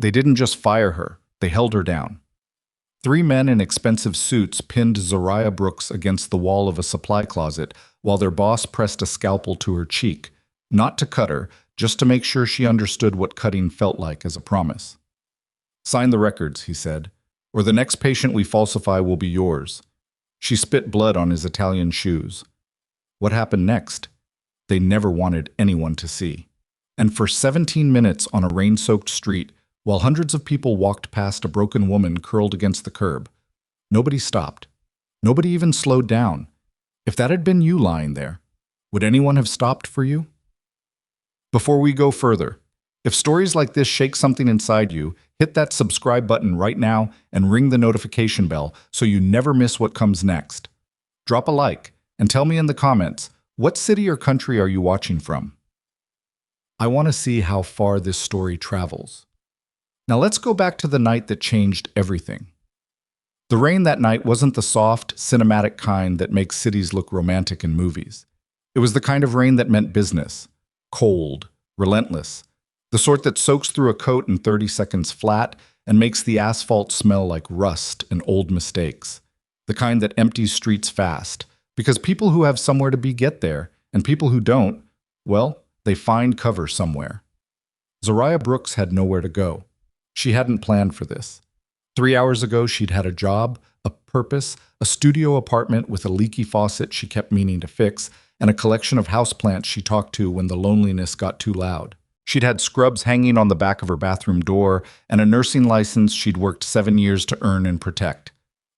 They didn't just fire her, they held her down. Three men in expensive suits pinned Zariah Brooks against the wall of a supply closet while their boss pressed a scalpel to her cheek, not to cut her, just to make sure she understood what cutting felt like as a promise. "Sign the records," he said, "or the next patient we falsify will be yours." She spit blood on his Italian shoes. What happened next? They never wanted anyone to see. And for 17 minutes on a rain-soaked street, while hundreds of people walked past a broken woman curled against the curb, nobody stopped. Nobody even slowed down. If that had been you lying there, would anyone have stopped for you? Before we go further, if stories like this shake something inside you, hit that subscribe button right now and ring the notification bell so you never miss what comes next. Drop a like and tell me in the comments, what city or country are you watching from? I want to see how far this story travels. Now let's go back to the night that changed everything. The rain that night wasn't the soft, cinematic kind that makes cities look romantic in movies. It was the kind of rain that meant business. Cold, relentless. The sort that soaks through a coat in 30 seconds flat and makes the asphalt smell like rust and old mistakes. The kind that empties streets fast, because people who have somewhere to be get there, and people who don't, well, they find cover somewhere. Zariah Brooks had nowhere to go. She hadn't planned for this. 3 hours ago, she'd had a job, a purpose, a studio apartment with a leaky faucet she kept meaning to fix, and a collection of houseplants she talked to when the loneliness got too loud. She'd had scrubs hanging on the back of her bathroom door and a nursing license she'd worked 7 years to earn and protect.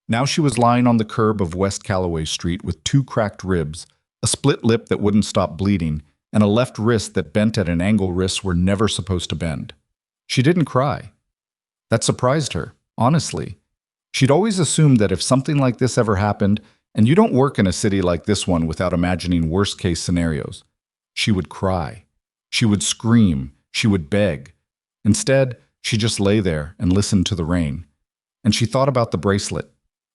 Now she was lying on the curb of West Callaway Street with 2 cracked ribs, a split lip that wouldn't stop bleeding, and a left wrist that bent at an angle wrists were never supposed to bend. She didn't cry. That surprised her, honestly. She'd always assumed that if something like this ever happened, and you don't work in a city like this one without imagining worst-case scenarios, she would cry. She would scream. She would beg. Instead, she just lay there and listened to the rain. And she thought about the bracelet.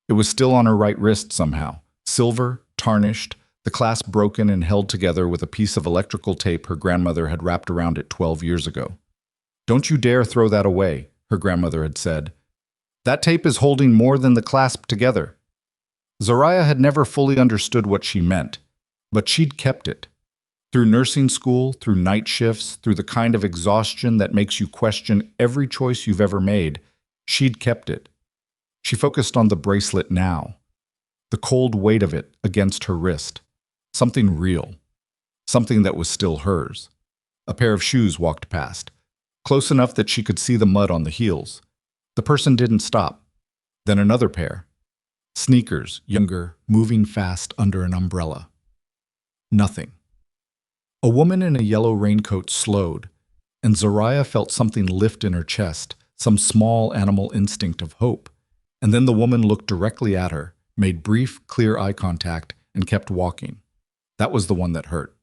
It was still on her right wrist somehow. Silver, tarnished, the clasp broken and held together with a piece of electrical tape her grandmother had wrapped around it 12 years ago. "Don't you dare throw that away," her grandmother had said. "That tape is holding more than the clasp together." Zariah had never fully understood what she meant, but she'd kept it. Through nursing school, through night shifts, through the kind of exhaustion that makes you question every choice you've ever made, she'd kept it. She focused on the bracelet now, the cold weight of it against her wrist, something real, something that was still hers. A pair of shoes walked past, close enough that she could see the mud on the heels. The person didn't stop. Then another pair. Sneakers, younger, moving fast under an umbrella. Nothing. A woman in a yellow raincoat slowed, and Zariah felt something lift in her chest, some small animal instinct of hope. And then the woman looked directly at her, made brief, clear eye contact, and kept walking. That was the one that hurt.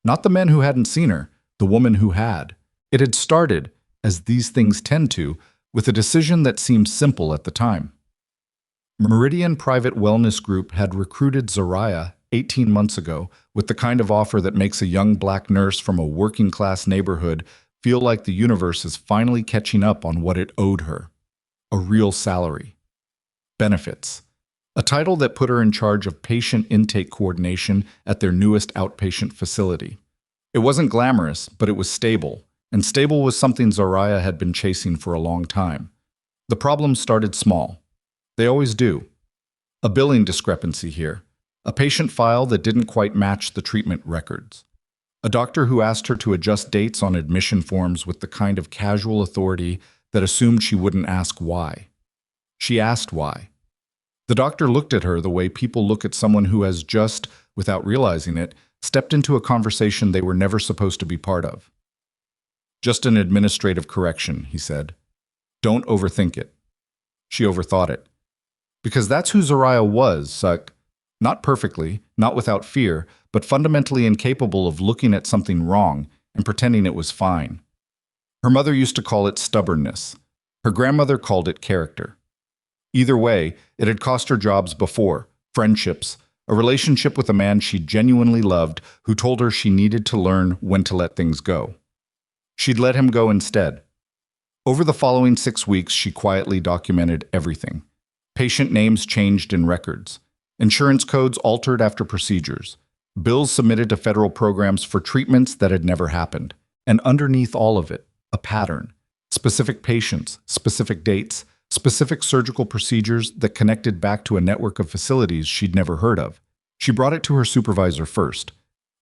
Not the men who hadn't seen her, the woman who had. It had started, as these things tend to, with a decision that seemed simple at the time. Meridian Private Wellness Group had recruited Zariah 18 months ago with the kind of offer that makes a young black nurse from a working-class neighborhood feel like the universe is finally catching up on what it owed her. A real salary. Benefits. A title that put her in charge of patient intake coordination at their newest outpatient facility. It wasn't glamorous, but it was stable, and stable was something Zariah had been chasing for a long time. The problem started small. They always do. A billing discrepancy here. A patient file that didn't quite match the treatment records. A doctor who asked her to adjust dates on admission forms with the kind of casual authority that assumed she wouldn't ask why. She asked why. The doctor looked at her the way people look at someone who has just, without realizing it, stepped into a conversation they were never supposed to be part of. "Just an administrative correction," he said. "Don't overthink it." She overthought it. Because that's who Zariah was, Suck. Not perfectly, not without fear, but fundamentally incapable of looking at something wrong and pretending it was fine. Her mother used to call it stubbornness. Her grandmother called it character. Either way, it had cost her jobs before, friendships, a relationship with a man she genuinely loved who told her she needed to learn when to let things go. She'd let him go instead. Over the following 6 weeks, she quietly documented everything. Patient names changed in records. Insurance codes altered after procedures. Bills submitted to federal programs for treatments that had never happened. And underneath all of it, a pattern. Specific patients, specific dates, specific surgical procedures that connected back to a network of facilities she'd never heard of. She brought it to her supervisor first.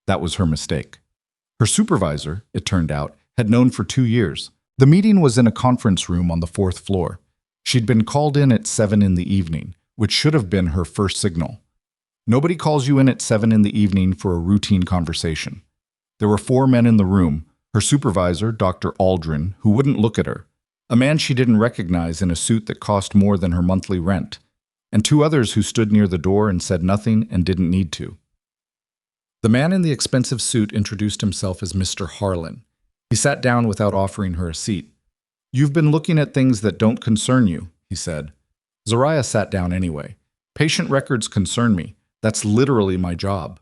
That was her mistake. Her supervisor, it turned out, had known for 2 years. The meeting was in a conference room on the 4th floor. She'd been called in at 7 in the evening, which should have been her first signal. Nobody calls you in at 7 in the evening for a routine conversation. There were 4 men in the room, her supervisor, Dr. Aldrin, who wouldn't look at her, a man she didn't recognize in a suit that cost more than her monthly rent, and 2 others who stood near the door and said nothing and didn't need to. The man in the expensive suit introduced himself as Mr. Harlan. He sat down without offering her a seat. "You've been looking at things that don't concern you," he said. Zariah sat down anyway. "Patient records concern me. That's literally my job."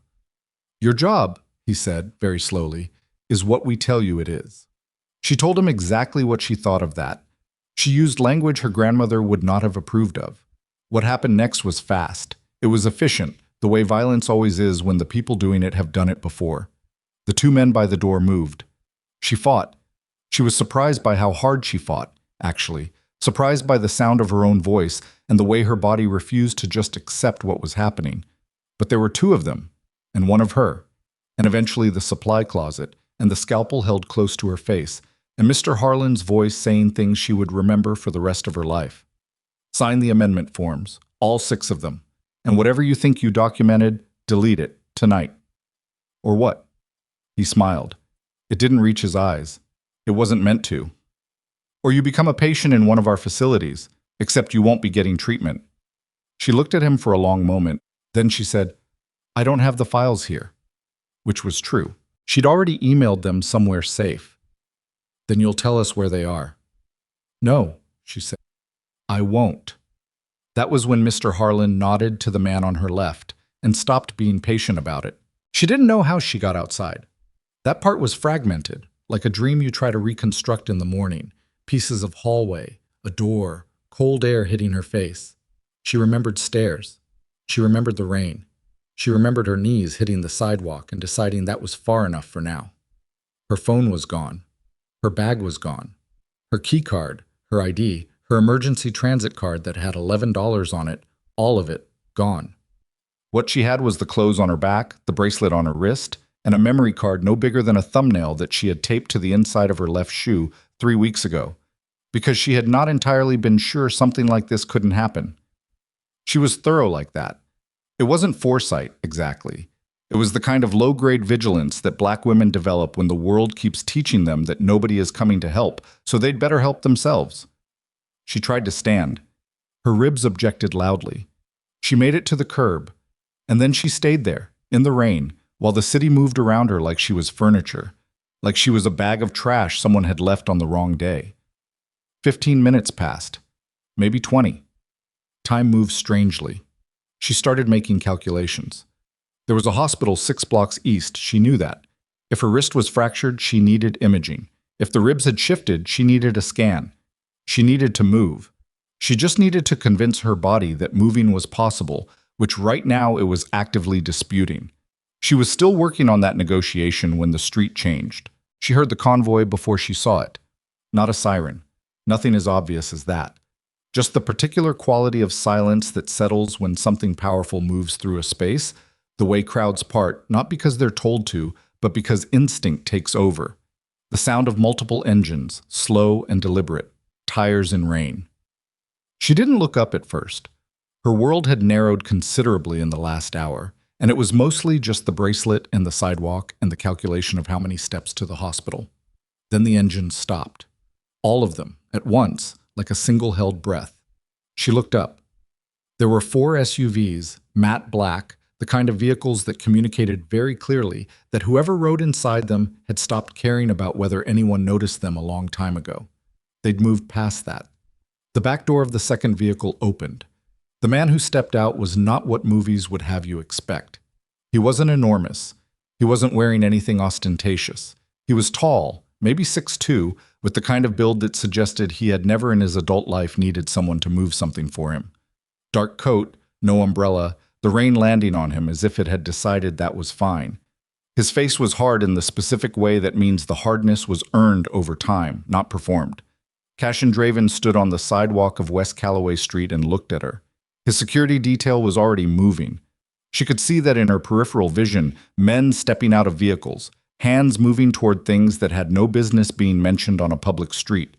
"Your job," he said, very slowly, "is what we tell you it is." She told him exactly what she thought of that. She used language her grandmother would not have approved of. What happened next was fast. It was efficient, the way violence always is when the people doing it have done it before. The 2 men by the door moved. She fought. She was surprised by how hard she fought, actually, surprised by the sound of her own voice and the way her body refused to just accept what was happening. But there were 2 of them, and 1 of her, and eventually the supply closet, and the scalpel held close to her face, and Mr. Harlan's voice saying things she would remember for the rest of her life. "Sign the amendment forms, all 6 of them, and whatever you think you documented, delete it, tonight." "Or what?" He smiled. It didn't reach his eyes. It wasn't meant to. "Or you become a patient in one of our facilities, except you won't be getting treatment." She looked at him for a long moment. Then she said, "I don't have the files here," which was true. She'd already emailed them somewhere safe. "Then you'll tell us where they are." "No," she said. "I won't." That was when Mr. Harlan nodded to the man on her left and stopped being patient about it. She didn't know how she got outside. That part was fragmented, like a dream you try to reconstruct in the morning. Pieces of hallway, a door, cold air hitting her face. She remembered stairs. She remembered the rain. She remembered her knees hitting the sidewalk and deciding that was far enough for now. Her phone was gone. Her bag was gone. Her key card, her ID, her emergency transit card that had $11 on it, all of it, gone. What she had was the clothes on her back, the bracelet on her wrist, and a memory card no bigger than a thumbnail that she had taped to the inside of her left shoe 3 weeks ago, because she had not entirely been sure something like this couldn't happen. She was thorough like that. It wasn't foresight, exactly. It was the kind of low-grade vigilance that Black women develop when the world keeps teaching them that nobody is coming to help, so they'd better help themselves. She tried to stand. Her ribs objected loudly. She made it to the curb, and then she stayed there, in the rain, while the city moved around her like she was furniture, like she was a bag of trash someone had left on the wrong day. 15 minutes passed, maybe 20. Time moved strangely. She started making calculations. There was a hospital 6 blocks east, she knew that. If her wrist was fractured, she needed imaging. If the ribs had shifted, she needed a scan. She needed to move. She just needed to convince her body that moving was possible, which right now it was actively disputing. She was still working on that negotiation when the street changed. She heard the convoy before she saw it. Not a siren. Nothing as obvious as that. Just the particular quality of silence that settles when something powerful moves through a space, the way crowds part, not because they're told to, but because instinct takes over. The sound of multiple engines, slow and deliberate, tires in rain. She didn't look up at first. Her world had narrowed considerably in the last hour, and it was mostly just the bracelet and the sidewalk and the calculation of how many steps to the hospital. Then the engines stopped. All of them, at once, like a single held breath. She looked up. There were 4 SUVs, matte black, the kind of vehicles that communicated very clearly that whoever rode inside them had stopped caring about whether anyone noticed them a long time ago. They'd moved past that. The back door of the second vehicle opened. The man who stepped out was not what movies would have you expect. He wasn't enormous. He wasn't wearing anything ostentatious. He was tall, maybe 6'2", with the kind of build that suggested he had never in his adult life needed someone to move something for him. Dark coat, no umbrella, the rain landing on him as if it had decided that was fine. His face was hard in the specific way that means the hardness was earned over time, not performed. Cassian Draven stood on the sidewalk of West Calloway Street and looked at her. His security detail was already moving. She could see that in her peripheral vision, men stepping out of vehicles, hands moving toward things that had no business being mentioned on a public street.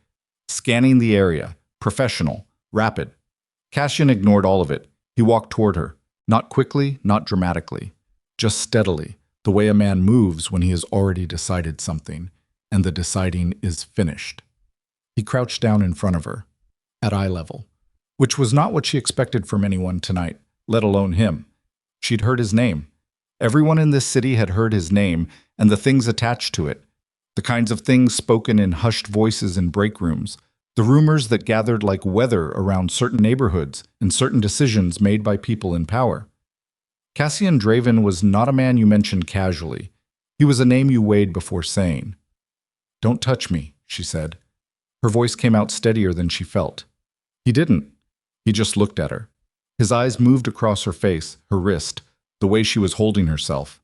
Scanning the area, professional, rapid. Cassian ignored all of it. He walked toward her, not quickly, not dramatically, just steadily, the way a man moves when he has already decided something, and the deciding is finished. He crouched down in front of her, at eye level, which was not what she expected from anyone tonight, let alone him. She'd heard his name. Everyone in this city had heard his name and the things attached to it, the kinds of things spoken in hushed voices in break rooms, the rumors that gathered like weather around certain neighborhoods and certain decisions made by people in power. Cassian Draven was not a man you mentioned casually. He was a name you weighed before saying. "Don't touch me," she said. Her voice came out steadier than she felt. He didn't. He just looked at her. His eyes moved across her face, her wrist, the way she was holding herself.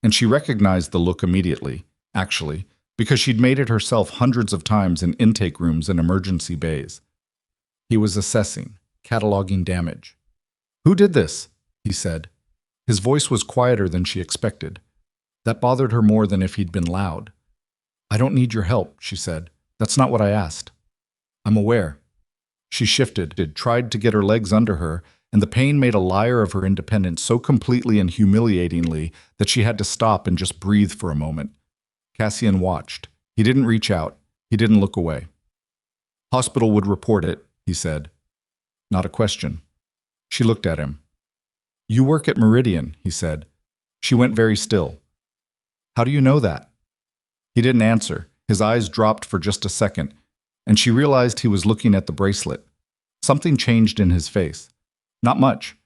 And she recognized the look immediately, actually, because she'd made it herself hundreds of times in intake rooms and emergency bays. He was assessing, cataloging damage. "Who did this?" he said. His voice was quieter than she expected. That bothered her more than if he'd been loud. "I don't need your help," she said. "That's not what I asked." "I'm aware." She shifted, tried to get her legs under her, and the pain made a liar of her independence so completely and humiliatingly that she had to stop and just breathe for a moment. Cassian watched. He didn't reach out. He didn't look away. "Hospital would report it," he said. Not a question. She looked at him. "You work at Meridian," he said. She went very still. "How do you know that?" He didn't answer. His eyes dropped for just a second, and she realized he was looking at the bracelet. Something changed in his face. Not much.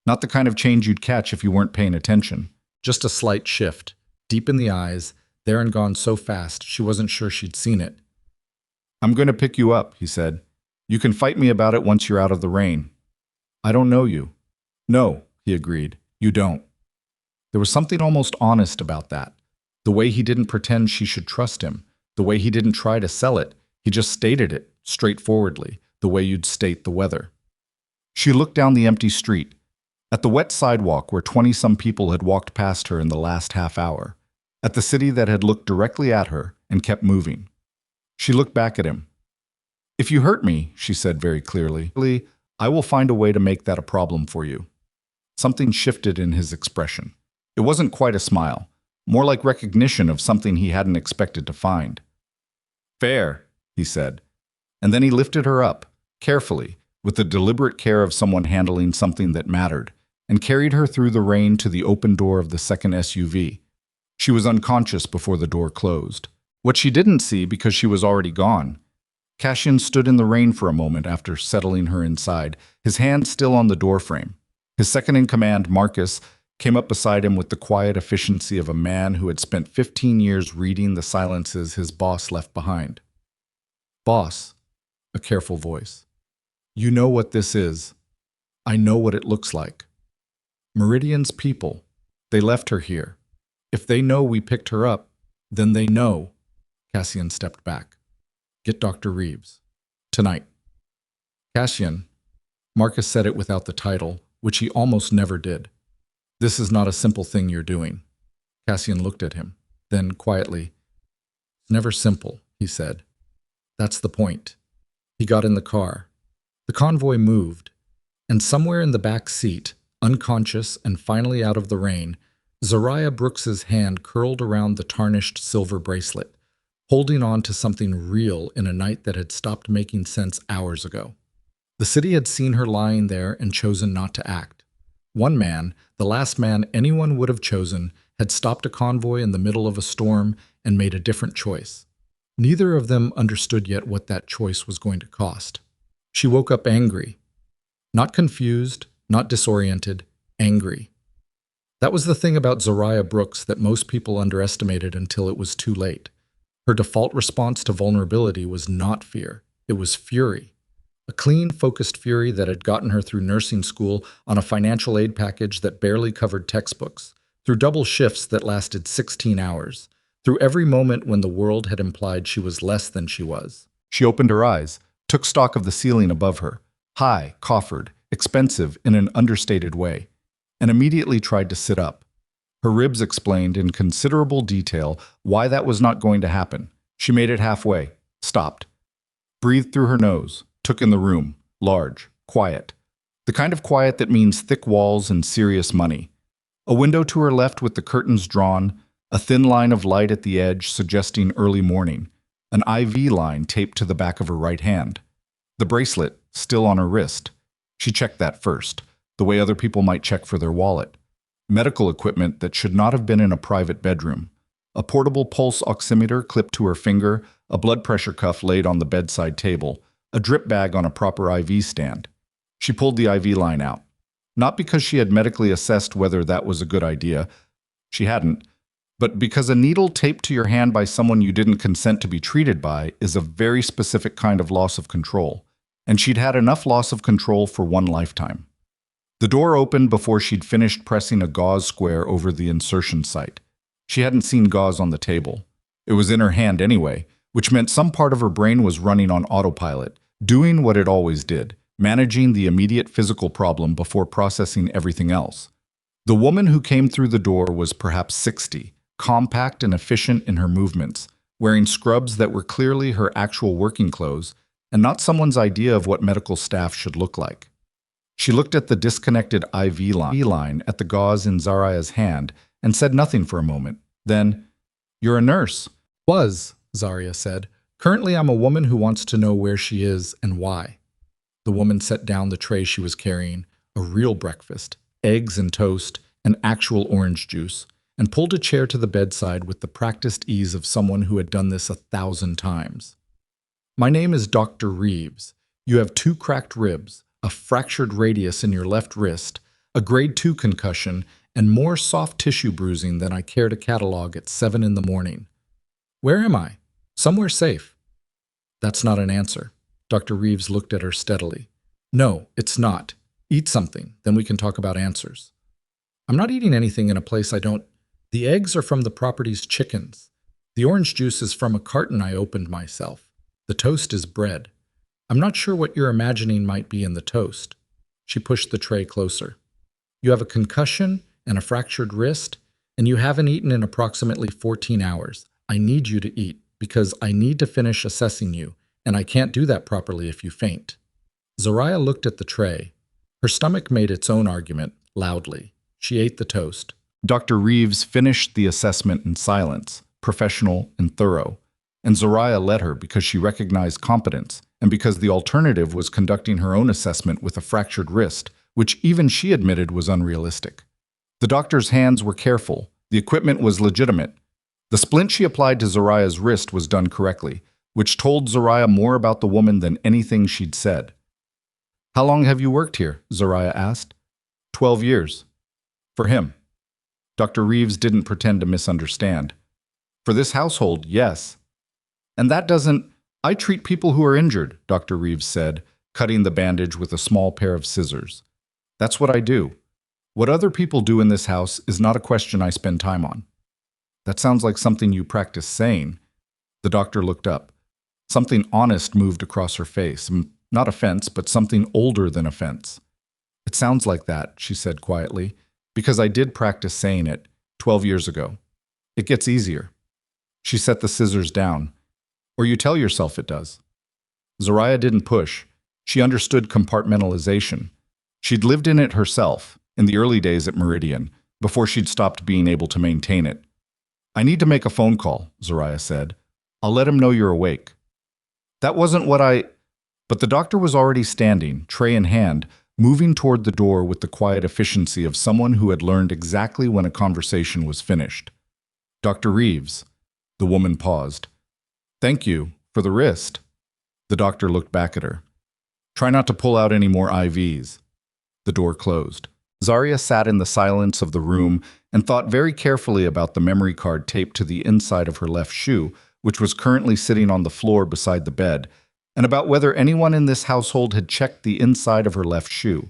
Not the kind of change you'd catch if you weren't paying attention. Just a slight shift, deep in the eyes, there and gone so fast she wasn't sure she'd seen it. "I'm going to pick you up," he said. "You can fight me about it once you're out of the rain." "I don't know you." "No," he agreed. "You don't." There was something almost honest about that. The way he didn't pretend she should trust him. The way he didn't try to sell it. He just stated it, straightforwardly, the way you'd state the weather. She looked down the empty street, at the wet sidewalk where 20-some people had walked past her in the last half hour, at the city that had looked directly at her and kept moving. She looked back at him. "If you hurt me," she said very clearly, "I will find a way to make that a problem for you." Something shifted in his expression. It wasn't quite a smile, more like recognition of something he hadn't expected to find. "Fair," he said. And then he lifted her up, carefully, with the deliberate care of someone handling something that mattered, and carried her through the rain to the open door of the second SUV. She was unconscious before the door closed. What she didn't see because she was already gone. Cassian stood in the rain for a moment after settling her inside, his hand still on the doorframe. His second-in-command, Marcus, came up beside him with the quiet efficiency of a man who had spent 15 years reading the silences his boss left behind. "Boss," a careful voice. "You know what this is. I know what it looks like. Meridian's people, they left her here. If they know we picked her up, then they know." Cassian stepped back. "Get Dr. Reeves. Tonight." "Cassian," Marcus said it without the title, which he almost never did. "This is not a simple thing you're doing." Cassian looked at him. Then, quietly, "It's never simple," he said. "That's the point." He got in the car. The convoy moved, and somewhere in the back seat, unconscious and finally out of the rain, Zariah Brooks's hand curled around the tarnished silver bracelet, holding on to something real in a night that had stopped making sense hours ago. The city had seen her lying there and chosen not to act. One man, the last man anyone would have chosen, had stopped a convoy in the middle of a storm and made a different choice. Neither of them understood yet what that choice was going to cost. She woke up angry. Not confused, not disoriented, angry. That was the thing about Zariah Brooks that most people underestimated until it was too late. Her default response to vulnerability was not fear. It was fury. A clean, focused fury that had gotten her through nursing school on a financial aid package that barely covered textbooks, through double shifts that lasted 16 hours, through every moment when the world had implied she was less than she was. She opened her eyes, took stock of the ceiling above her, high, coffered, expensive in an understated way, and immediately tried to sit up. Her ribs explained in considerable detail why that was not going to happen. She made it halfway, stopped, breathed through her nose, took in the room, large, quiet. The kind of quiet that means thick walls and serious money. A window to her left with the curtains drawn, a thin line of light at the edge suggesting early morning, an IV line taped to the back of her right hand. The bracelet, still on her wrist. She checked that first, the way other people might check for their wallet. Medical equipment that should not have been in a private bedroom. A portable pulse oximeter clipped to her finger, a blood pressure cuff laid on the bedside table, a drip bag on a proper IV stand. She pulled the IV line out. Not because she had medically assessed whether that was a good idea. She hadn't. But because a needle taped to your hand by someone you didn't consent to be treated by is a very specific kind of loss of control. And she'd had enough loss of control for one lifetime. The door opened before she'd finished pressing a gauze square over the insertion site. She hadn't seen gauze on the table. It was in her hand anyway, which meant some part of her brain was running on autopilot, doing what it always did, managing the immediate physical problem before processing everything else. The woman who came through the door was perhaps 60, compact and efficient in her movements, wearing scrubs that were clearly her actual working clothes and not someone's idea of what medical staff should look like. She looked at the disconnected IV line at the gauze in Zariah's hand and said nothing for a moment. Then, "You're a nurse." "Was," Zariah said. "Currently I'm a woman who wants to know where she is and why." The woman set down the tray she was carrying, a real breakfast, eggs and toast, and actual orange juice, and pulled a chair to the bedside with the practiced ease of someone who had done this 1,000 times. "My name is Dr. Reeves. You have 2 cracked ribs, a fractured radius in your left wrist, a grade 2 concussion, and more soft tissue bruising than I care to catalog at 7 in the morning. Where am I? Somewhere safe." "That's not an answer." Dr. Reeves looked at her steadily. "No, it's not. Eat something, then we can talk about answers." "I'm not eating anything in a place I don't—" "The eggs are from the property's chickens. The orange juice is from a carton I opened myself. The toast is bread. I'm not sure what you're imagining might be in the toast." She pushed the tray closer. "You have a concussion and a fractured wrist, and you haven't eaten in approximately 14 hours. I need you to eat, because I need to finish assessing you, and I can't do that properly if you faint." Zariah looked at the tray. Her stomach made its own argument, loudly. She ate the toast. Dr. Reeves finished the assessment in silence, professional and thorough. And Zariah let her because she recognized competence, and because the alternative was conducting her own assessment with a fractured wrist, which even she admitted was unrealistic. The doctor's hands were careful. The equipment was legitimate. The splint she applied to Zariah's wrist was done correctly, which told Zariah more about the woman than anything she'd said. "How long have you worked here?" Zariah asked. 12 years. For him. Dr. Reeves didn't pretend to misunderstand. "For this household, yes. And that doesn't— I treat people who are injured," Dr. Reeves said, cutting the bandage with a small pair of scissors. "That's what I do. What other people do in this house is not a question I spend time on." "That sounds like something you practice saying." The doctor looked up. Something honest moved across her face. Not offense, but something older than offense. "It sounds like that," she said quietly, "because I did practice saying it 12 years ago. It gets easier." She set the scissors down. "Or you tell yourself it does." Zariah didn't push. She understood compartmentalization. She'd lived in it herself, in the early days at Meridian, before she'd stopped being able to maintain it. "I need to make a phone call," Zariah said. "I'll let him know you're awake." "That wasn't what I—" But the doctor was already standing, tray in hand, moving toward the door with the quiet efficiency of someone who had learned exactly when a conversation was finished. "Dr. Reeves." The woman paused. "Thank you, for the wrist." The doctor looked back at her. "Try not to pull out any more IVs." The door closed. Zariah sat in the silence of the room and thought very carefully about the memory card taped to the inside of her left shoe, which was currently sitting on the floor beside the bed, and about whether anyone in this household had checked the inside of her left shoe.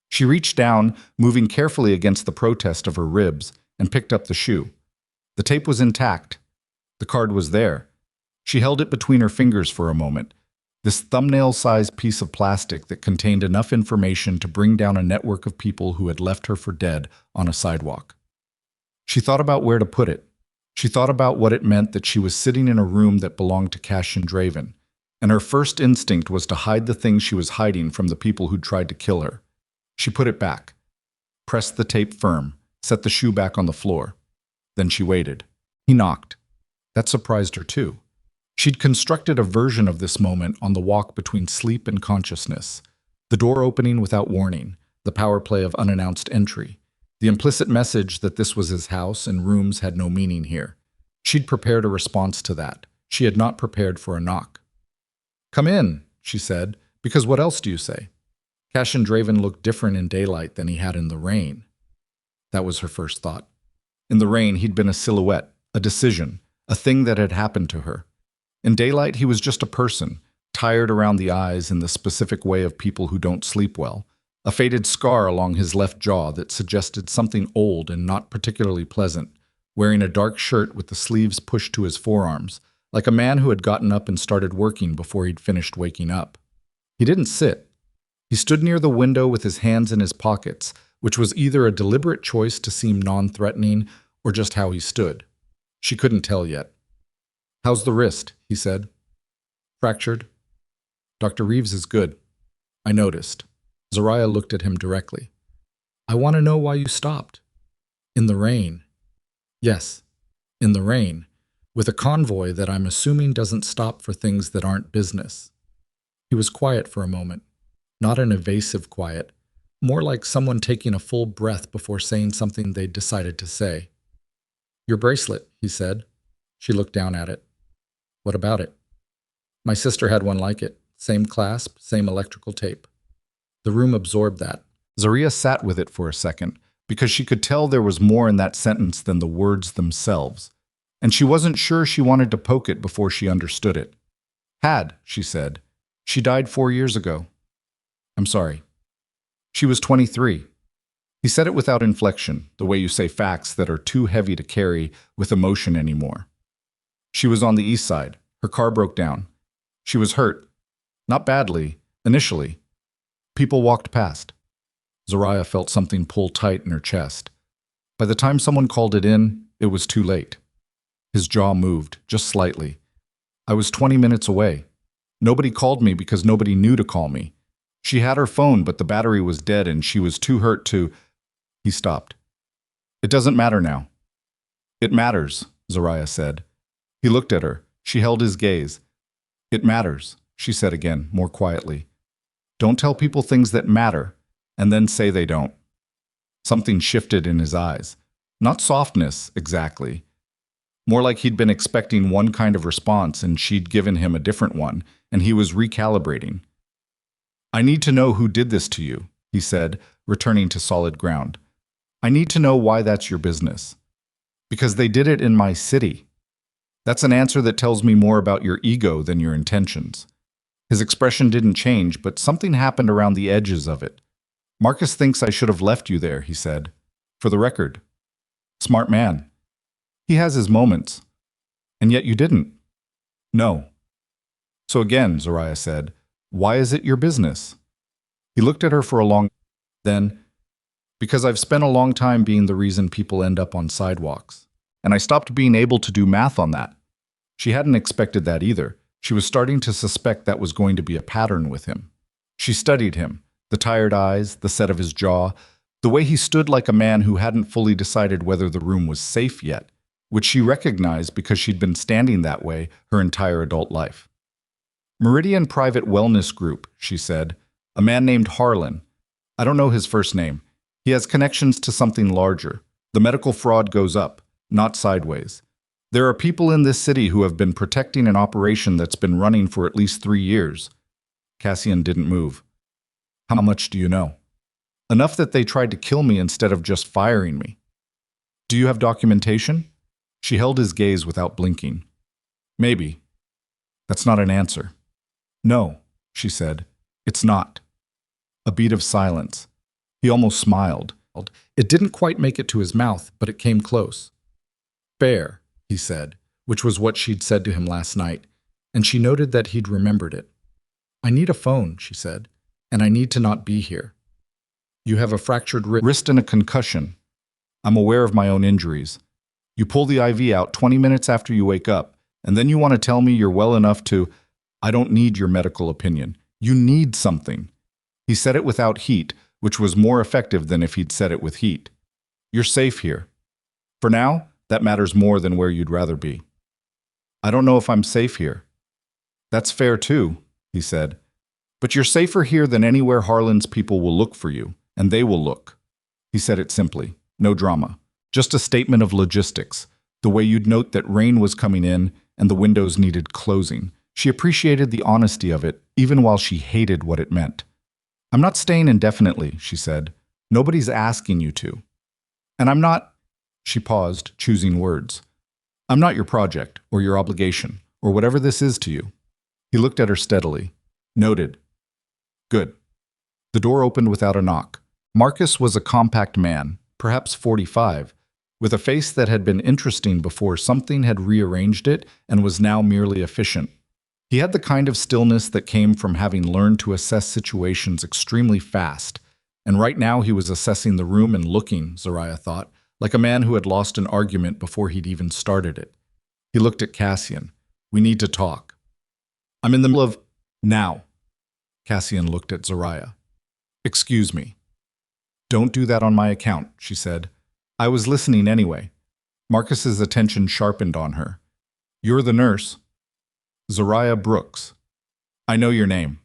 She reached down, moving carefully against the protest of her ribs, and picked up the shoe. The tape was intact. The card was there. She held it between her fingers for a moment, this thumbnail-sized piece of plastic that contained enough information to bring down a network of people who had left her for dead on a sidewalk. She thought about where to put it. She thought about what it meant that she was sitting in a room that belonged to Cassian Draven, and her first instinct was to hide the things she was hiding from the people who'd tried to kill her. She put it back, pressed the tape firm, set the shoe back on the floor. Then she waited. He knocked. That surprised her too. She'd constructed a version of this moment on the walk between sleep and consciousness. The door opening without warning, the power play of unannounced entry, the implicit message that this was his house and rooms had no meaning here. She'd prepared a response to that. She had not prepared for a knock. "Come in," she said, "because what else do you say?" Cassian Draven looked different in daylight than he had in the rain. That was her first thought. In the rain, he'd been a silhouette, a decision, a thing that had happened to her. In daylight, he was just a person, tired around the eyes in the specific way of people who don't sleep well, a faded scar along his left jaw that suggested something old and not particularly pleasant, wearing a dark shirt with the sleeves pushed to his forearms, like a man who had gotten up and started working before he'd finished waking up. He didn't sit. He stood near the window with his hands in his pockets, which was either a deliberate choice to seem non-threatening or just how he stood. She couldn't tell yet. "How's the wrist?" he said. "Fractured." "Dr. Reeves is good." "I noticed." Zariah looked at him directly. "I want to know why you stopped." "In the rain." "Yes, in the rain, with a convoy that I'm assuming doesn't stop for things that aren't business." He was quiet for a moment, not an evasive quiet, more like someone taking a full breath before saying something they'd decided to say. "Your bracelet," he said. She looked down at it. "What about it?" "My sister had one like it. Same clasp, same electrical tape." The room absorbed that. Zariah sat with it for a second, because she could tell there was more in that sentence than the words themselves. And she wasn't sure she wanted to poke it before she understood it. "Had," she said. "She died 4 years ago." "I'm sorry." "She was 23. He said it without inflection, the way you say facts that are too heavy to carry with emotion anymore. "She was on the east side. Her car broke down. She was hurt. Not badly, initially. People walked past." Zariah felt something pull tight in her chest. By the time someone called it in, it was too late. His jaw moved, just slightly. "I was 20 minutes away. Nobody called me because nobody knew to call me. She had her phone, but the battery was dead and she was too hurt to—" He stopped. "It doesn't matter now." "It matters," Zariah said. He looked at her. She held his gaze. "It matters," she said again, more quietly. "Don't tell people things that matter, and then say they don't." Something shifted in his eyes. Not softness, exactly. More like he'd been expecting one kind of response and she'd given him a different one, and he was recalibrating. "I need to know who did this to you," he said, returning to solid ground. "I need to know why that's your business." "Because they did it in my city." That's an answer that tells me more about your ego than your intentions. His expression didn't change, but something happened around the edges of it. "Marcus thinks I should have left you there," he said. "For the record. Smart man. He has his moments. And yet you didn't." "No." "So again," Zariah said, "why is it your business?" He looked at her for a long then, "Because I've spent a long time being the reason people end up on sidewalks. And I stopped being able to do math on that." She hadn't expected that either. She was starting to suspect that was going to be a pattern with him. She studied him, the tired eyes, the set of his jaw, the way he stood like a man who hadn't fully decided whether the room was safe yet, which she recognized because she'd been standing that way her entire adult life. "Meridian Private Wellness Group," she said. "A man named Harlan. I don't know his first name. He has connections to something larger. The medical fraud goes up, not sideways. There are people in this city who have been protecting an operation that's been running for at least 3 years. Cassian didn't move. "How much do you know?" "Enough that they tried to kill me instead of just firing me." "Do you have documentation?" She held his gaze without blinking. Maybe. That's not an answer. No, she said. It's not. A beat of silence. He almost smiled. It didn't quite make it to his mouth, but it came close. Fair, he said, which was what she'd said to him last night, and she noted that he'd remembered it. I need a phone, she said, and I need to not be here. You have a fractured wrist and a concussion. I'm aware of my own injuries. You pull the IV out 20 minutes after you wake up, and then you want to tell me you're well enough to… I don't need your medical opinion. You need something. He said it without heat, which was more effective than if he'd said it with heat. You're safe here. For now, that matters more than where you'd rather be. I don't know if I'm safe here. That's fair too, he said. But you're safer here than anywhere Harlan's people will look for you, and they will look. He said it simply, no drama. Just a statement of logistics, the way you'd note that rain was coming in and the windows needed closing. She appreciated the honesty of it, even while she hated what it meant. I'm not staying indefinitely, she said. Nobody's asking you to. And I'm not… She paused, choosing words. I'm not your project, or your obligation, or whatever this is to you. He looked at her steadily. Noted. Good. The door opened without a knock. Marcus was a compact man, perhaps 45, with a face that had been interesting before something had rearranged it and was now merely efficient. He had the kind of stillness that came from having learned to assess situations extremely fast, and right now he was assessing the room and looking, Zariah thought, like a man who had lost an argument before he'd even started it. He looked at Cassian. We need to talk. I'm in the middle of… Now. Cassian looked at Zariah. Excuse me. Don't do that on my account, she said. I was listening anyway. Marcus's attention sharpened on her. You're the nurse. Zariah Brooks. I know your name.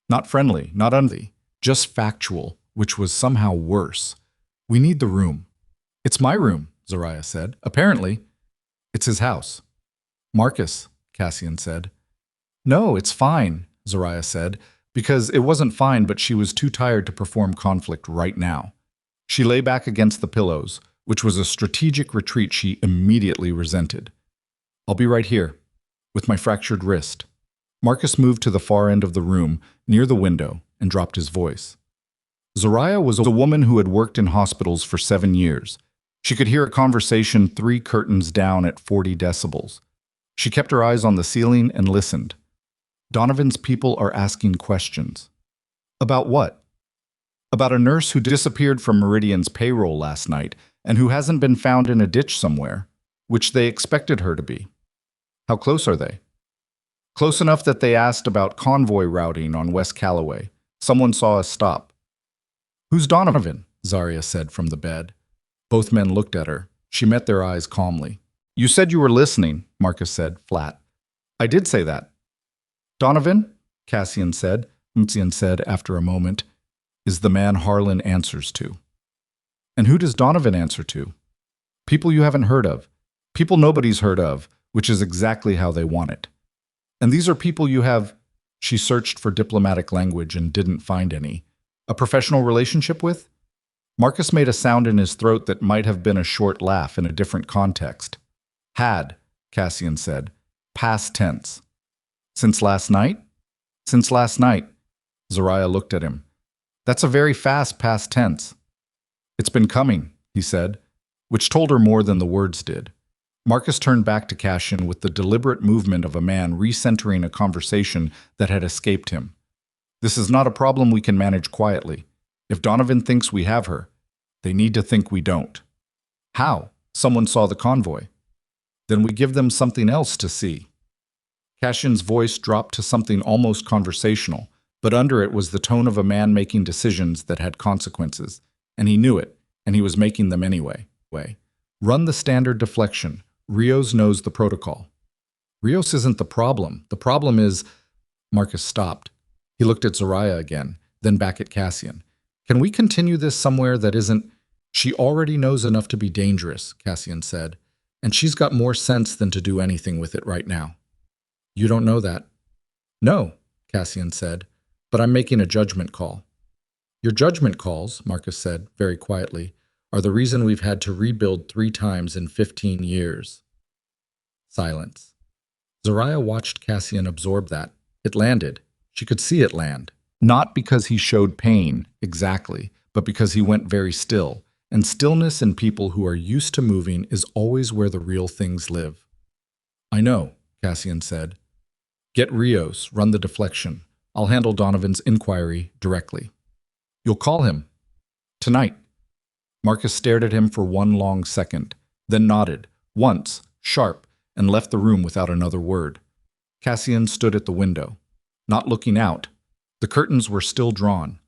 Not friendly, not unfriendly, just factual, which was somehow worse. We need the room. It's my room, Zariah said. Apparently. It's his house. Marcus, Cassian said. No, it's fine, Zariah said, because it wasn't fine, but she was too tired to perform conflict right now. She lay back against the pillows, which was a strategic retreat she immediately resented. I'll be right here, with my fractured wrist. Marcus moved to the far end of the room, near the window, and dropped his voice. Zariah was a woman who had worked in hospitals for 7 years. She could hear a conversation 3 curtains down at 40 decibels. She kept her eyes on the ceiling and listened. Donovan's people are asking questions. About what? About a nurse who disappeared from Meridian's payroll last night and who hasn't been found in a ditch somewhere, which they expected her to be. How close are they? Close enough that they asked about convoy routing on West Callaway. Someone saw us stop. Who's Donovan? Zarya said from the bed. Both men looked at her. She met their eyes calmly. You said you were listening, Marcus said, flat. I did say that. Donovan, Cassian said after a moment, is the man Harlan answers to. And who does Donovan answer to? People you haven't heard of. People nobody's heard of, which is exactly how they want it. And these are people you have… She searched for diplomatic language and didn't find any. A professional relationship with? Marcus made a sound in his throat that might have been a short laugh in a different context. Had, Cassian said. Past tense. Since last night? Since last night. Zariah looked at him. That's a very fast past tense. It's been coming, he said, which told her more than the words did. Marcus turned back to Cassian with the deliberate movement of a man recentering a conversation that had escaped him. This is not a problem we can manage quietly. If Donovan thinks we have her, they need to think we don't. How? Someone saw the convoy. Then we give them something else to see. Cassian's voice dropped to something almost conversational, but under it was the tone of a man making decisions that had consequences, and he knew it, and he was making them anyway. Run the standard deflection. Rios knows the protocol. Rios isn't the problem. The problem is… Marcus stopped. He looked at Zariah again, then back at Cassian. Can we continue this somewhere that isn't… She already knows enough to be dangerous, Cassian said, and she's got more sense than to do anything with it right now. You don't know that. No, Cassian said, but I'm making a judgment call. Your judgment calls, Marcus said very quietly, are the reason we've had to rebuild 3 times in 15 years. Silence. Zariah watched Cassian absorb that. It landed. She could see it land. Not because he showed pain, exactly, but because he went very still. And stillness in people who are used to moving is always where the real things live. I know, Cassian said. Get Rios, run the deflection. I'll handle Donovan's inquiry directly. You'll call him? Tonight. Marcus stared at him for one long second, then nodded, once, sharp, and left the room without another word. Cassian stood at the window, not looking out. The curtains were still drawn,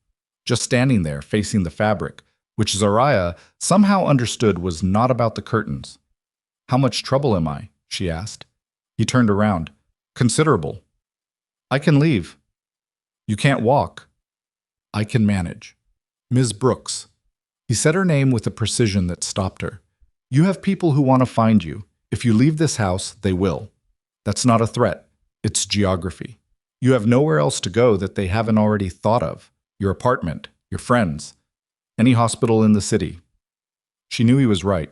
just standing there facing the fabric, which Zariah somehow understood was not about the curtains. How much trouble am I? She asked. He turned around. Considerable. I can leave. You can't walk. I can manage. Ms. Brooks. He said her name with a precision that stopped her. You have people who want to find you. If you leave this house, they will. That's not a threat. It's geography. You have nowhere else to go that they haven't already thought of. Your apartment, your friends, any hospital in the city. She knew he was right.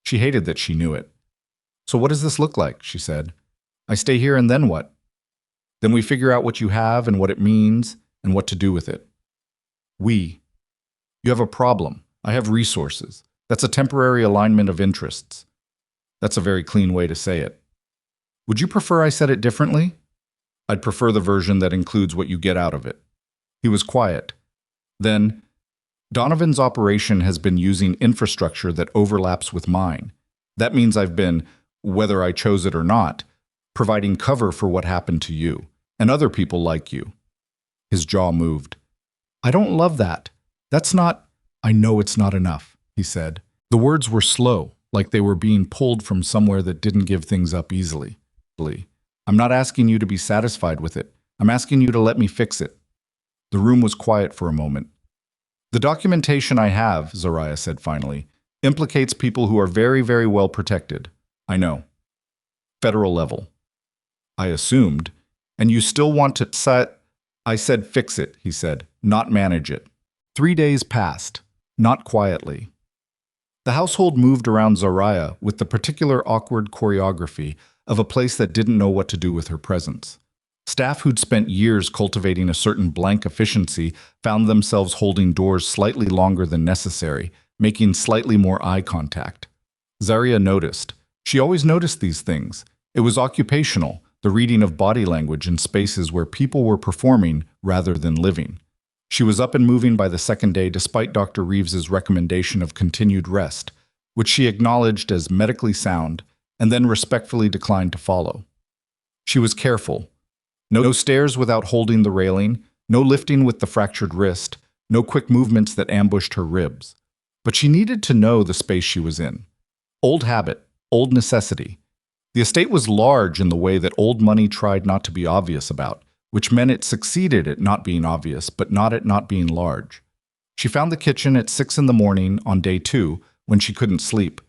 She hated that she knew it. So what does this look like? She said. I stay here and then what? Then we figure out what you have and what it means and what to do with it. We. You have a problem. I have resources. That's a temporary alignment of interests. That's a very clean way to say it. Would you prefer I said it differently? I'd prefer the version that includes what you get out of it. He was quiet. Then, Donovan's operation has been using infrastructure that overlaps with mine. That means I've been, whether I chose it or not, providing cover for what happened to you, and other people like you. His jaw moved. I don't love that. That's not... I know it's not enough, he said. The words were slow, like they were being pulled from somewhere that didn't give things up easily. I'm not asking you to be satisfied with it. I'm asking you to let me fix it. The room was quiet for a moment. The documentation I have, Zariah said finally, implicates people who are very, very well protected. I know. Federal level. I assumed. And you still want to set... I said fix it, he said, not manage it. 3 days passed, not quietly. The household moved around Zariah with the particular awkward choreography of a place that didn't know what to do with her presence. Staff who'd spent years cultivating a certain blank efficiency found themselves holding doors slightly longer than necessary, making slightly more eye contact. Zariah noticed. She always noticed these things. It was occupational, the reading of body language in spaces where people were performing rather than living. She was up and moving by the second day despite Dr. Reeves's recommendation of continued rest, which she acknowledged as medically sound, and then respectfully declined to follow. She was careful. No stairs without holding the railing, no lifting with the fractured wrist, no quick movements that ambushed her ribs. But she needed to know the space she was in. Old habit, old necessity. The estate was large in the way that old money tried not to be obvious about, which meant it succeeded at not being obvious, but not at not being large. She found the kitchen at 6 in the morning on day 2, when she couldn't sleep,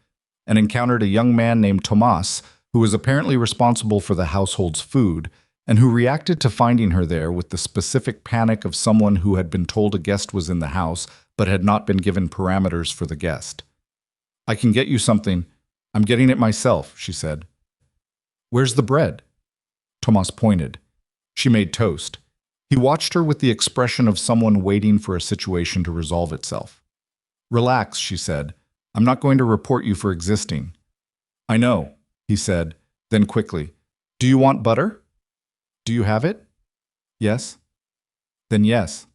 and encountered a young man named Tomas, who was apparently responsible for the household's food, and who reacted to finding her there with the specific panic of someone who had been told a guest was in the house, but had not been given parameters for the guest. I can get you something. I'm getting it myself, she said. Where's the bread? Tomas pointed. She made toast. He watched her with the expression of someone waiting for a situation to resolve itself. Relax, she said. I'm not going to report you for existing. I know, he said, then quickly. Do you want butter? Do you have it? Yes. Then yes.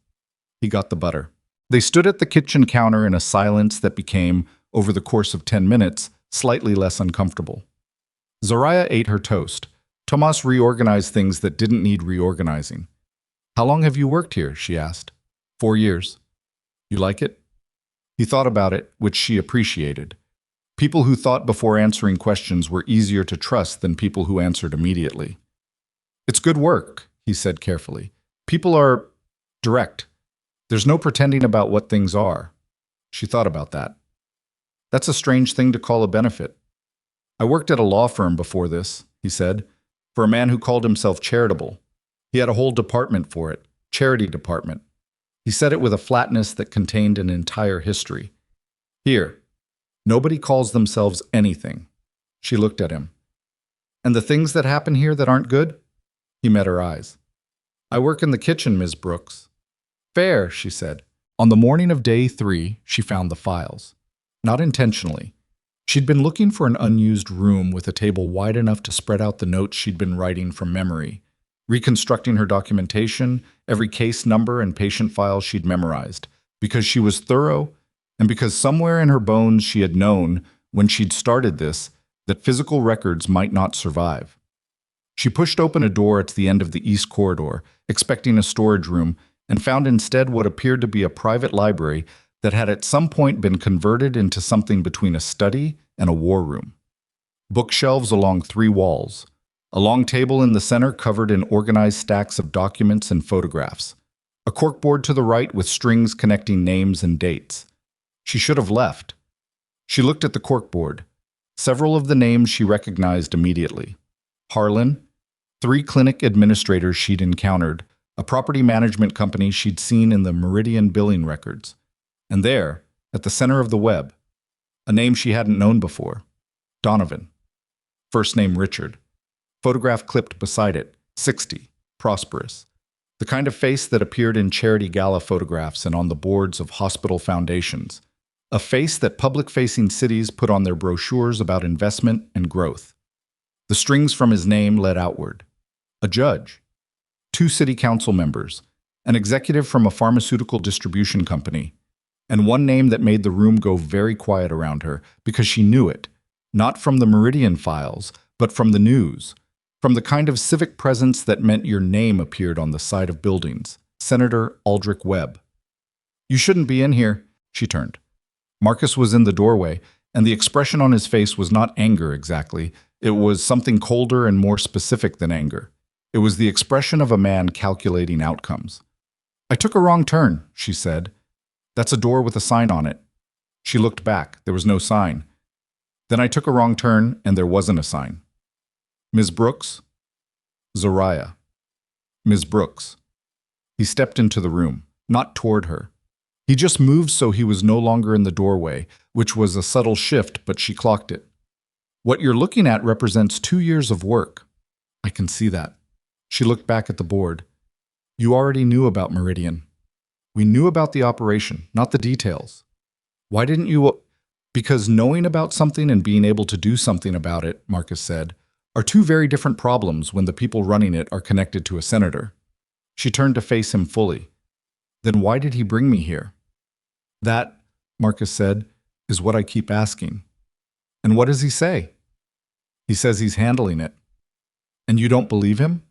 He got the butter. They stood at the kitchen counter in a silence that became, over the course of 10 minutes, slightly less uncomfortable. Zariah ate her toast. Tomas reorganized things that didn't need reorganizing. How long have you worked here? She asked. 4 years. You like it? He thought about it, which she appreciated. People who thought before answering questions were easier to trust than people who answered immediately. It's good work, he said carefully. People are direct. There's no pretending about what things are. She thought about that. That's a strange thing to call a benefit. I worked at a law firm before this, he said, for a man who called himself charitable. He had a whole department for it, charity department. He said it with a flatness that contained an entire history. Here, nobody calls themselves anything. She looked at him. And the things that happen here that aren't good? He met her eyes. I work in the kitchen, Ms. Brooks. Fair, she said. On the morning of day 3, she found the files. Not intentionally. She'd been looking for an unused room with a table wide enough to spread out the notes she'd been writing from memory, reconstructing her documentation, every case number and patient file she'd memorized, because she was thorough and because somewhere in her bones she had known, when she'd started this, that physical records might not survive. She pushed open a door at the end of the east corridor, expecting a storage room, and found instead what appeared to be a private library that had at some point been converted into something between a study and a war room. Bookshelves along 3 walls, a long table in the center covered in organized stacks of documents and photographs, a corkboard to the right with strings connecting names and dates. She should have left. She looked at the corkboard. Several of the names she recognized immediately. Harlan, 3 clinic administrators she'd encountered, a property management company she'd seen in the Meridian billing records. And there, at the center of the web, a name she hadn't known before. Donovan. First name Richard. Photograph clipped beside it, 60, prosperous. The kind of face that appeared in charity gala photographs and on the boards of hospital foundations. A face that public-facing cities put on their brochures about investment and growth. The strings from his name led outward. A judge. 2 city council members. An executive from a pharmaceutical distribution company. And one name that made the room go very quiet around her because she knew it. Not from the Meridian files, but from the news. From the kind of civic presence that meant your name appeared on the side of buildings. Senator Aldrich Webb. You shouldn't be in here, she turned. Marcus was in the doorway, and the expression on his face was not anger exactly. It was something colder and more specific than anger. It was the expression of a man calculating outcomes. I took a wrong turn, she said. That's a door with a sign on it. She looked back. There was no sign. Then I took a wrong turn, and there wasn't a sign. Ms. Brooks? Zariah. Ms. Brooks. He stepped into the room, not toward her. He just moved so he was no longer in the doorway, which was a subtle shift, but she clocked it. What you're looking at represents 2 years of work. I can see that. She looked back at the board. You already knew about Meridian. We knew about the operation, not the details. Why didn't you? Because knowing about something and being able to do something about it, Marcus said, are 2 very different problems when the people running it are connected to a senator. She turned to face him fully. Then why did he bring me here? That, Marcus said, is what I keep asking. And what does he say? He says he's handling it. And you don't believe him?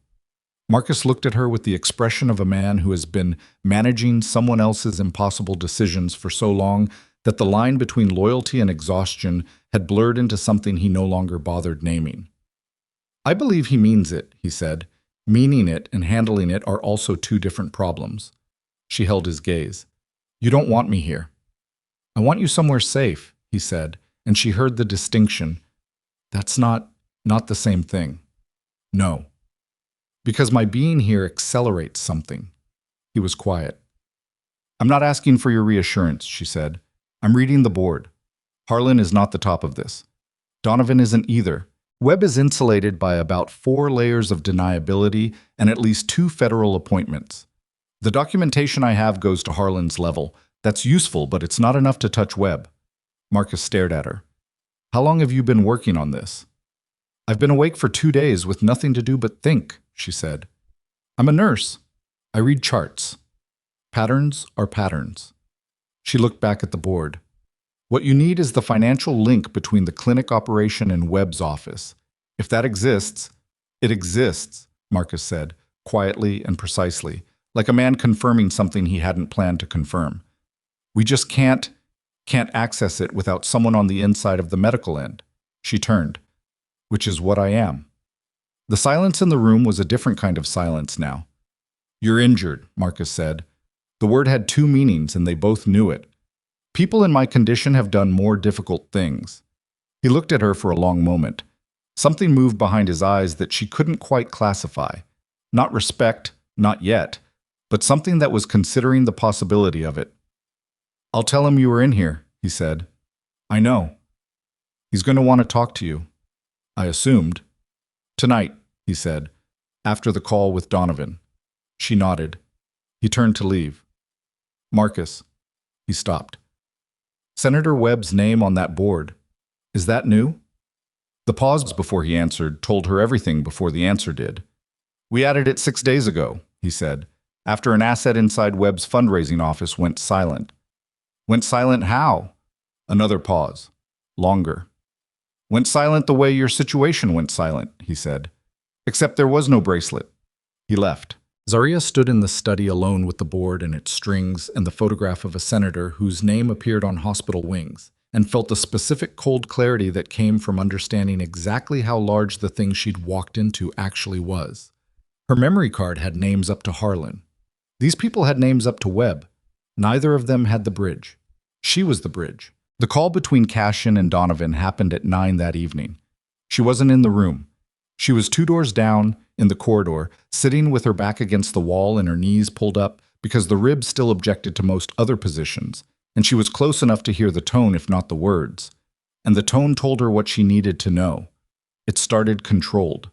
Marcus looked at her with the expression of a man who has been managing someone else's impossible decisions for so long that the line between loyalty and exhaustion had blurred into something he no longer bothered naming. I believe he means it, he said. Meaning it and handling it are also 2 different problems. She held his gaze. You don't want me here. I want you somewhere safe, he said, and she heard the distinction. That's not the same thing. No. Because my being here accelerates something. He was quiet. I'm not asking for your reassurance, she said. I'm reading the board. Harlan is not the top of this. Donovan isn't either. Webb is insulated by about 4 layers of deniability and at least 2 federal appointments. The documentation I have goes to Harlan's level. That's useful, but it's not enough to touch Webb. Marcus stared at her. How long have you been working on this? I've been awake for 2 days with nothing to do but think, she said. I'm a nurse. I read charts. Patterns are patterns. She looked back at the board. What you need is the financial link between the clinic operation and Webb's office. If that exists, it exists, Marcus said, quietly and precisely, like a man confirming something he hadn't planned to confirm. We just can't access it without someone on the inside of the medical end. She turned. Which is what I am. The silence in the room was a different kind of silence now. You're injured, Marcus said. The word had 2 meanings, and they both knew it. People in my condition have done more difficult things. He looked at her for a long moment. Something moved behind his eyes that she couldn't quite classify. Not respect, not yet, but something that was considering the possibility of it. I'll tell him you were in here, he said. I know. He's going to want to talk to you. I assumed. Tonight, he said, after the call with Donovan. She nodded. He turned to leave. Marcus. He stopped. Senator Webb's name on that board. Is that new? The pause before he answered told her everything before the answer did. We added it 6 days ago, he said, after an asset inside Webb's fundraising office went silent. Went silent how? Another pause. Longer. Went silent the way your situation went silent, he said. Except there was no bracelet. He left. Zaria stood in the study alone with the board and its strings and the photograph of a senator whose name appeared on hospital wings, and felt the specific cold clarity that came from understanding exactly how large the thing she'd walked into actually was. Her memory card had names up to Harlan. These people had names up to Webb. Neither of them had the bridge. She was the bridge. The call between Cassian and Donovan happened at 9 that evening. She wasn't in the room. She was 2 doors down, in the corridor, sitting with her back against the wall and her knees pulled up because the ribs still objected to most other positions, and she was close enough to hear the tone if not the words. And the tone told her what she needed to know. It started controlled.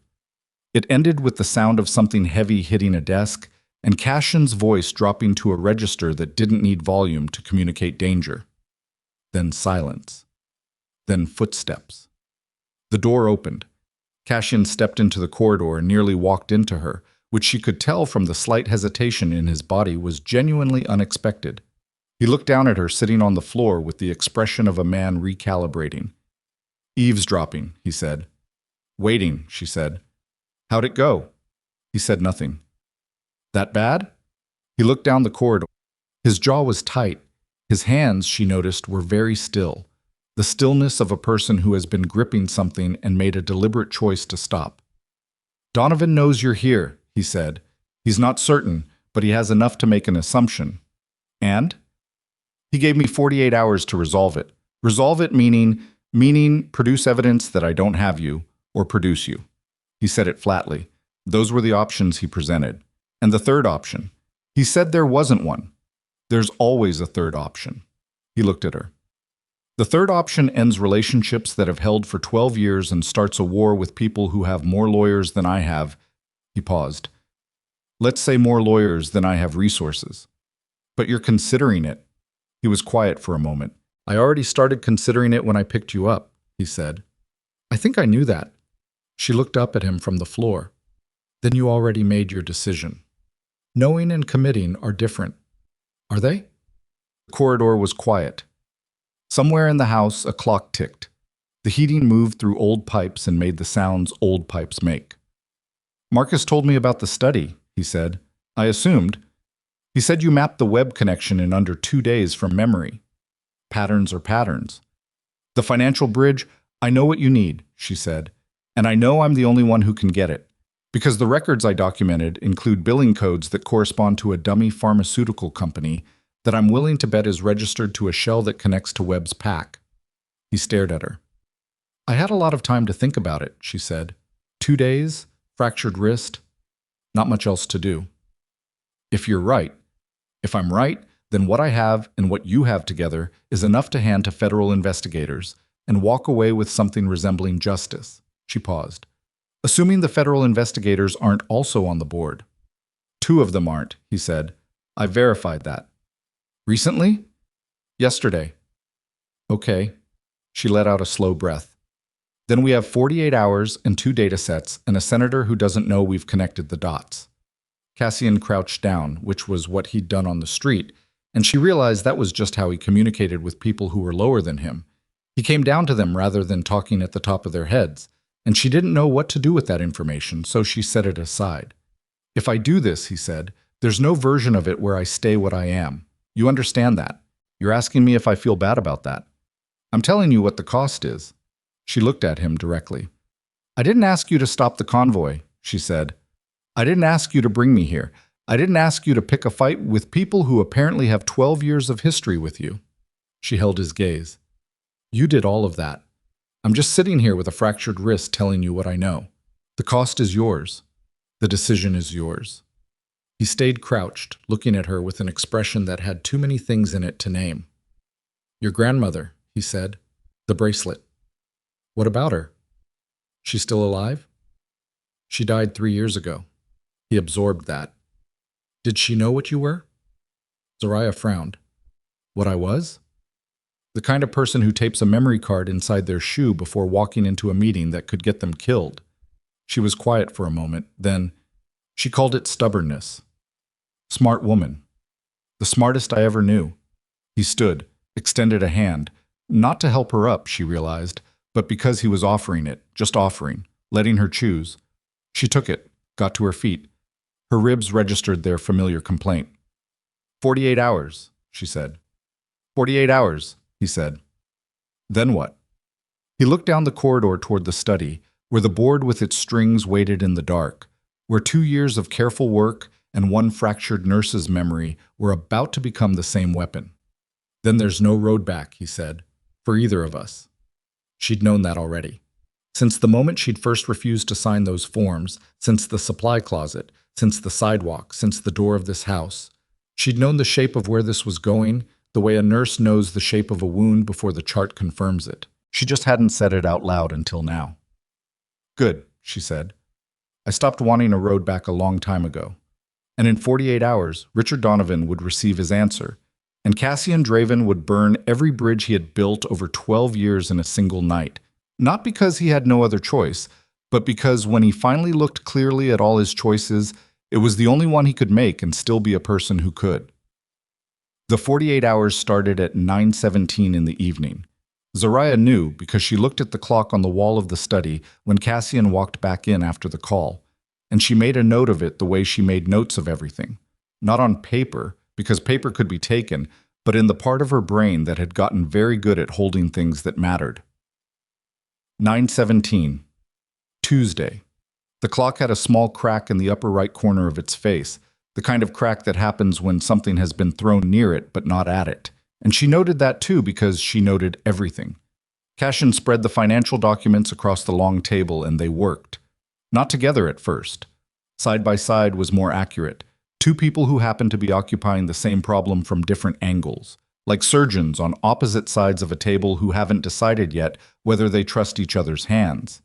It ended with the sound of something heavy hitting a desk, and Cassian's voice dropping to a register that didn't need volume to communicate danger. Then silence. Then footsteps. The door opened. Cassian stepped into the corridor and nearly walked into her, which she could tell from the slight hesitation in his body was genuinely unexpected. He looked down at her sitting on the floor with the expression of a man recalibrating. Eavesdropping, he said. Waiting, she said. How'd it go? He said nothing. That bad? He looked down the corridor. His jaw was tight. His hands, she noticed, were very still. The stillness of a person who has been gripping something and made a deliberate choice to stop. Donovan knows you're here, he said. He's not certain, but he has enough to make an assumption. And? He gave me 48 hours to resolve it. Resolve it meaning produce evidence that I don't have you, or produce you. He said it flatly. Those were the options he presented. And the third option. He said there wasn't one. There's always a third option. He looked at her. The third option ends relationships that have held for 12 years and starts a war with people who have more lawyers than I have. He paused. Let's say more lawyers than I have resources. But you're considering it. He was quiet for a moment. I already started considering it when I picked you up, he said. I think I knew that. She looked up at him from the floor. Then you already made your decision. Knowing and committing are different. Are they? The corridor was quiet. Somewhere in the house, a clock ticked. The heating moved through old pipes and made the sounds old pipes make. Marcus told me about the study, he said. I assumed. He said you mapped the web connection in under 2 days from memory. Patterns are patterns. The financial bridge, I know what you need, she said. And I know I'm the only one who can get it. Because the records I documented include billing codes that correspond to a dummy pharmaceutical company that I'm willing to bet is registered to a shell that connects to Webb's pack. He stared at her. I had a lot of time to think about it, she said. 2 days, fractured wrist, not much else to do. If you're right, if I'm right, then what I have and what you have together is enough to hand to federal investigators and walk away with something resembling justice. She paused. Assuming the federal investigators aren't also on the board. 2 of them aren't, he said. I verified that. Recently? Yesterday. Okay. She let out a slow breath. Then we have 48 hours and 2 data sets and a senator who doesn't know we've connected the dots. Cassian crouched down, which was what he'd done on the street, and she realized that was just how he communicated with people who were lower than him. He came down to them rather than talking at the top of their heads, and she didn't know what to do with that information, so she set it aside. If I do this, he said, there's no version of it where I stay what I am. You understand that. You're asking me if I feel bad about that. I'm telling you what the cost is. She looked at him directly. I didn't ask you to stop the convoy, she said. I didn't ask you to bring me here. I didn't ask you to pick a fight with people who apparently have 12 years of history with you. She held his gaze. You did all of that. I'm just sitting here with a fractured wrist telling you what I know. The cost is yours. The decision is yours. He stayed crouched, looking at her with an expression that had too many things in it to name. Your grandmother, he said. The bracelet. What about her? She's still alive? She died 3 years ago. He absorbed that. Did she know what you were? Zariah frowned. What I was? The kind of person who tapes a memory card inside their shoe before walking into a meeting that could get them killed. She was quiet for a moment, then she called it stubbornness. Smart woman. The smartest I ever knew. He stood, extended a hand, not to help her up, she realized, but because he was offering it, just offering, letting her choose. She took it, got to her feet. Her ribs registered their familiar complaint. 48 hours, she said. 48 hours, he said. Then what? He looked down the corridor toward the study, where the board with its strings waited in the dark, where 2 years of careful work and one fractured nurse's memory were about to become the same weapon. Then there's no road back, he said, for either of us. She'd known that already. Since the moment she'd first refused to sign those forms, since the supply closet, since the sidewalk, since the door of this house, she'd known the shape of where this was going, the way a nurse knows the shape of a wound before the chart confirms it. She just hadn't said it out loud until now. Good, she said. I stopped wanting a road back a long time ago. And in 48 hours, Richard Donovan would receive his answer, and Cassian Draven would burn every bridge he had built over 12 years in a single night, not because he had no other choice, but because when he finally looked clearly at all his choices, it was the only one he could make and still be a person who could. The 48 hours started at 9:17 in the evening. Zariah knew because she looked at the clock on the wall of the study when Cassian walked back in after the call, and she made a note of it the way she made notes of everything. Not on paper, because paper could be taken, but in the part of her brain that had gotten very good at holding things that mattered. 9:17. Tuesday. The clock had a small crack in the upper right corner of its face, the kind of crack that happens when something has been thrown near it but not at it. And she noted that too because she noted everything. Cassian spread the financial documents across the long table and they worked. Not together at first. Side by side was more accurate. Two people who happened to be occupying the same problem from different angles, like surgeons on opposite sides of a table who haven't decided yet whether they trust each other's hands.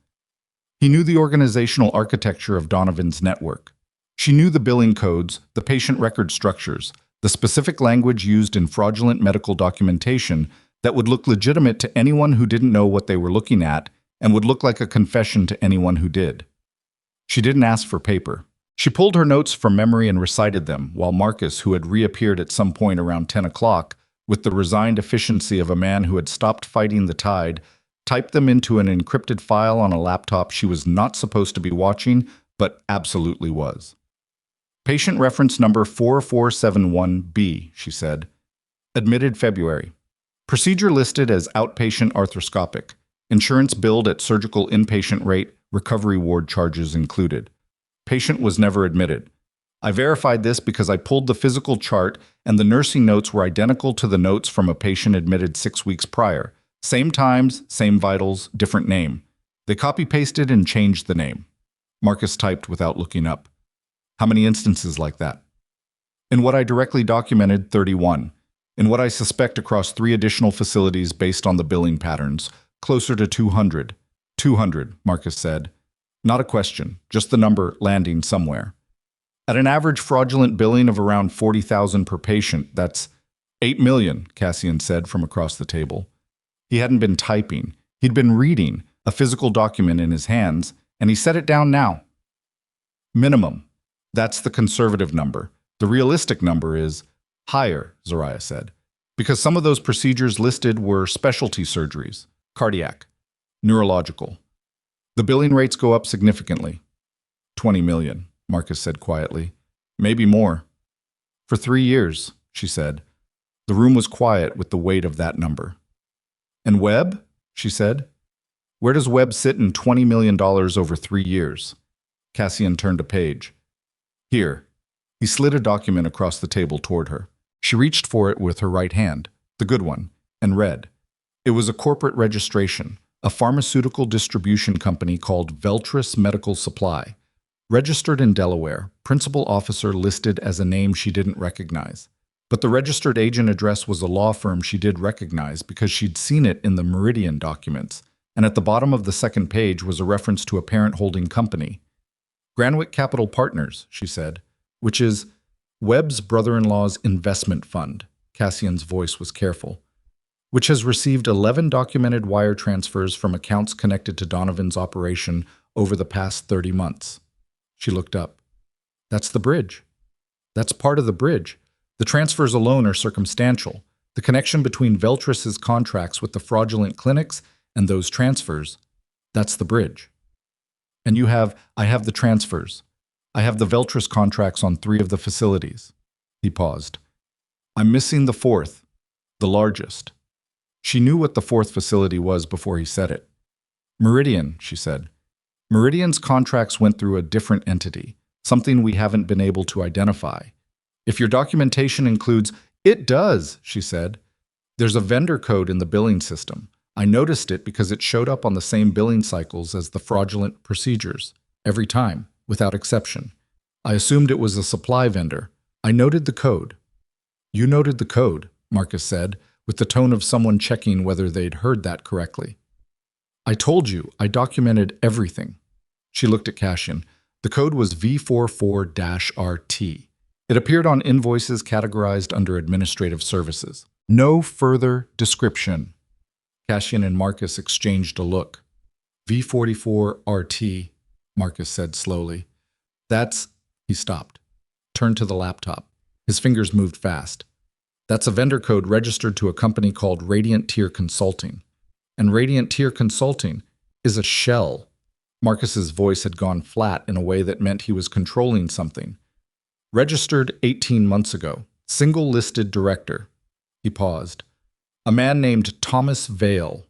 He knew the organizational architecture of Donovan's network. She knew the billing codes, the patient record structures, the specific language used in fraudulent medical documentation that would look legitimate to anyone who didn't know what they were looking at and would look like a confession to anyone who did. She didn't ask for paper. She pulled her notes from memory and recited them, while Marcus, who had reappeared at some point around 10 o'clock, with the resigned efficiency of a man who had stopped fighting the tide, typed them into an encrypted file on a laptop she was not supposed to be watching, but absolutely was. Patient reference number 4471B, she said. Admitted February. Procedure listed as outpatient arthroscopic. Insurance billed at surgical inpatient rate, recovery ward charges included. Patient was never admitted. I verified this because I pulled the physical chart and the nursing notes were identical to the notes from a patient admitted 6 weeks prior. Same times, same vitals, different name. They copy-pasted and changed the name. Marcus typed without looking up. How many instances like that? In what I directly documented, 31. In what I suspect across 3 additional facilities based on the billing patterns, closer to 200. 200, Marcus said. Not a question, just the number landing somewhere. At an average fraudulent billing of around 40,000 per patient, that's 8 million, Cassian said from across the table. He hadn't been typing. He'd been reading, a physical document in his hands, and he set it down now. Minimum. That's the conservative number. The realistic number is higher, Zariah said, because some of those procedures listed were specialty surgeries, cardiac, neurological. The billing rates go up significantly. 20 million, Marcus said quietly. Maybe more. For 3 years, she said. The room was quiet with the weight of that number. And Webb? She said. Where does Webb sit in $20 million over 3 years? Cassian turned a page. Here. He slid a document across the table toward her. She reached for it with her right hand, the good one, and read. It was a corporate registration, a pharmaceutical distribution company called Veltris Medical Supply. Registered in Delaware, principal officer listed as a name she didn't recognize. But the registered agent address was a law firm she did recognize because she'd seen it in the Meridian documents, and at the bottom of the second page was a reference to a parent holding company. Granwick Capital Partners, she said, which is Webb's brother-in-law's investment fund. Cassian's voice was careful. Which has received 11 documented wire transfers from accounts connected to Donovan's operation over the past 30 months. She looked up. That's the bridge. That's part of the bridge. The transfers alone are circumstantial. The connection between Veltrus's contracts with the fraudulent clinics and those transfers, that's the bridge. And I have the transfers. I have the Veltrus contracts on 3 of the facilities. He paused. I'm missing the 4th, the largest. She knew what the 4th facility was before he said it. Meridian, she said. Meridian's contracts went through a different entity, something we haven't been able to identify. If your documentation includes, it does, she said. There's a vendor code in the billing system. I noticed it because it showed up on the same billing cycles as the fraudulent procedures, every time, without exception. I assumed it was a supply vendor. I noted the code. You noted the code, Marcus said, with the tone of someone checking whether they'd heard that correctly. I told you, I documented everything. She looked at Cassian. The code was V44-RT. It appeared on invoices categorized under administrative services. No further description. Cassian and Marcus exchanged a look. V44-RT, Marcus said slowly. That's... He stopped. Turned to the laptop. His fingers moved fast. That's a vendor code registered to a company called Radiant Tier Consulting. And Radiant Tier Consulting is a shell. Marcus's voice had gone flat in a way that meant he was controlling something. Registered 18 months ago. Single listed director. He paused. A man named Thomas Vale.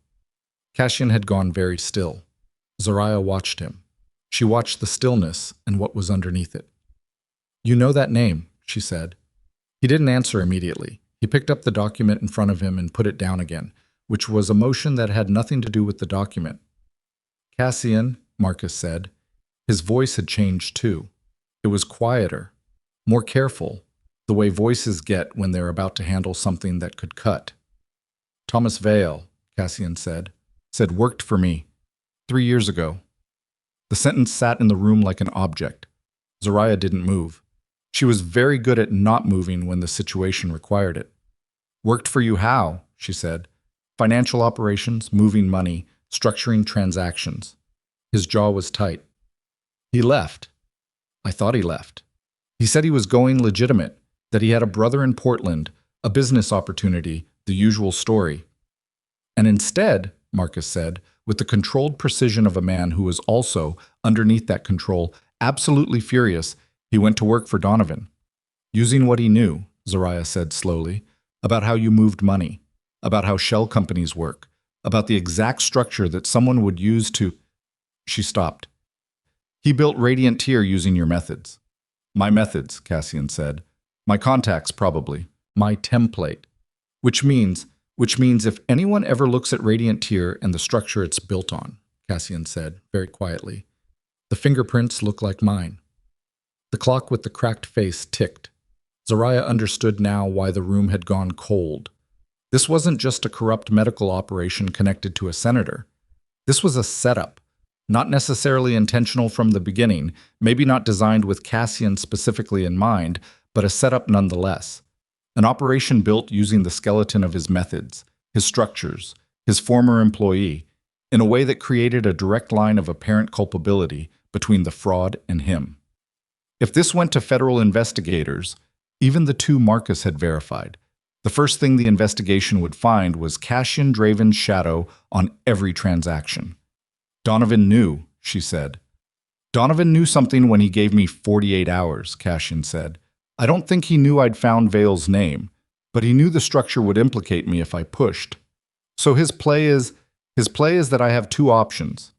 Cassian had gone very still. Zariah watched him. She watched the stillness and what was underneath it. You know that name, she said. He didn't answer immediately. He picked up the document in front of him and put it down again, which was a motion that had nothing to do with the document. Cassian, Marcus said. His voice had changed too. It was quieter, more careful, the way voices get when they're about to handle something that could cut. Thomas Vale, Cassian said worked for me 3 years ago. The sentence sat in the room like an object. Zariah didn't move. She was very good at not moving when the situation required it. Worked for you how? She said. Financial operations, moving money, structuring transactions. His jaw was tight. He left. I thought he left. He said he was going legitimate, that he had a brother in Portland, a business opportunity, the usual story. And instead, Marcus said, with the controlled precision of a man who was also, underneath that control, absolutely furious, he went to work for Donovan. Using what he knew, Zariah said slowly, about how you moved money, about how shell companies work, about the exact structure that someone would use to... She stopped. He built Radiant Tier using your methods. My methods, Cassian said. My contacts, probably. My template. Which means if anyone ever looks at Radiant Tier and the structure it's built on, Cassian said, very quietly, the fingerprints look like mine. The clock with the cracked face ticked. Zariah understood now why the room had gone cold. This wasn't just a corrupt medical operation connected to a senator. This was a setup, not necessarily intentional from the beginning, maybe not designed with Cassian specifically in mind, but a setup nonetheless. An operation built using the skeleton of his methods, his structures, his former employee, in a way that created a direct line of apparent culpability between the fraud and him. If this went to federal investigators, even the 2 Marcus had verified, the first thing the investigation would find was Cassian Draven's shadow on every transaction. Donovan knew, she said. Donovan knew something when he gave me 48 hours, Cassian said. I don't think he knew I'd found Vale's name, but he knew the structure would implicate me if I pushed. So his play is that I have 2 options.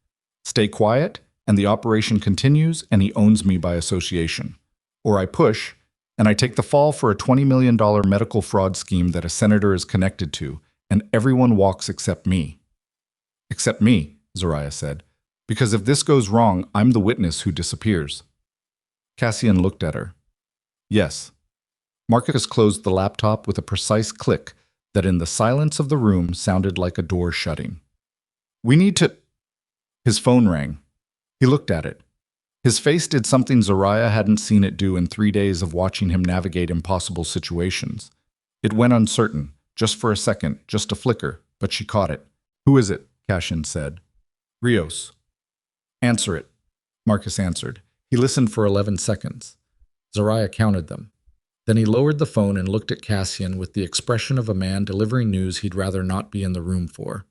Stay quiet, and the operation continues, and he owns me by association. Or I push, and I take the fall for a $20 million medical fraud scheme that a senator is connected to, and everyone walks except me. Except me, Zariah said, because if this goes wrong, I'm the witness who disappears. Cassian looked at her. Yes. Marcus closed the laptop with a precise click that in the silence of the room sounded like a door shutting. We need to... His phone rang. He looked at it. His face did something Zariah hadn't seen it do in 3 days of watching him navigate impossible situations. It went uncertain, just for a second, just a flicker, but she caught it. "Who is it?" Cassian said. "Rios." "Answer it," Marcus answered. He listened for 11 seconds. Zariah counted them. Then he lowered the phone and looked at Cassian with the expression of a man delivering news he'd rather not be in the room for.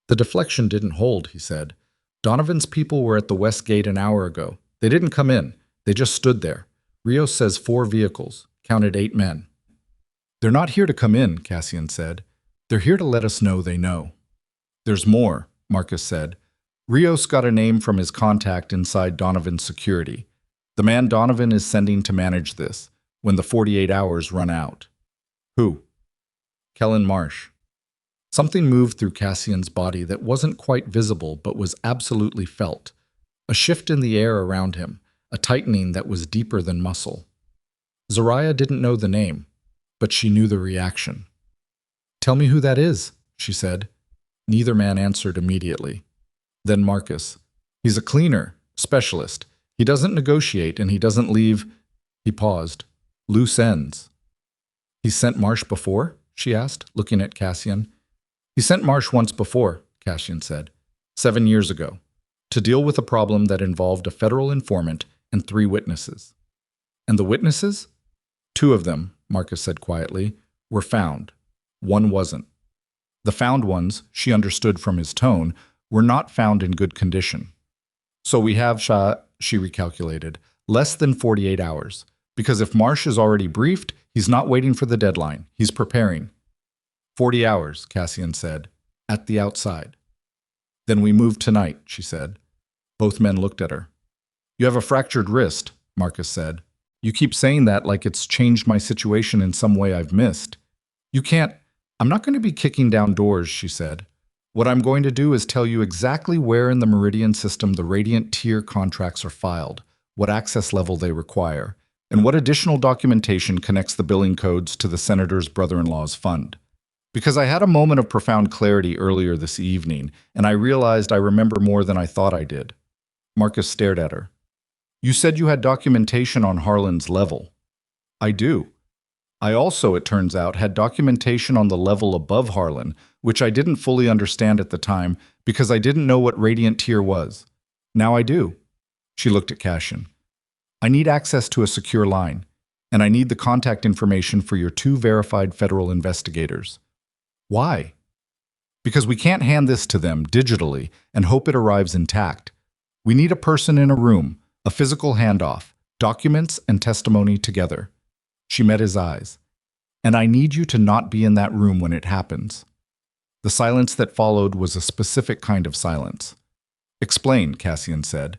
"The deflection didn't hold," he said. "Donovan's people were at the west gate an hour ago. They didn't come in. They just stood there. Rios says 4 vehicles, counted 8 men." "They're not here to come in," Cassian said. "They're here to let us know they know." "There's more," Marcus said. "Rios got a name from his contact inside Donovan's security. The man Donovan is sending to manage this, when the 48 hours run out." "Who?" "Kellen Marsh." Something moved through Cassian's body that wasn't quite visible but was absolutely felt. A shift in the air around him, a tightening that was deeper than muscle. Zariah didn't know the name, but she knew the reaction. "Tell me who that is," she said. Neither man answered immediately. Then Marcus. "He's a cleaner, specialist. He doesn't negotiate and he doesn't leave—" He paused. "Loose ends." "He's sent Marsh before?" she asked, looking at Cassian. "He sent Marsh once before," Cassian said. 7 years ago. To deal with a problem that involved a federal informant and 3 witnesses. "And the witnesses?" "2 of them," Marcus said quietly, "were found. 1 wasn't. The found ones, she understood from his tone, were not found in good condition. So we have, she recalculated, less than 48 hours. Because if Marsh is already briefed, he's not waiting for the deadline. He's preparing." 40 hours, Cassian said, "at the outside." "Then we move tonight," she said. Both men looked at her. "You have a fractured wrist," Marcus said. "You keep saying that like it's changed my situation in some way I've missed. You can't—" "I'm not going to be kicking down doors," she said. "What I'm going to do is tell you exactly where in the Meridian system the Radiant tier contracts are filed, what access level they require, and what additional documentation connects the billing codes to the Senator's brother-in-law's fund. Because I had a moment of profound clarity earlier this evening, and I realized I remember more than I thought I did." Marcus stared at her. "You said you had documentation on Harlan's level." "I do. I also, it turns out, had documentation on the level above Harlan, which I didn't fully understand at the time because I didn't know what Radiant tier was. Now I do." She looked at Cassian. "I need access to a secure line, and I need the contact information for your 2 verified federal investigators." "Why?" "Because we can't hand this to them digitally and hope it arrives intact. We need a person in a room, a physical handoff, documents and testimony together." She met his eyes. "And I need you to not be in that room when it happens." The silence that followed was a specific kind of silence. "Explain," Cassian said.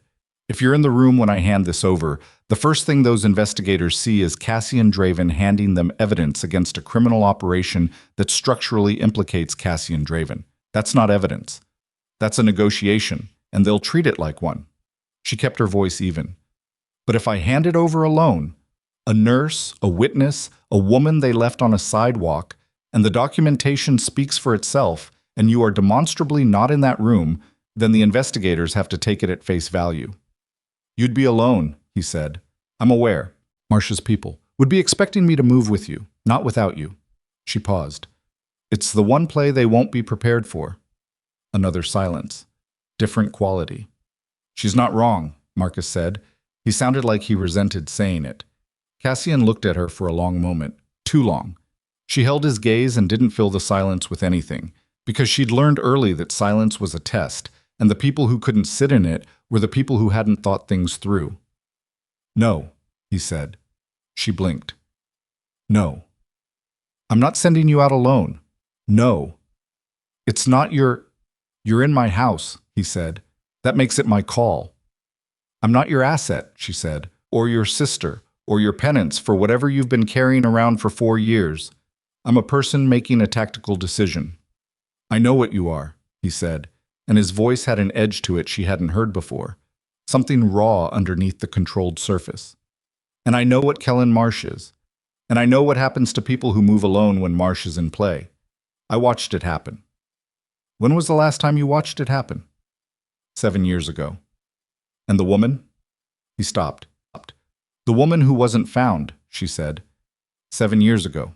"If you're in the room when I hand this over, the first thing those investigators see is Cassian Draven handing them evidence against a criminal operation that structurally implicates Cassian Draven. That's not evidence. That's a negotiation, and they'll treat it like one." She kept her voice even. "But if I hand it over alone, a nurse, a witness, a woman they left on a sidewalk, and the documentation speaks for itself, and you are demonstrably not in that room, then the investigators have to take it at face value." "You'd be alone," he said. "I'm aware. Marsh's people would be expecting me to move with you, not without you." She paused. "It's the one play they won't be prepared for." Another silence. Different quality. "She's not wrong," Marcus said. He sounded like he resented saying it. Cassian looked at her for a long moment. Too long. She held his gaze and didn't fill the silence with anything, because she'd learned early that silence was a test, and the people who couldn't sit in it were the people who hadn't thought things through. "No," he said. She blinked. "No. I'm not sending you out alone. No. It's not You're in my house," he said. "That makes it my call." "I'm not your asset," she said, "or your sister, or your penance for whatever you've been carrying around for 4 years. I'm a person making a tactical decision." "I know what you are," he said, and his voice had an edge to it she hadn't heard before, something raw underneath the controlled surface. "And I know what Kellen Marsh is. And I know what happens to people who move alone when Marsh is in play. I watched it happen." "When was the last time you watched it happen?" 7 years ago. "And the woman?" He stopped. The woman who wasn't found, she said. 7 years ago.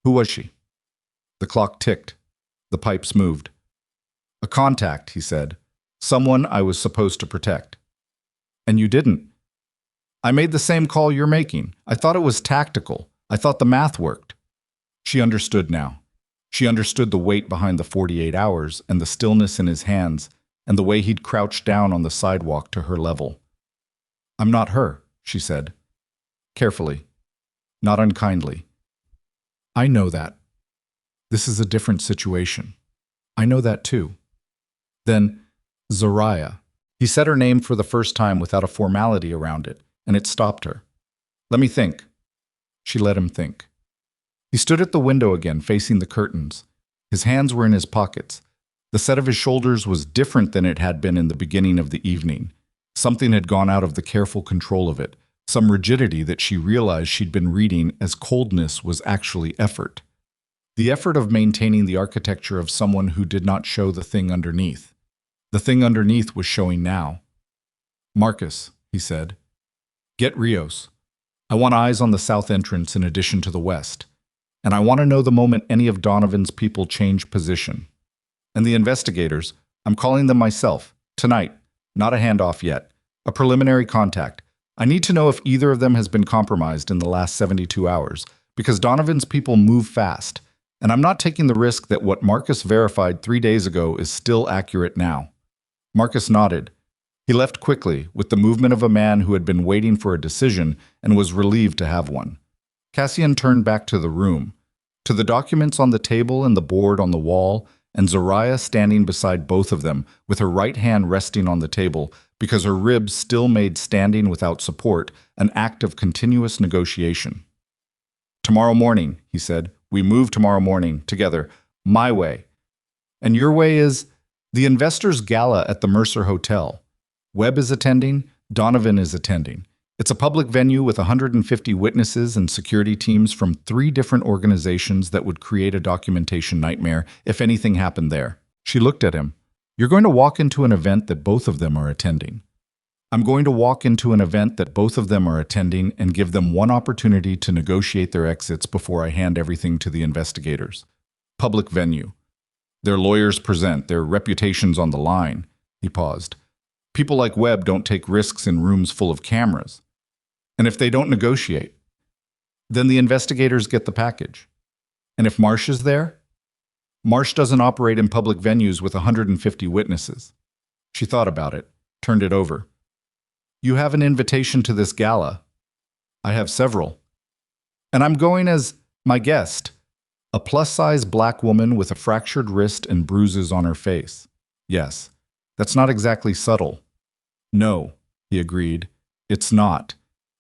Who was she? The clock ticked. The pipes moved. A contact, he said. Someone I was supposed to protect. And you didn't. I made the same call you're making. I thought it was tactical. I thought the math worked. She understood now. She understood the weight behind the 48 hours and the stillness in his hands and the way he'd crouched down on the sidewalk to her level. I'm not her, she said. Carefully. Not unkindly. I know that. This is a different situation. I know that too. Then, Zariah. He said her name for the first time without a formality around it, and it stopped her. Let me think. She let him think. He stood at the window again, facing the curtains. His hands were in his pockets. The set of his shoulders was different than it had been in the beginning of the evening. Something had gone out of the careful control of it, some rigidity that she realized she'd been reading as coldness was actually effort. The effort of maintaining the architecture of someone who did not show the thing underneath. The thing underneath was showing now. Marcus, he said. Get Rios. I want eyes on the south entrance in addition to the west. And I want to know the moment any of Donovan's people change position. And the investigators, I'm calling them myself, tonight, not a handoff yet, a preliminary contact. I need to know if either of them has been compromised in the last 72 hours, because Donovan's people move fast, and I'm not taking the risk that what Marcus verified 3 days ago is still accurate now. Marcus nodded. He left quickly, with the movement of a man who had been waiting for a decision and was relieved to have one. Cassian turned back to the room, to the documents on the table and the board on the wall, and Zariah standing beside both of them, with her right hand resting on the table, because her ribs still made standing without support an act of continuous negotiation. Tomorrow morning, he said, we move tomorrow morning, together, my way. And your way is the investors' gala at the Mercer Hotel. Webb is attending, Donovan is attending. It's a public venue with 150 witnesses and security teams from 3 different organizations that would create a documentation nightmare if anything happened there. She looked at him. You're going to walk into an event that both of them are attending. I'm going to walk into an event that both of them are attending and give them one opportunity to negotiate their exits before I hand everything to the investigators. Public venue. Their lawyers present, their reputations on the line. He paused. People like Webb don't take risks in rooms full of cameras. And if they don't negotiate, then the investigators get the package. And if Marsh is there? Marsh doesn't operate in public venues with 150 witnesses. She thought about it, turned it over. You have an invitation to this gala. I have several. And I'm going as my guest, a plus-size black woman with a fractured wrist and bruises on her face. Yes, that's not exactly subtle. No, he agreed. It's not.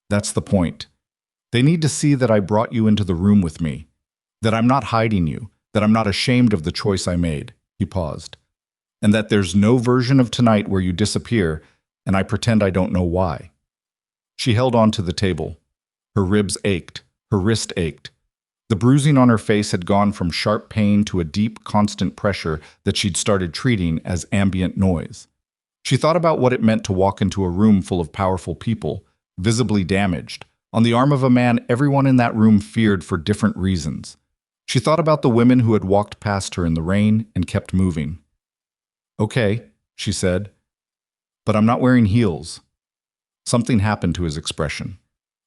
That's the point. They need to see that I brought you into the room with me, that I'm not hiding you, that I'm not ashamed of the choice I made. He paused. And that there's no version of tonight where you disappear and I pretend I don't know why. She held on to the table. Her ribs ached. Her wrist ached. The bruising on her face had gone from sharp pain to a deep, constant pressure that she'd started treating as ambient noise. She thought about what it meant to walk into a room full of powerful people, visibly damaged, on the arm of a man everyone in that room feared for different reasons. She thought about the women who had walked past her in the rain and kept moving. Okay, she said, but I'm not wearing heels. Something happened to his expression.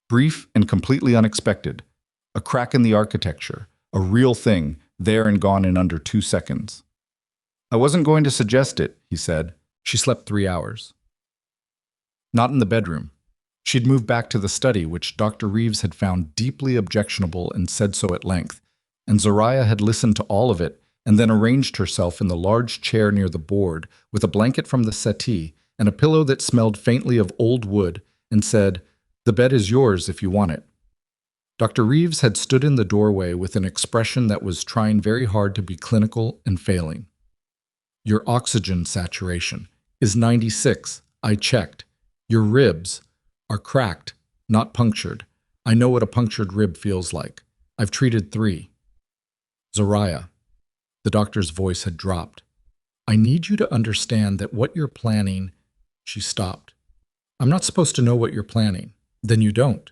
Brief and completely unexpected. A crack in the architecture, a real thing, there and gone in under 2 seconds. I wasn't going to suggest it, he said. She slept 3 hours. Not in the bedroom. She'd moved back to the study, which Dr. Reeves had found deeply objectionable and said so at length, and Zariah had listened to all of it and then arranged herself in the large chair near the board with a blanket from the settee and a pillow that smelled faintly of old wood and said, "The bed is yours if you want it." Dr. Reeves had stood in the doorway with an expression that was trying very hard to be clinical and failing. Your oxygen saturation is 96. I checked. Your ribs are cracked, not punctured. I know what a punctured rib feels like. I've treated 3. Zariah. The doctor's voice had dropped. I need you to understand that what you're planning. She stopped. I'm not supposed to know what you're planning. Then you don't.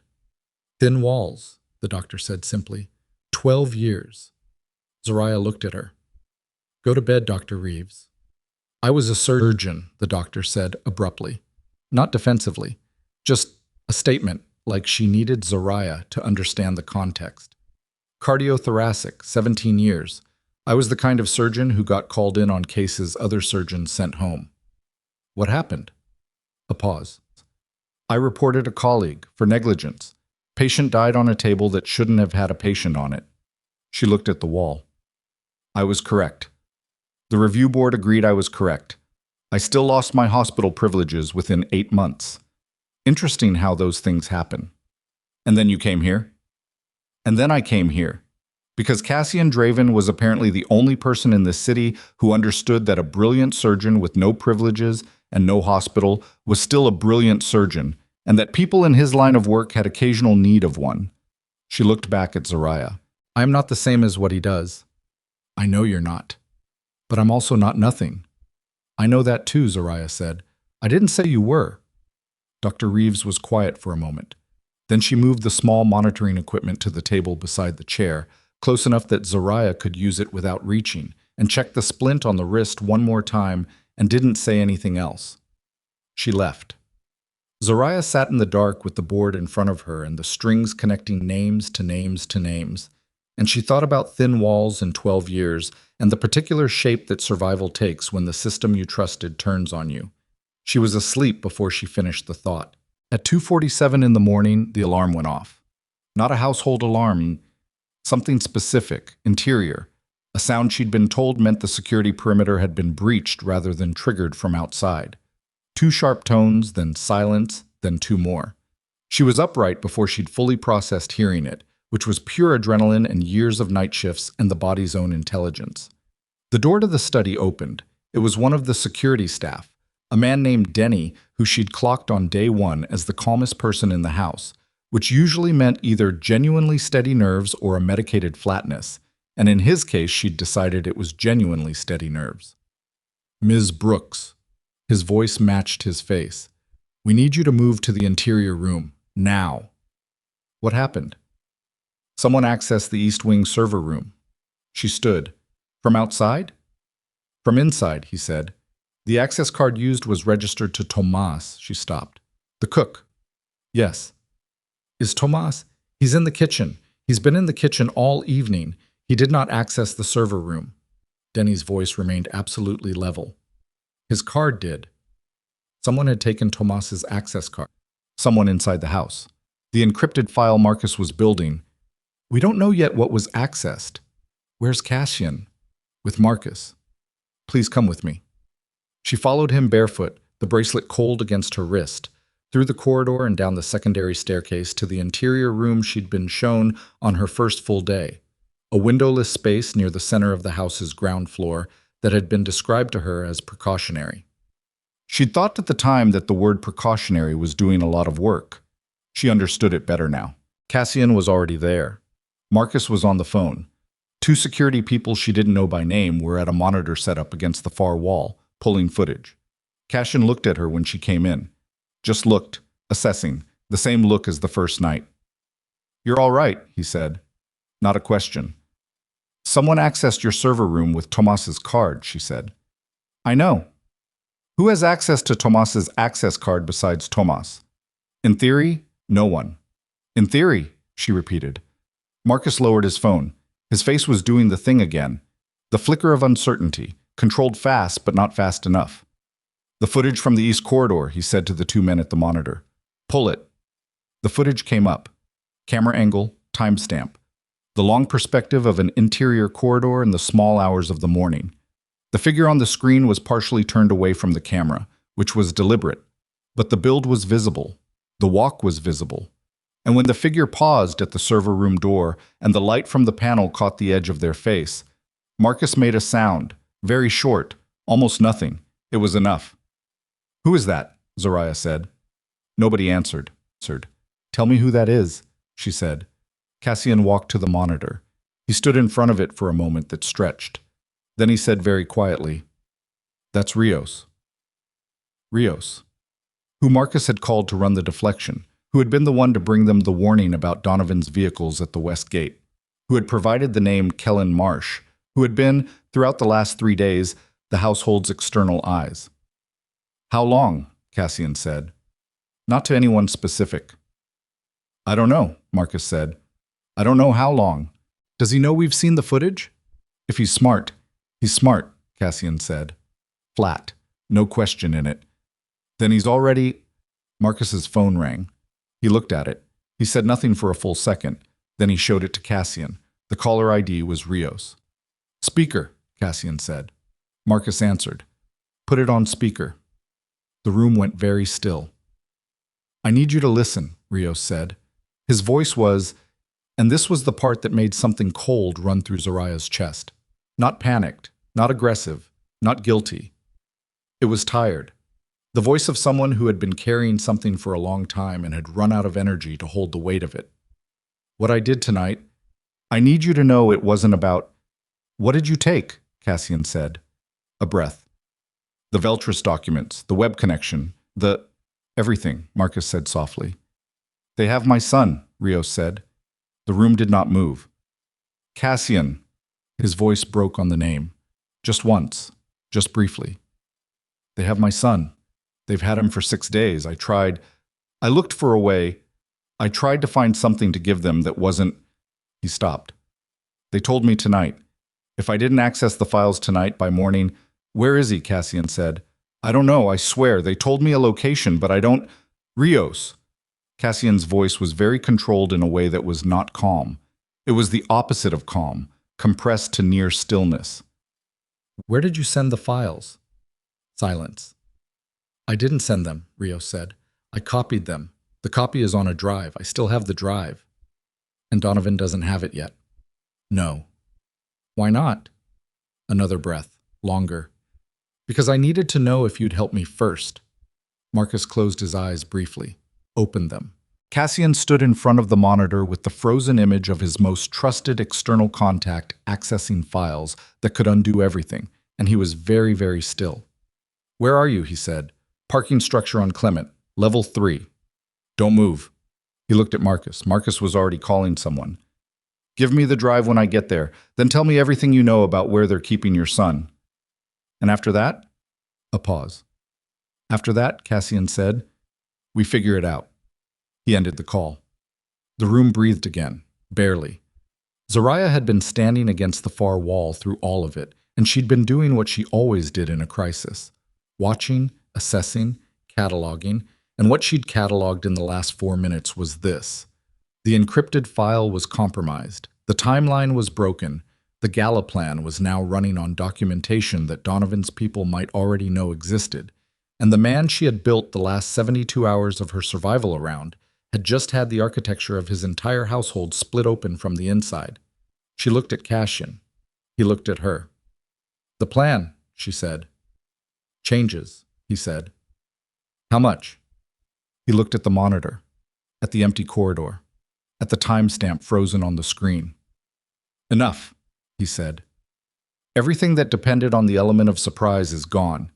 Thin walls, the doctor said simply. 12 years. Zariah looked at her. Go to bed, Dr. Reeves. I was a surgeon, the doctor said abruptly. Not defensively. Just a statement, like she needed Zariah to understand the context. Cardiothoracic, 17 years. I was the kind of surgeon who got called in on cases other surgeons sent home. What happened? A pause. I reported a colleague for negligence. Patient died on a table that shouldn't have had a patient on it. She looked at the wall. I was correct. The review board agreed I was correct. I still lost my hospital privileges within 8 months. Interesting how those things happen. And then you came here? And then I came here. Because Cassian Draven was apparently the only person in this city who understood that a brilliant surgeon with no privileges and no hospital was still a brilliant surgeon, and that people in his line of work had occasional need of one. She looked back at Zariah. I am not the same as what he does. I know you're not. But I'm also not nothing. I know that too, Zariah said. I didn't say you were. Dr. Reeves was quiet for a moment. Then she moved the small monitoring equipment to the table beside the chair, close enough that Zariah could use it without reaching, and checked the splint on the wrist one more time and didn't say anything else. She left. Zariah sat in the dark with the board in front of her and the strings connecting names to names to names, and she thought about thin walls in 12 years and the particular shape that survival takes when the system you trusted turns on you. She was asleep before she finished the thought. At 2:47 in the morning, the alarm went off. Not a household alarm, something specific, interior. A sound she'd been told meant the security perimeter had been breached rather than triggered from outside. 2 sharp tones, then silence, then 2 more. She was upright before she'd fully processed hearing it, which was pure adrenaline and years of night shifts and the body's own intelligence. The door to the study opened. It was one of the security staff, a man named Denny, who she'd clocked on day 1 as the calmest person in the house, which usually meant either genuinely steady nerves or a medicated flatness, and in his case she'd decided it was genuinely steady nerves. Ms. Brooks. His voice matched his face. We need you to move to the interior room, now. What happened? Someone accessed the East Wing server room. She stood. From outside? From inside, he said. The access card used was registered to Tomas. She stopped. The cook. Yes. Is Tomas? He's in the kitchen. He's been in the kitchen all evening. He did not access the server room. Denny's voice remained absolutely level. His card did. Someone had taken Tomas's access card. Someone inside the house. The encrypted file Marcus was building. We don't know yet what was accessed. Where's Cassian? With Marcus. Please come with me. She followed him barefoot, the bracelet cold against her wrist, through the corridor and down the secondary staircase to the interior room she'd been shown on her first full day, a windowless space near the center of the house's ground floor that had been described to her as precautionary. She'd thought at the time that the word precautionary was doing a lot of work. She understood it better now. Cassian was already there. Marcus was on the phone. 2 security people she didn't know by name were at a monitor set up against the far wall, pulling footage. Cassian looked at her when she came in. Just looked, assessing, the same look as the first night. You're all right, he said. Not a question. Someone accessed your server room with Tomas's card, she said. I know. Who has access to Tomas's access card besides Tomas? In theory, no one. In theory, she repeated. Marcus lowered his phone. His face was doing the thing again. The flicker of uncertainty, controlled fast but not fast enough. The footage from the East Corridor, he said to the 2 men at the monitor. Pull it. The footage came up. Camera angle, timestamp. The long perspective of an interior corridor in the small hours of the morning. The figure on the screen was partially turned away from the camera, which was deliberate. But the build was visible. The walk was visible. And when the figure paused at the server room door and the light from the panel caught the edge of their face, Marcus made a sound, very short, almost nothing. It was enough. Who is that? Zariah said. Nobody answered. Tell me who that is, she said. Cassian walked to the monitor. He stood in front of it for a moment that stretched. Then he said very quietly, That's Rios. Rios. who Marcus had called to run the deflection, who had been the one to bring them the warning about Donovan's vehicles at the west gate, who had provided the name Kellen Marsh, who had been, throughout the last 3 days, the household's external eyes. "How long?" Cassian said. "Not to anyone specific." "I don't know," Marcus said. "I don't know how long. Does he know we've seen the footage?" "If he's smart, he's smart," Cassian said. Flat, no question in it. "Then he's already—" Marcus's phone rang. He looked at it. He said nothing for a full second. Then he showed it to Cassian. The caller ID was Rios. "Speaker," Cassian said. Marcus answered. "Put it on speaker." The room went very still. "I need you to listen," Rios said. His voice was, and this was the part that made something cold run through Zariah's chest. Not panicked, not aggressive, not guilty. It was tired. The voice of someone who had been carrying something for a long time and had run out of energy to hold the weight of it. "What I did tonight, I need you to know it wasn't about—" "What did you take?" Cassian said. A breath. "The Veltris documents, the web connection, everything," Marcus said softly. "They have my son," Rios said. The room did not move. "Cassian." His voice broke on the name. Just once, just briefly. "They have my son. They've had him for 6 days. I looked for a way. I tried to find something to give them that wasn't—" He stopped. "They told me tonight. If I didn't access the files tonight by morning—" "Where is he?" Cassian said. "I don't know, I swear. They told me a location, but I don't—" "Rios." Cassian's voice was very controlled in a way that was not calm. It was the opposite of calm, compressed to near stillness. "Where did you send the files?" Silence. "I didn't send them," Rios said. "I copied them. The copy is on a drive. I still have the drive. And Donovan doesn't have it yet." "No." "Why not?" Another breath, longer. "Because I needed to know if you'd help me first." Marcus closed his eyes briefly, opened them. Cassian stood in front of the monitor with the frozen image of his most trusted external contact accessing files that could undo everything, and he was very, very still. "Where are you?" he said. "Parking structure on Clement, level 3. Don't move." He looked at Marcus. Marcus was already calling someone. "Give me the drive when I get there. Then tell me everything you know about where they're keeping your son." "And after that?" A pause. "After that," Cassian said, "we figure it out." He ended the call. The room breathed again, barely. Zariah had been standing against the far wall through all of it, and she'd been doing what she always did in a crisis. Watching, assessing, cataloging, and what she'd cataloged in the last 4 minutes was this. The encrypted file was compromised. The timeline was broken. The Gala plan was now running on documentation that Donovan's people might already know existed. And the man she had built the last 72 hours of her survival around had just had the architecture of his entire household split open from the inside. She looked at Cassian. He looked at her. "The plan," she said. "Changes," he said. "How much?" He looked at the monitor, at the empty corridor, at the timestamp frozen on the screen. "Enough," he said. "Everything that depended on the element of surprise is gone.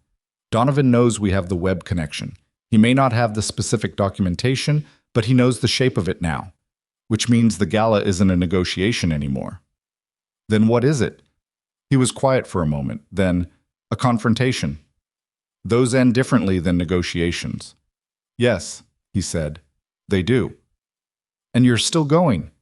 Donovan knows we have the web connection. He may not have the specific documentation, but he knows the shape of it now, which means the Gala isn't a negotiation anymore." "Then what is it?" He was quiet for a moment, then, "A confrontation. Those end differently than negotiations." "Yes," he said, "they do." "And you're still going."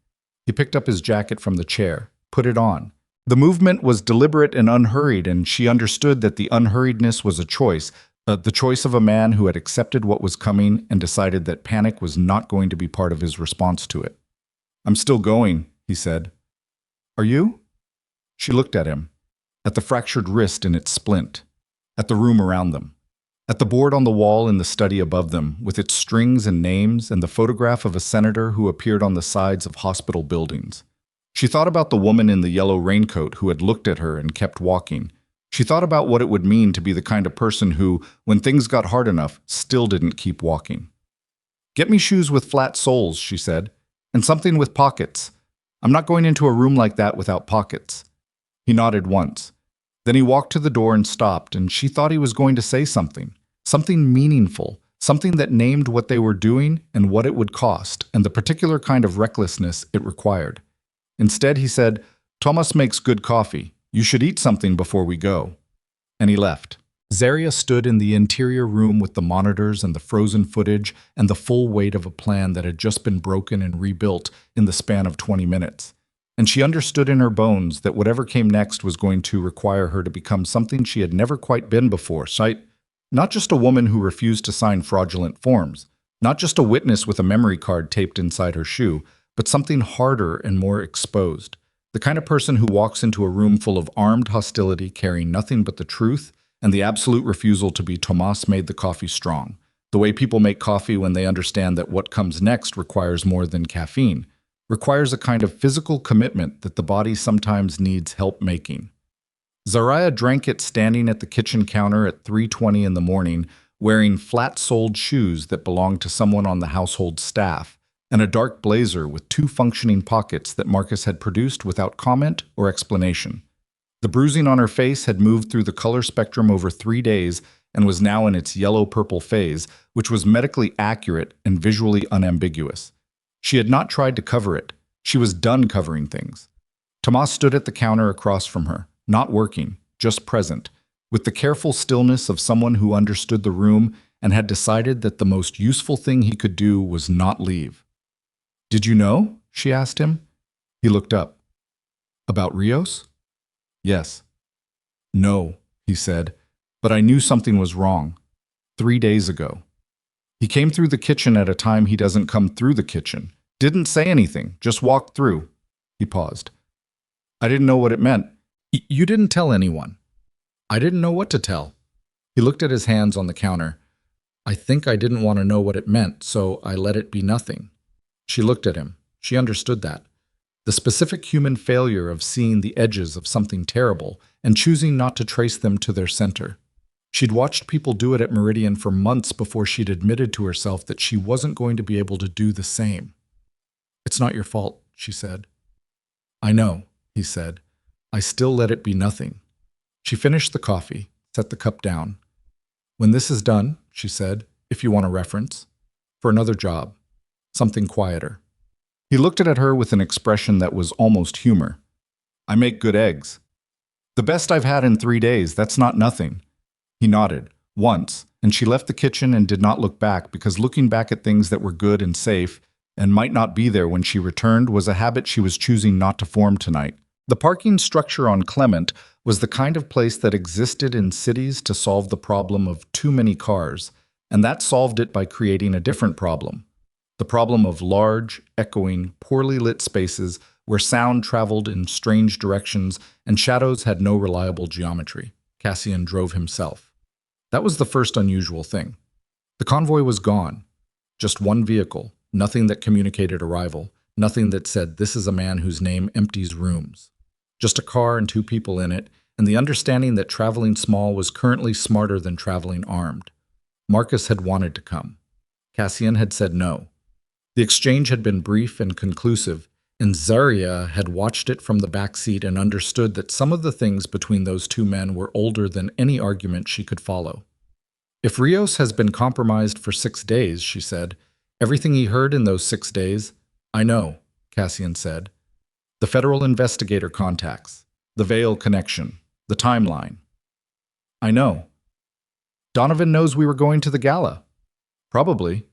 He picked up his jacket from the chair, put it on. The movement was deliberate and unhurried, and she understood that the unhurriedness was a choice, the choice of a man who had accepted what was coming and decided that panic was not going to be part of his response to it. "I'm still going," he said. "Are you?" She looked at him, at the fractured wrist in its splint, at the room around them, at the board on the wall in the study above them, with its strings and names and the photograph of a senator who appeared on the sides of hospital buildings. She thought about the woman in the yellow raincoat who had looked at her and kept walking. She thought about what it would mean to be the kind of person who, when things got hard enough, still didn't keep walking. "Get me shoes with flat soles," she said, "and something with pockets. I'm not going into a room like that without pockets." He nodded once. Then he walked to the door and stopped, and she thought he was going to say something meaningful, something that named what they were doing and what it would cost, and the particular kind of recklessness it required. Instead, he said, "Thomas makes good coffee. You should eat something before we go." And he left. Zaria stood in the interior room with the monitors and the frozen footage and the full weight of a plan that had just been broken and rebuilt in the span of 20 minutes. And she understood in her bones that whatever came next was going to require her to become something she had never quite been before. Not just a woman who refused to sign fraudulent forms, not just a witness with a memory card taped inside her shoe, but something harder and more exposed. The kind of person who walks into a room full of armed hostility carrying nothing but the truth and the absolute refusal to be Tomas made the coffee strong. The way people make coffee when they understand that what comes next requires more than caffeine, requires a kind of physical commitment that the body sometimes needs help making. Zaria drank it standing at the kitchen counter at 3:20 in the morning, wearing flat-soled shoes that belonged to someone on the household staff, and a dark blazer with 2 functioning pockets that Marcus had produced without comment or explanation. The bruising on her face had moved through the color spectrum over 3 days and was now in its yellow-purple phase, which was medically accurate and visually unambiguous. She had not tried to cover it. She was done covering things. Tomas stood at the counter across from her, not working, just present, with the careful stillness of someone who understood the room and had decided that the most useful thing he could do was not leave. "Did you know?" she asked him. He looked up. "About Rios?" "Yes." "No," he said, "but I knew something was wrong. 3 days ago. He came through the kitchen at a time he doesn't come through the kitchen. Didn't say anything, just walked through." He paused. "I didn't know what it meant." "You didn't tell anyone." "I didn't know what to tell." He looked at his hands on the counter. "I think I didn't want to know what it meant, so I let it be nothing." She looked at him. She understood that. The specific human failure of seeing the edges of something terrible and choosing not to trace them to their center. She'd watched people do it at Meridian for months before she'd admitted to herself that she wasn't going to be able to do the same. "It's not your fault," she said. "I know," he said. "I still let it be nothing." She finished the coffee, set the cup down. "When this is done," she said, "if you want a reference, for another job, something quieter." He looked at her with an expression that was almost humor. "I make good eggs." "The best I've had in 3 days, that's not nothing." He nodded, once, and she left the kitchen and did not look back because looking back at things that were good and safe and might not be there when she returned was a habit she was choosing not to form tonight. The parking structure on Clement was the kind of place that existed in cities to solve the problem of too many cars, and that solved it by creating a different problem. The problem of large, echoing, poorly lit spaces where sound traveled in strange directions and shadows had no reliable geometry. Cassian drove himself. That was the first unusual thing. The convoy was gone. Just one vehicle, nothing that communicated arrival, nothing that said, "This is a man whose name empties rooms." Just a car and 2 people in it, and the understanding that traveling small was currently smarter than traveling armed. Marcus had wanted to come. Cassian had said no. The exchange had been brief and conclusive, and Zaria had watched it from the back seat and understood that some of the things between those 2 men were older than any argument she could follow. "If Rios has been compromised for 6 days," she said, "everything he heard in those 6 days—" "I know," Cassian said. "The federal investigator contacts, the Vale connection, the timeline." "I know." "Donovan knows we were going to the gala." "Probably."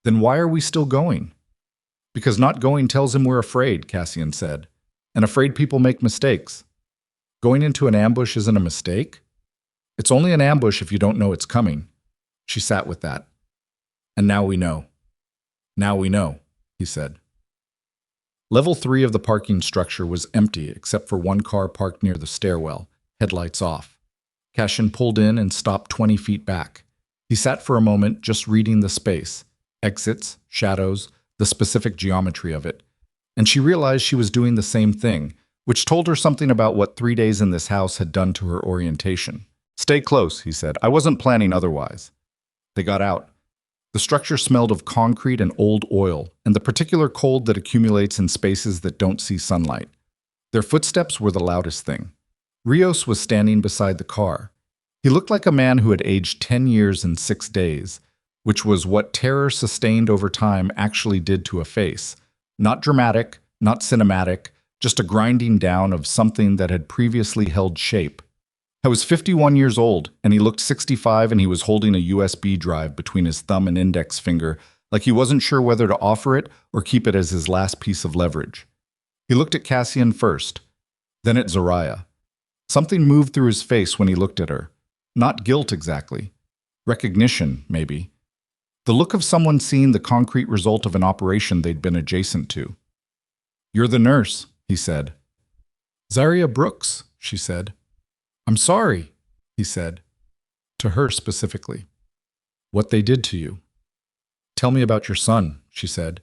"Then why are we still going?" "Because not going tells him we're afraid," Cassian said. "And afraid people make mistakes." "Going into an ambush isn't a mistake?" "It's only an ambush if you don't know it's coming." She sat with that. "And now we know." "Now we know," he said. Level 3 of the parking structure was empty except for 1 car parked near the stairwell, headlights off. Cassian pulled in and stopped 20 feet back. He sat for a moment just reading the space, exits, shadows, the specific geometry of it. And she realized she was doing the same thing, which told her something about what 3 days in this house had done to her orientation. "Stay close," he said. "I wasn't planning otherwise." They got out. The structure smelled of concrete and old oil, and the particular cold that accumulates in spaces that don't see sunlight. Their footsteps were the loudest thing. Rios was standing beside the car. He looked like a man who had aged 10 years in 6 days, which was what terror sustained over time actually did to a face. Not dramatic, not cinematic, just a grinding down of something that had previously held shape. I was 51 years old, and he looked 65, and he was holding a USB drive between his thumb and index finger, like he wasn't sure whether to offer it or keep it as his last piece of leverage. He looked at Cassian first, then at Zariah. Something moved through his face when he looked at her. Not guilt exactly. Recognition, maybe. The look of someone seeing the concrete result of an operation they'd been adjacent to. "You're the nurse," he said. "Zaria Brooks," she said. "I'm sorry," he said. To her specifically. "What they did to you." "Tell me about your son," she said,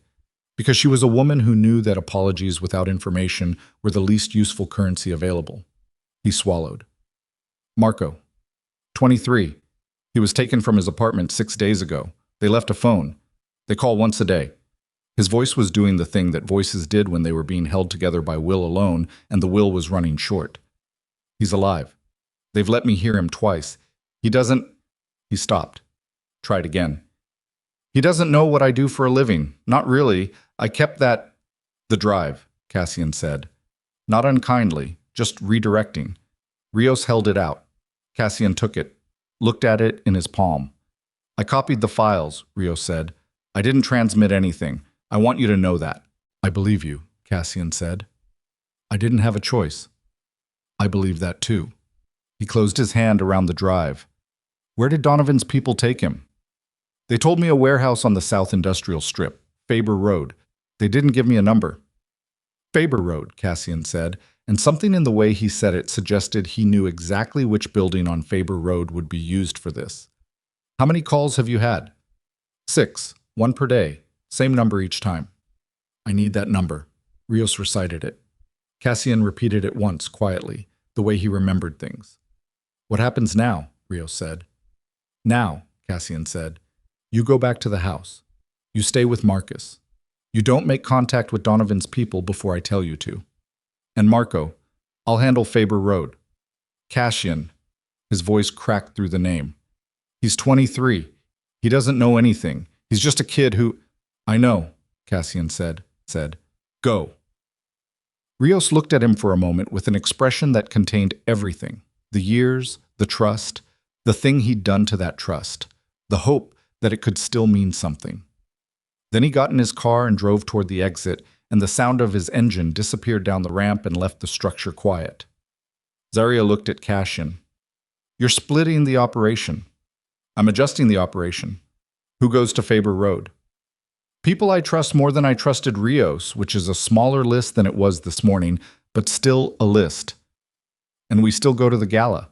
because she was a woman who knew that apologies without information were the least useful currency available. He swallowed. "Marco. 23. He was taken from his apartment 6 days ago. They left a phone. They call once a day." His voice was doing the thing that voices did when they were being held together by will alone and the will was running short. "He's alive. They've let me hear him twice. He doesn't—" He stopped. Tried again. "He doesn't know what I do for a living. Not really. I kept that—" "The drive," Cassian said. Not unkindly, just redirecting. Rios held it out. Cassian took it, looked at it in his palm. "I copied the files," Rios said. "I didn't transmit anything. I want you to know that." "I believe you," Cassian said. "I didn't have a choice." "I believe that too." He closed his hand around the drive. "Where did Donovan's people take him?" "They told me a warehouse on the South Industrial Strip, Faber Road. They didn't give me a number." "Faber Road," Cassian said, and something in the way he said it suggested he knew exactly which building on Faber Road would be used for this. "How many calls have you had?" 6, 1 per day, same number each time." "I need that number." Rios recited it. Cassian repeated it once, quietly, the way he remembered things. "What happens now?" Rios said. "Now," Cassian said, "you go back to the house. You stay with Marcus. You don't make contact with Donovan's people before I tell you to. And Marco, I'll handle Faber Road." "Cassian." His voice cracked through the name. "He's 23. He doesn't know anything. He's just a kid who—" "I know," Cassian said. "Go." Rios looked at him for a moment with an expression that contained everything. The years, the trust, the thing he'd done to that trust, the hope that it could still mean something. Then he got in his car and drove toward the exit, and the sound of his engine disappeared down the ramp and left the structure quiet. Zaria looked at Cassian. "You're splitting the operation." "I'm adjusting the operation." "Who goes to Faber Road?" "People I trust more than I trusted Rios, which is a smaller list than it was this morning, but still a list." "And we still go to the gala."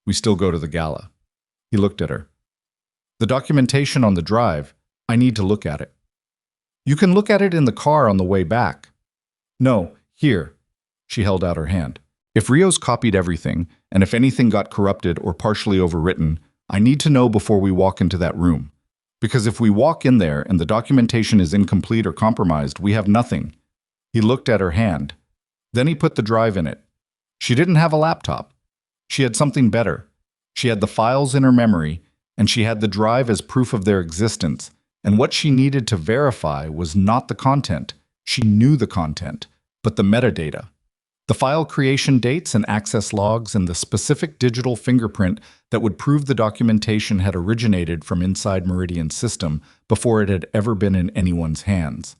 "We still go to the gala." He looked at her. "The documentation on the drive, I need to look at it." "You can look at it in the car on the way back." "No, here." She held out her hand. "If Rios copied everything, and if anything got corrupted or partially overwritten, I need to know before we walk into that room. Because if we walk in there and the documentation is incomplete or compromised, we have nothing." He looked at her hand. Then he put the drive in it. She didn't have a laptop. She had something better. She had the files in her memory, and she had the drive as proof of their existence. And what she needed to verify was not the content. She knew the content, but the metadata. The file creation dates and access logs and the specific digital fingerprint that would prove the documentation had originated from inside Meridian's system before it had ever been in anyone's hands.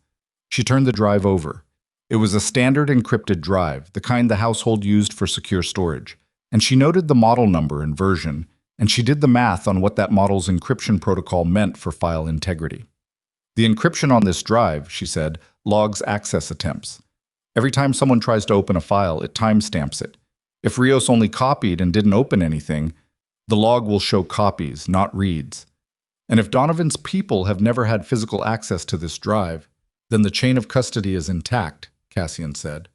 She turned the drive over. It was a standard encrypted drive, the kind the household used for secure storage. And she noted the model number and version, and she did the math on what that model's encryption protocol meant for file integrity. "The encryption on this drive," she said, "logs access attempts. Every time someone tries to open a file, it timestamps it. If Rios only copied and didn't open anything, the log will show copies, not reads. And if Donovan's people have never had physical access to this drive, then the chain of custody is intact," Cassian said.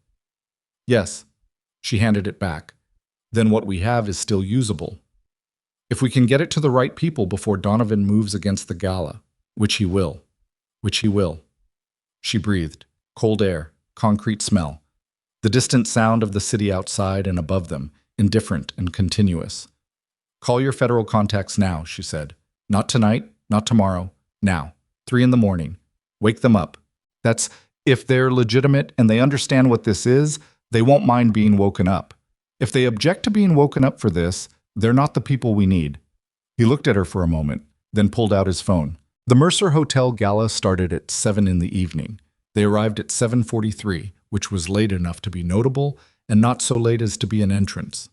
"Yes." She handed it back. "Then what we have is still usable. If we can get it to the right people before Donovan moves against the gala, which he will. Which he will." She breathed. Cold air, concrete smell. The distant sound of the city outside and above them, indifferent and continuous. "Call your federal contacts now," she said. "Not tonight, Not tomorrow. Now. 3 in the morning. Wake them up. That's if they're legitimate and they understand what this is, they won't mind being woken up. If they object to being woken up for this, they're not the people we need. He looked at her for a moment, then pulled out his phone. The Mercer Hotel gala started at 7 in the evening. They arrived at 7:43, which was late enough to be notable and not so late as to be an entrance.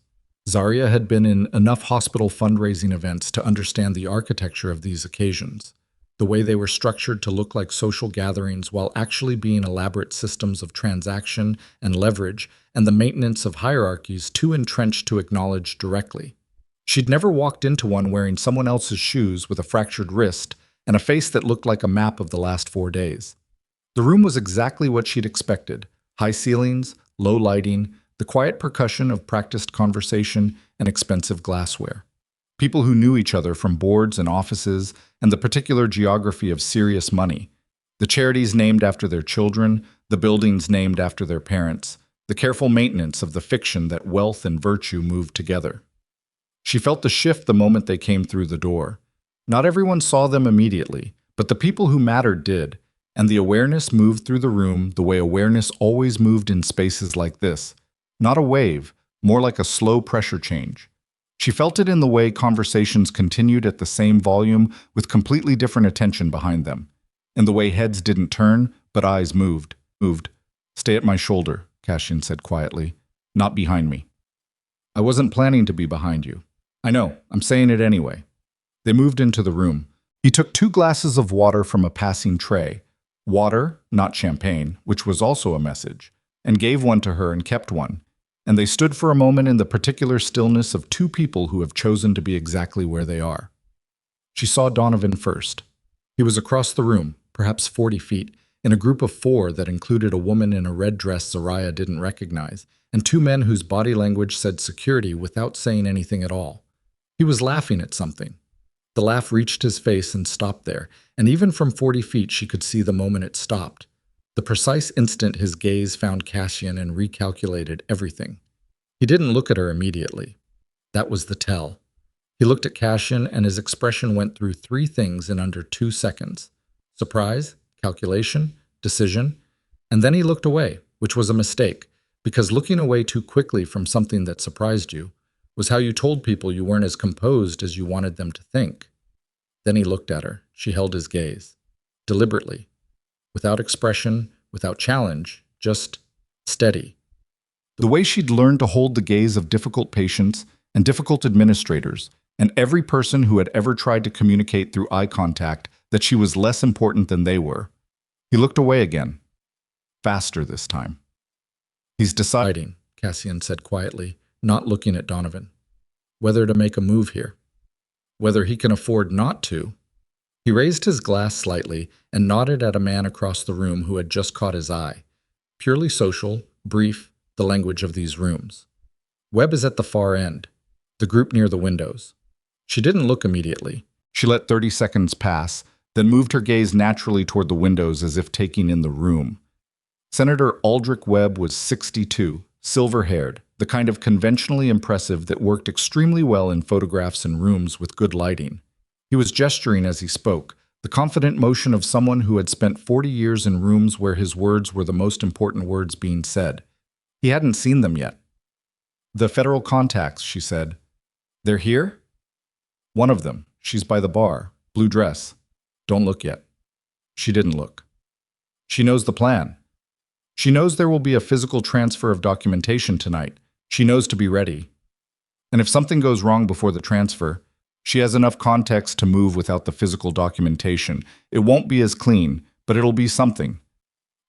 Zarya had been in enough hospital fundraising events to understand the architecture of these occasions, the way they were structured to look like social gatherings while actually being elaborate systems of transaction and leverage and the maintenance of hierarchies too entrenched to acknowledge directly. She'd never walked into one wearing someone else's shoes with a fractured wrist and a face that looked like a map of the last 4 days. The room was exactly what she'd expected: high ceilings, low lighting, the quiet percussion of practiced conversation, and expensive glassware. People who knew each other from boards and offices, and the particular geography of serious money. The charities named after their children, the buildings named after their parents, the careful maintenance of the fiction that wealth and virtue moved together. She felt the shift the moment they came through the door. Not everyone saw them immediately, but the people who mattered did, and the awareness moved through the room the way awareness always moved in spaces like this. Not a wave, more like a slow pressure change. She felt it in the way conversations continued at the same volume with completely different attention behind them, in the way heads didn't turn, but eyes moved. Stay at my shoulder, Cassian said quietly, not behind me. I wasn't planning to be behind you. I know, I'm saying it anyway. They moved into the room. He took 2 glasses of water from a passing tray. Water, not champagne, which was also a message, and gave one to her and kept one. And they stood for a moment in the particular stillness of 2 people who have chosen to be exactly where they are. She saw Donovan first. He was across the room, perhaps 40 feet, in a group of 4 that included a woman in a red dress Zarya didn't recognize, and 2 men whose body language said security without saying anything at all. He was laughing at something. The laugh reached his face and stopped there, and even from 40 feet she could see the moment it stopped. The precise instant his gaze found Cassian and recalculated everything. He didn't look at her immediately. That was the tell. He looked at Cassian and his expression went through 3 things in under 2 seconds. Surprise, calculation, decision, and then he looked away, which was a mistake, because looking away too quickly from something that surprised you was how you told people you weren't as composed as you wanted them to think. Then he looked at her. She held his gaze. Deliberately. Without expression, without challenge, just steady. The way she'd learned to hold the gaze of difficult patients and difficult administrators, and every person who had ever tried to communicate through eye contact that she was less important than they were. He looked away again. Faster this time. He's deciding, Cassian said quietly, not looking at Donovan. Whether to make a move here. Whether he can afford not to. He raised his glass slightly and nodded at a man across the room who had just caught his eye. Purely social, brief, the language of these rooms. Webb is at the far end, the group near the windows. She didn't look immediately. She let 30 seconds pass, then moved her gaze naturally toward the windows as if taking in the room. Senator Aldrich Webb was 62, silver-haired, the kind of conventionally impressive that worked extremely well in photographs and rooms with good lighting. He was gesturing as he spoke, the confident motion of someone who had spent 40 years in rooms where his words were the most important words being said. He hadn't seen them yet. The federal contacts, she said. They're here? One of them. She's by the bar. Blue dress. Don't look yet. She didn't look. She knows the plan. She knows there will be a physical transfer of documentation tonight. She knows to be ready. And if something goes wrong before the transfer, she has enough context to move without the physical documentation. It won't be as clean, but it'll be something.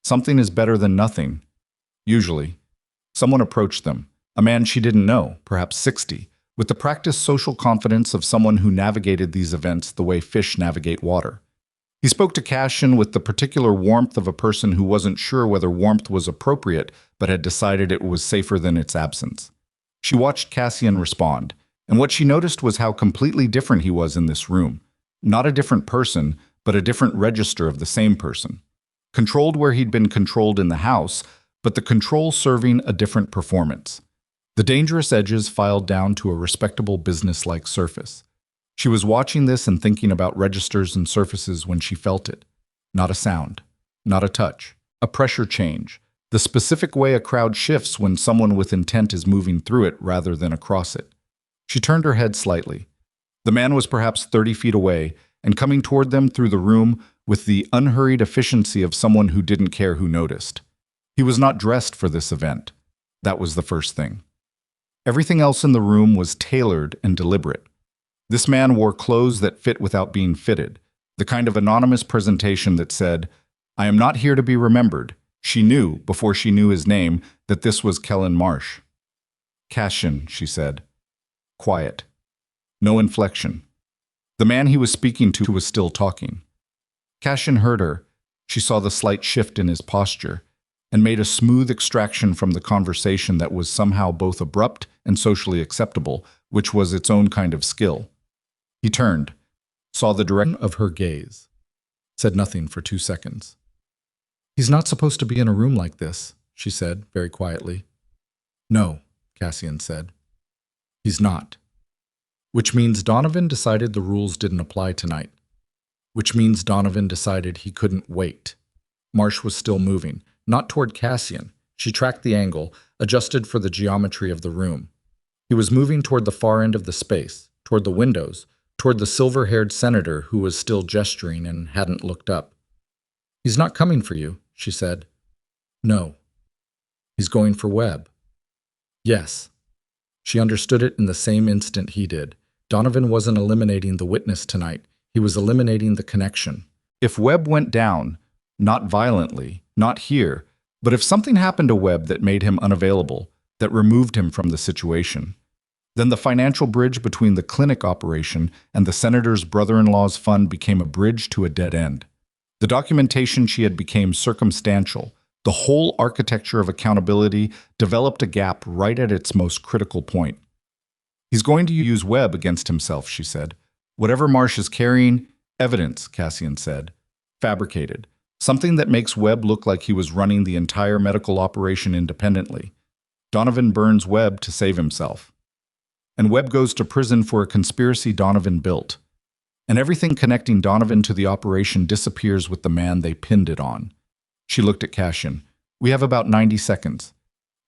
Something is better than nothing. Usually. Someone approached them, a man she didn't know, perhaps 60, with the practiced social confidence of someone who navigated these events the way fish navigate water. He spoke to Cassian with the particular warmth of a person who wasn't sure whether warmth was appropriate, but had decided it was safer than its absence. She watched Cassian respond, and what she noticed was how completely different he was in this room. Not a different person, but a different register of the same person. Controlled where he'd been controlled in the house, but the control serving a different performance. The dangerous edges filed down to a respectable business-like surface. She was watching this and thinking about registers and surfaces when she felt it. Not a sound, not a touch, a pressure change, the specific way a crowd shifts when someone with intent is moving through it rather than across it. She turned her head slightly. The man was perhaps 30 feet away and coming toward them through the room with the unhurried efficiency of someone who didn't care who noticed. He was not dressed for this event. That was the first thing. Everything else in the room was tailored and deliberate. This man wore clothes that fit without being fitted, the kind of anonymous presentation that said, "I am not here to be remembered." She knew, before she knew his name, that this was Kellen Marsh. "Cassian," she said. Quiet. No inflection. The man he was speaking to was still talking. Cassian heard her. She saw the slight shift in his posture and made a smooth extraction from the conversation that was somehow both abrupt and socially acceptable, which was its own kind of skill. He turned, saw the direction of her gaze, said nothing for 2 seconds. "He's not supposed to be in a room like this," she said, very quietly. "No," Cassian said. "He's not." Which means Donovan decided the rules didn't apply tonight. Which means Donovan decided he couldn't wait. Marsh was still moving, not toward Cassian. She tracked the angle, adjusted for the geometry of the room. He was moving toward the far end of the space, toward the windows, toward the silver-haired senator who was still gesturing and hadn't looked up. "He's not coming for you," she said. "No." "He's going for Webb." "Yes." She understood it in the same instant he did. Donovan wasn't eliminating the witness tonight. He was eliminating the connection. If Webb went down, not violently, not here, but if something happened to Webb that made him unavailable, that removed him from the situation, then the financial bridge between the clinic operation and the senator's brother-in-law's fund became a bridge to a dead end. The documentation she had became circumstantial. The whole architecture of accountability developed a gap right at its most critical point. "He's going to use Webb against himself," she said. "Whatever Marsh is carrying, evidence," Cassian said. "Fabricated. Something that makes Webb look like he was running the entire medical operation independently. Donovan burns Webb to save himself. And Webb goes to prison for a conspiracy Donovan built. And everything connecting Donovan to the operation disappears with the man they pinned it on." She looked at Cassian. "We have about 90 seconds.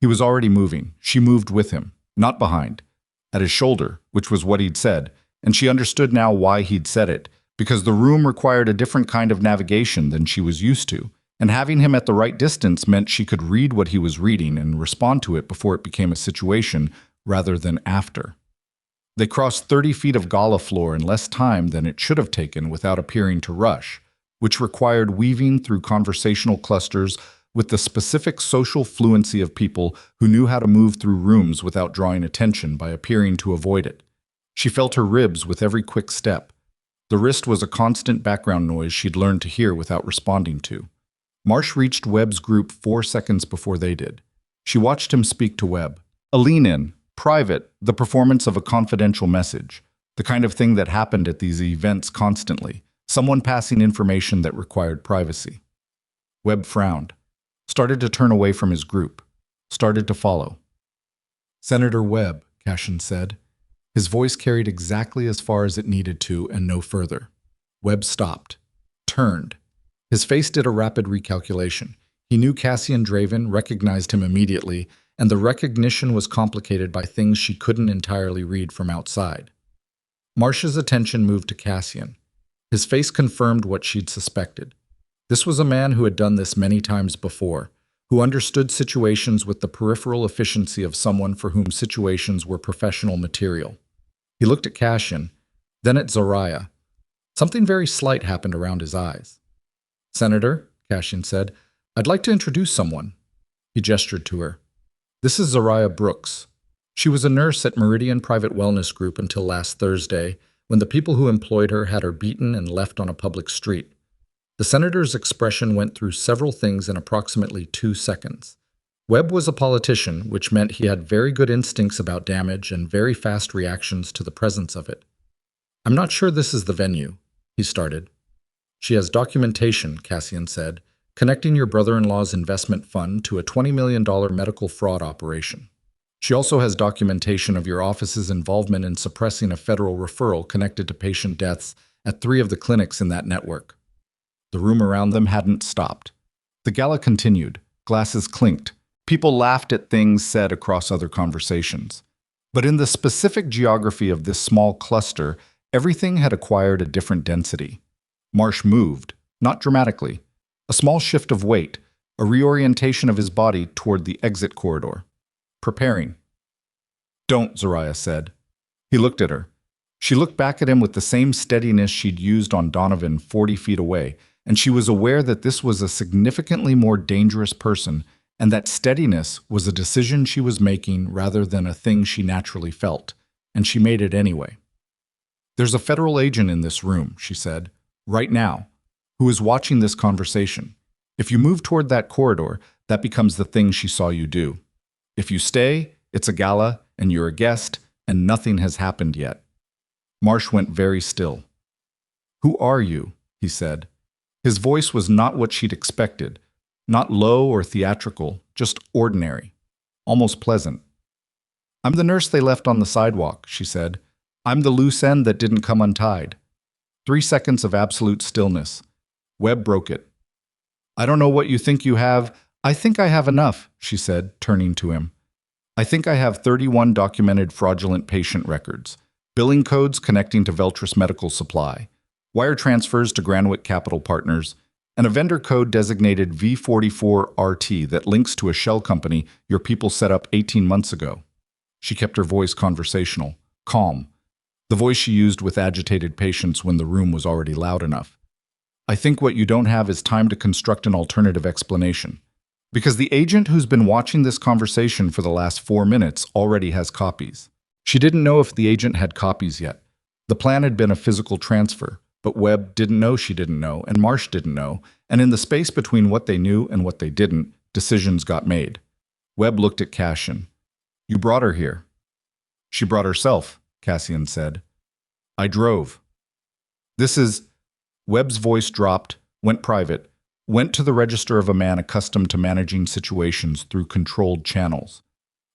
He was already moving. She moved with him, not behind. At his shoulder, which was what he'd said, and she understood now why he'd said it, because the room required a different kind of navigation than she was used to, and having him at the right distance meant she could read what he was reading and respond to it before it became a situation rather than after. They crossed 30 feet of gala floor in less time than it should have taken without appearing to rush, which required weaving through conversational clusters with the specific social fluency of people who knew how to move through rooms without drawing attention by appearing to avoid it. She felt her ribs with every quick step. The wrist was a constant background noise she'd learned to hear without responding to. Marsh reached Webb's group 4 seconds before they did. She watched him speak to Webb. A lean-in, private, the performance of a confidential message, the kind of thing that happened at these events constantly, someone passing information that required privacy. Webb frowned, started to turn away from his group, started to follow. "Senator Webb," Cassian said. His voice carried exactly as far as it needed to and no further. Webb stopped, turned. His face did a rapid recalculation. He knew Cassian Draven, recognized him immediately, and the recognition was complicated by things she couldn't entirely read from outside. Marsh's attention moved to Cassian. His face confirmed what she'd suspected. This was a man who had done this many times before, who understood situations with the peripheral efficiency of someone for whom situations were professional material. He looked at Cassian, then at Zariah. Something very slight happened around his eyes. "Senator," Cassian said, "I'd like to introduce someone." He gestured to her. "This is Zariah Brooks. She was a nurse at Meridian Private Wellness Group until last Thursday, when the people who employed her had her beaten and left on a public street." The senator's expression went through several things in approximately 2 seconds. Webb was a politician, which meant he had very good instincts about damage and very fast reactions to the presence of it. "I'm not sure this is the venue," he started. "She has documentation," Cassian said, "connecting your brother-in-law's investment fund to a $20 million medical fraud operation." She also has documentation of your office's involvement in suppressing a federal referral connected to patient deaths at 3 of the clinics in that network. The room around them hadn't stopped. The gala continued. Glasses clinked. People laughed at things said across other conversations. But in the specific geography of this small cluster, everything had acquired a different density. Marsh moved, not dramatically. A small shift of weight, a reorientation of his body toward the exit corridor. Preparing. Don't, Zariah said. He looked at her. She looked back at him with the same steadiness she'd used on Donovan 40 feet away, and she was aware that this was a significantly more dangerous person, and that steadiness was a decision she was making rather than a thing she naturally felt, and she made it anyway. There's a federal agent in this room, she said, right now, who is watching this conversation. If you move toward that corridor, that becomes the thing she saw you do. If you stay, it's a gala, and you're a guest, and nothing has happened yet. Marsh went very still. Who are you? He said. His voice was not what she'd expected, not low or theatrical, just ordinary, almost pleasant. I'm the nurse they left on the sidewalk, she said. I'm the loose end that didn't come untied. 3 seconds of absolute stillness. Webb broke it. I don't know what you think you have. I think I have enough, she said, turning to him. I think I have 31 documented fraudulent patient records, billing codes connecting to Veltris Medical Supply, wire transfers to Granwick Capital Partners, and a vendor code designated V44RT that links to a shell company your people set up 18 months ago. She kept her voice conversational, calm, the voice she used with agitated patients when the room was already loud enough. I think what you don't have is time to construct an alternative explanation. Because the agent who's been watching this conversation for the last 4 minutes already has copies. She didn't know if the agent had copies yet. The plan had been a physical transfer, but Webb didn't know she didn't know, and Marsh didn't know, and in the space between what they knew and what they didn't, decisions got made. Webb looked at Cassian. You brought her here. She brought herself, Cassian said. I drove. This is... Webb's voice dropped, went private, went to the register of a man accustomed to managing situations through controlled channels.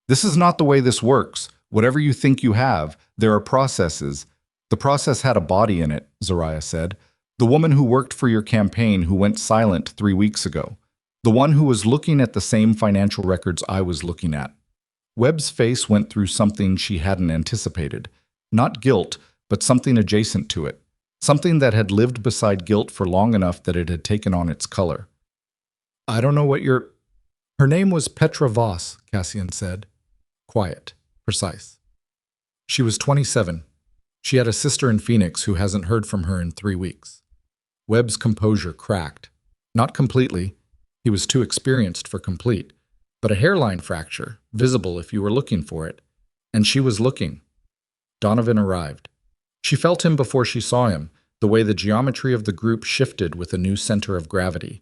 This is not the way this works. Whatever you think you have, there are processes. The process had a body in it, Zariah said. The woman who worked for your campaign who went silent 3 weeks ago. The one who was looking at the same financial records I was looking at. Webb's face went through something she hadn't anticipated. Not guilt, but something adjacent to it. Something that had lived beside guilt for long enough that it had taken on its color. I don't know what you're... Her name was Petra Voss, Cassian said. Quiet, precise. She was 27. She had a sister in Phoenix who hasn't heard from her in 3 weeks. Webb's composure cracked. Not completely. He was too experienced for complete. But a hairline fracture, visible if you were looking for it. And she was looking. Donovan arrived. She felt him before she saw him, the way the geometry of the group shifted with a new center of gravity.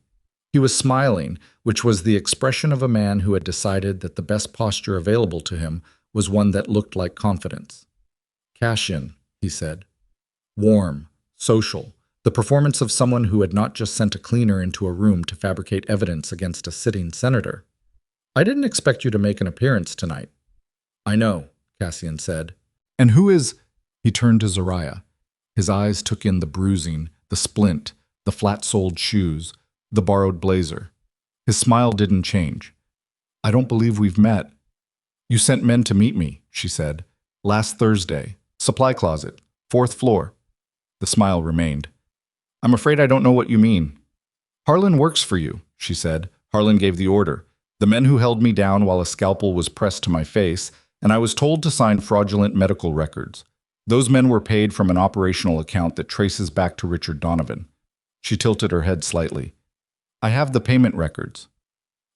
He was smiling, which was the expression of a man who had decided that the best posture available to him was one that looked like confidence. Cassian, he said. Warm, social, the performance of someone who had not just sent a cleaner into a room to fabricate evidence against a sitting senator. I didn't expect you to make an appearance tonight. I know, Cassian said. And who is... He turned to Zariah. His eyes took in the bruising, the splint, the flat-soled shoes, the borrowed blazer. His smile didn't change. I don't believe we've met. You sent men to meet me, she said. Last Thursday. Supply closet. 4th floor. The smile remained. I'm afraid I don't know what you mean. Harlan works for you, she said. Harlan gave the order. The men who held me down while a scalpel was pressed to my face, and I was told to sign fraudulent medical records. Those men were paid from an operational account that traces back to Richard Donovan. She tilted her head slightly. I have the payment records.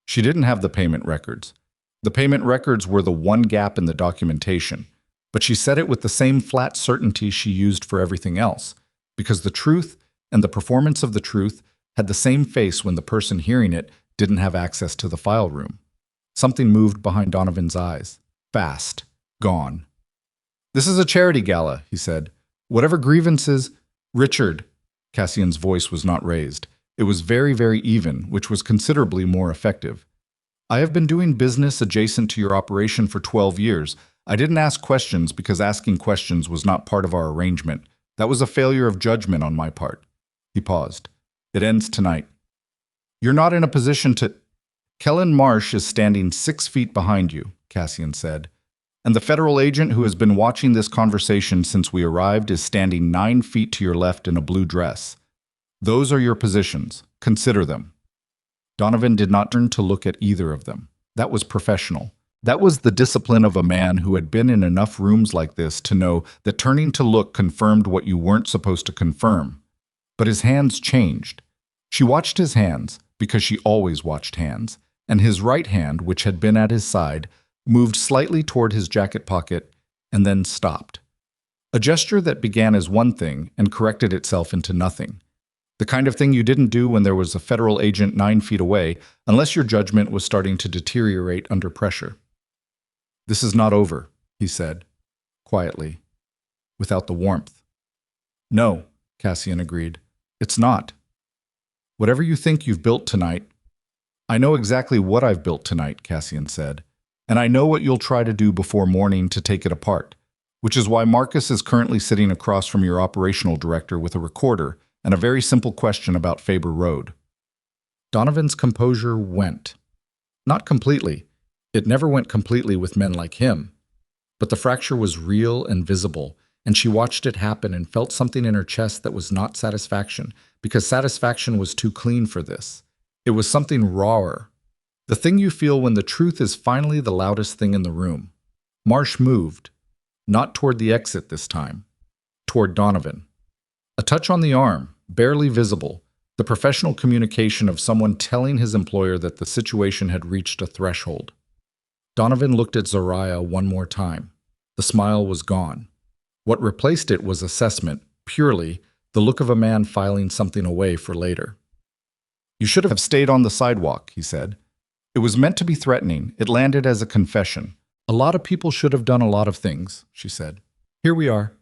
She didn't have the payment records. The payment records were the one gap in the documentation, but she said it with the same flat certainty she used for everything else, because the truth and the performance of the truth had the same face when the person hearing it didn't have access to the file room. Something moved behind Donovan's eyes. Fast. Gone. This is a charity gala, he said. Whatever grievances... Richard. Cassian's voice was not raised. It was very, very even, which was considerably more effective. I have been doing business adjacent to your operation for 12 years. I didn't ask questions because asking questions was not part of our arrangement. That was a failure of judgment on my part. He paused. It ends tonight. You're not in a position to... Kellen Marsh is standing 6 feet behind you, Cassian said. And the federal agent who has been watching this conversation since we arrived is standing 9 feet to your left in a blue dress. Those are your positions. Consider them. Donovan did not turn to look at either of them. That was professional. That was the discipline of a man who had been in enough rooms like this to know that turning to look confirmed what you weren't supposed to confirm. But his hands changed. She watched his hands, because she always watched hands, and his right hand, which had been at his side, moved slightly toward his jacket pocket and then stopped. A gesture that began as one thing and corrected itself into nothing. The kind of thing you didn't do when there was a federal agent 9 feet away, unless your judgment was starting to deteriorate under pressure. This is not over, he said, quietly, without the warmth. No, Cassian agreed. It's not. Whatever you think you've built tonight, I know exactly what I've built tonight, Cassian said, and I know what you'll try to do before morning to take it apart, which is why Marcus is currently sitting across from your operational director with a recorder and a very simple question about Faber Road. Donovan's composure went. Not completely. It never went completely with men like him. But the fracture was real and visible, and she watched it happen and felt something in her chest that was not satisfaction, because satisfaction was too clean for this. It was something rawer. The thing you feel when the truth is finally the loudest thing in the room. Marsh moved, not toward the exit this time, toward Donovan. A touch on the arm, barely visible, the professional communication of someone telling his employer that the situation had reached a threshold. Donovan looked at Zariah one more time. The smile was gone. What replaced it was assessment, purely the look of a man filing something away for later. You should have stayed on the sidewalk, he said. It was meant to be threatening. It landed as a confession. A lot of people should have done a lot of things, she said. Here we are.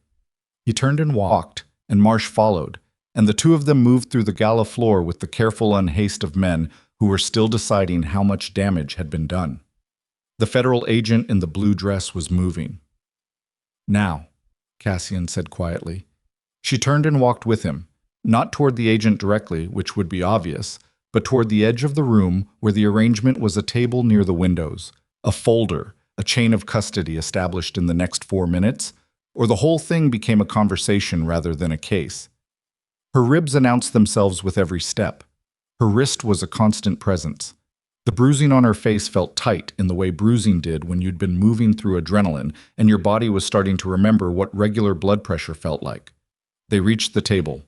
He turned and walked, and Marsh followed, and the two of them moved through the gala floor with the careful unhaste of men who were still deciding how much damage had been done. The federal agent in the blue dress was moving. Now, Cassian said quietly. She turned and walked with him, not toward the agent directly, which would be obvious, but toward the edge of the room where the arrangement was a table near the windows, a folder, a chain of custody established in the next 4 minutes, or the whole thing became a conversation rather than a case. Her ribs announced themselves with every step. Her wrist was a constant presence. The bruising on her face felt tight in the way bruising did when you'd been moving through adrenaline and your body was starting to remember what regular blood pressure felt like. They reached the table.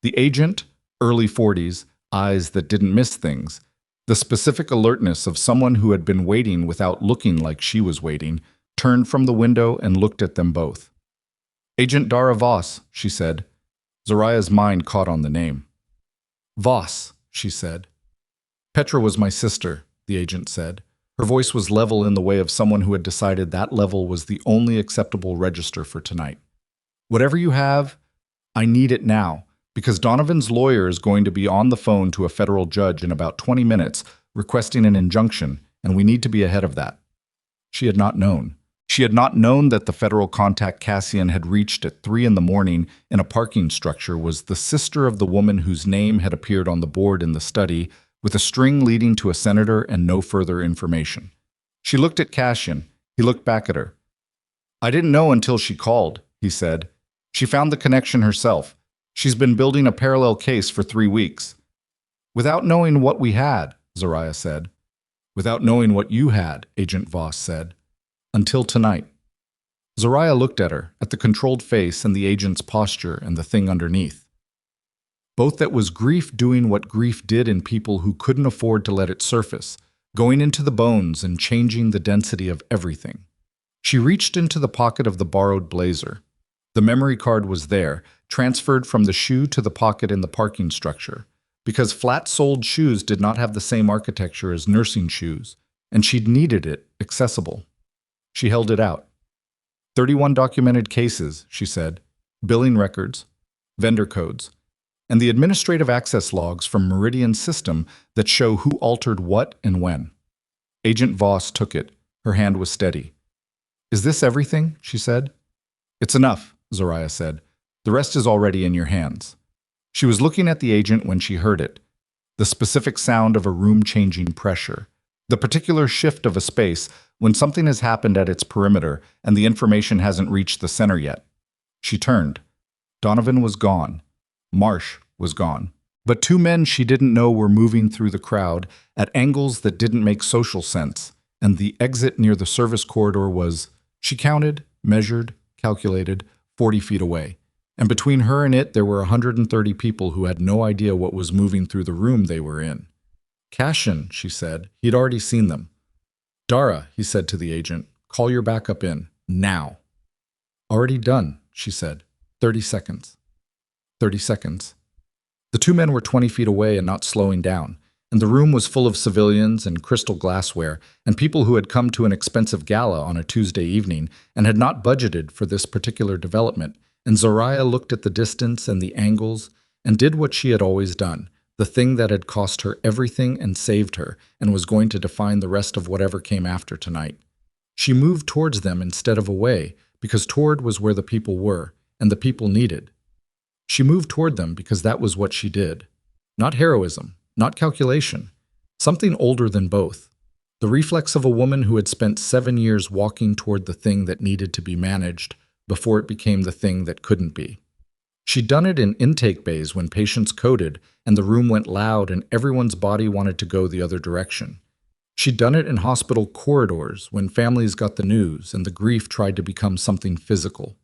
The agent, early 40s, eyes that didn't miss things, the specific alertness of someone who had been waiting without looking like she was waiting, turned from the window and looked at them both. Agent Dara Voss, she said. Zariah's mind caught on the name. Voss, she said. Petra was my sister, the agent said. Her voice was level in the way of someone who had decided that level was the only acceptable register for tonight. Whatever you have, I need it now, because Donovan's lawyer is going to be on the phone to a federal judge in about 20 minutes requesting an injunction, and we need to be ahead of that. She had not known. She had not known that the federal contact Cassian had reached at 3 in the morning in a parking structure was the sister of the woman whose name had appeared on the board in the study, with a string leading to a senator and no further information. She looked at Cassian. He looked back at her. I didn't know until she called, he said. She found the connection herself. She's been building a parallel case for 3 weeks. Without knowing what we had, Zariah said. Without knowing what you had, Agent Voss said. Until tonight. Zariah looked at her, at the controlled face and the agent's posture and the thing underneath. Both that was grief doing what grief did in people who couldn't afford to let it surface, going into the bones and changing the density of everything. She reached into the pocket of the borrowed blazer. The memory card was there, transferred from the shoe to the pocket in the parking structure, because flat-soled shoes did not have the same architecture as nursing shoes, and she'd needed it accessible. She held it out. 31 documented cases, she said, billing records, vendor codes, and the administrative access logs from Meridian's system that show who altered what and when. Agent Voss took it. Her hand was steady. "Is this everything?" she said. "It's enough," Zariah said. "The rest is already in your hands." She was looking at the agent when she heard it. The specific sound of a room-changing pressure. The particular shift of a space when something has happened at its perimeter and the information hasn't reached the center yet. She turned. Donovan was gone. Marsh was gone. But two men she didn't know were moving through the crowd at angles that didn't make social sense, and the exit near the service corridor was, she counted, measured, calculated, 40 feet away. And between her and it, there were 130 people who had no idea what was moving through the room they were in. "Cashin," she said. He'd already seen them. "Dara," he said to the agent, "call your backup in. Now." "Already done," she said. 30 seconds. 30 seconds. The two men were 20 feet away and not slowing down, and the room was full of civilians and crystal glassware and people who had come to an expensive gala on a Tuesday evening and had not budgeted for this particular development. And Zariah looked at the distance and the angles and did what she had always done, the thing that had cost her everything and saved her and was going to define the rest of whatever came after tonight. She moved towards them instead of away, because toward was where the people were, and the people needed. She moved toward them because that was what she did. Not heroism, not calculation. Something older than both. The reflex of a woman who had spent 7 years walking toward the thing that needed to be managed before it became the thing that couldn't be. She'd done it in intake bays when patients coded and the room went loud and everyone's body wanted to go the other direction. She'd done it in hospital corridors when families got the news and the grief tried to become something physical.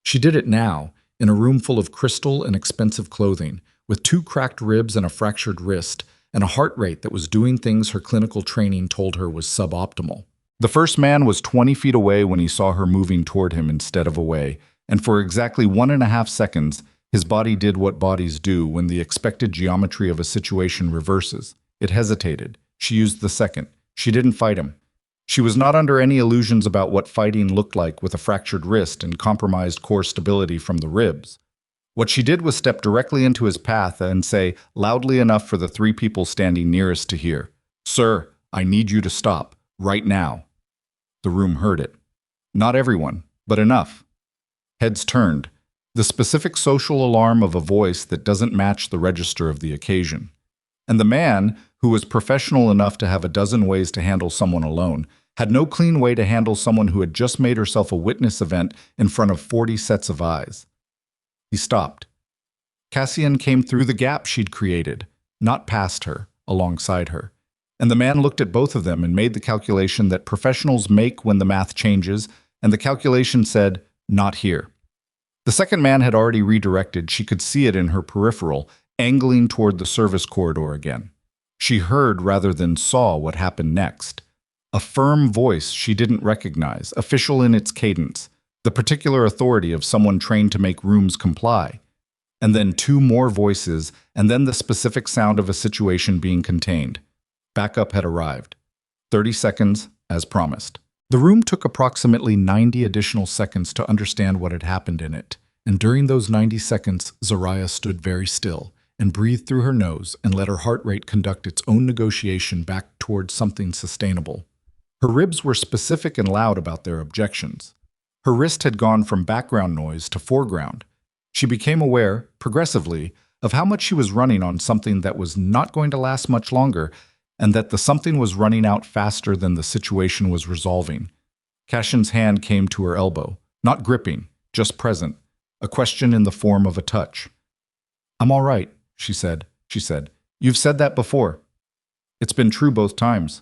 She did it now, in a room full of crystal and expensive clothing, with 2 cracked ribs and a fractured wrist, and a heart rate that was doing things her clinical training told her was suboptimal. The first man was 20 feet away when he saw her moving toward him instead of away, and for exactly 1.5 seconds, his body did what bodies do when the expected geometry of a situation reverses. It hesitated. She used the second. She didn't fight him. She was not under any illusions about what fighting looked like with a fractured wrist and compromised core stability from the ribs. What she did was step directly into his path and say, loudly enough for the 3 people standing nearest to hear, "Sir, I need you to stop, right now." The room heard it. Not everyone, but enough. Heads turned. The specific social alarm of a voice that doesn't match the register of the occasion. And the man, who was professional enough to have a dozen ways to handle someone alone, had no clean way to handle someone who had just made herself a witness event in front of 40 sets of eyes. He stopped. Cassian came through the gap she'd created, not past her, alongside her. And the man looked at both of them and made the calculation that professionals make when the math changes, and the calculation said, "Not here." The second man had already redirected. She could see it in her peripheral, angling toward the service corridor again. She heard rather than saw what happened next. A firm voice she didn't recognize, official in its cadence, the particular authority of someone trained to make rooms comply. And then 2 more voices, and then the specific sound of a situation being contained. Backup had arrived. 30 seconds, as promised. The room took approximately 90 additional seconds to understand what had happened in it, and during those 90 seconds, Zariah stood very still and breathed through her nose and let her heart rate conduct its own negotiation back towards something sustainable. Her ribs were specific and loud about their objections. Her wrist had gone from background noise to foreground. She became aware, progressively, of how much she was running on something that was not going to last much longer, and that the something was running out faster than the situation was resolving. Cashin's hand came to her elbow, not gripping, just present, a question in the form of a touch. "I'm all right," she said. "You've said that before. It's been true both times.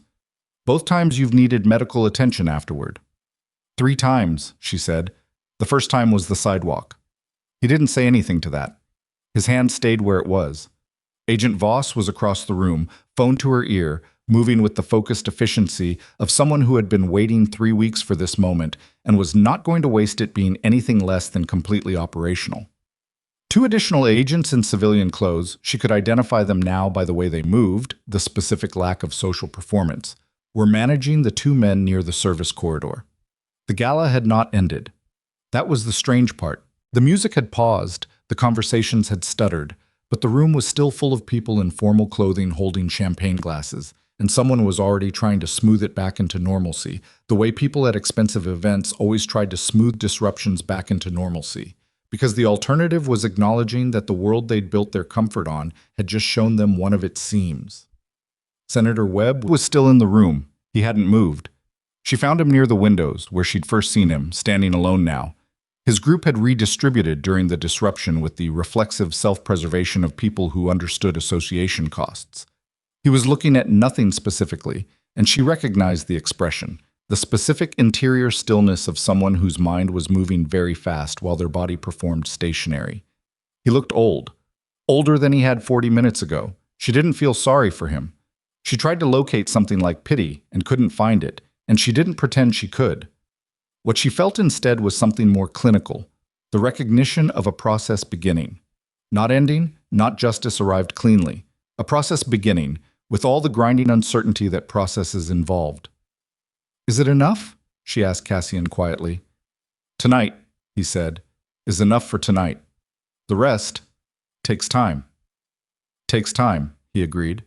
Both times you've needed medical attention afterward." 3 times, she said. The first time was the sidewalk. He didn't say anything to that. His hand stayed where it was. Agent Voss was across the room, phone to her ear, moving with the focused efficiency of someone who had been waiting 3 weeks for this moment and was not going to waste it being anything less than completely operational. 2 additional agents in civilian clothes, she could identify them now by the way they moved, the specific lack of social performance, were managing the 2 men near the service corridor. The gala had not ended. That was the strange part. The music had paused, the conversations had stuttered, but the room was still full of people in formal clothing holding champagne glasses, and someone was already trying to smooth it back into normalcy, the way people at expensive events always tried to smooth disruptions back into normalcy. Because the alternative was acknowledging that the world they'd built their comfort on had just shown them one of its seams. Senator Webb was still in the room. He hadn't moved. She found him near the windows, where she'd first seen him, standing alone now. His group had redistributed during the disruption with the reflexive self-preservation of people who understood association costs. He was looking at nothing specifically, and she recognized the expression, the specific interior stillness of someone whose mind was moving very fast while their body performed stationary. He looked old, older than he had 40 minutes ago. She didn't feel sorry for him. She tried to locate something like pity and couldn't find it, and she didn't pretend she could. What she felt instead was something more clinical, the recognition of a process beginning. Not ending, not justice arrived cleanly. A process beginning, with all the grinding uncertainty that processes involved. "Is it enough?" she asked Cassian quietly. "Tonight," he said, "is enough for tonight. The rest takes time." "Takes time," he agreed.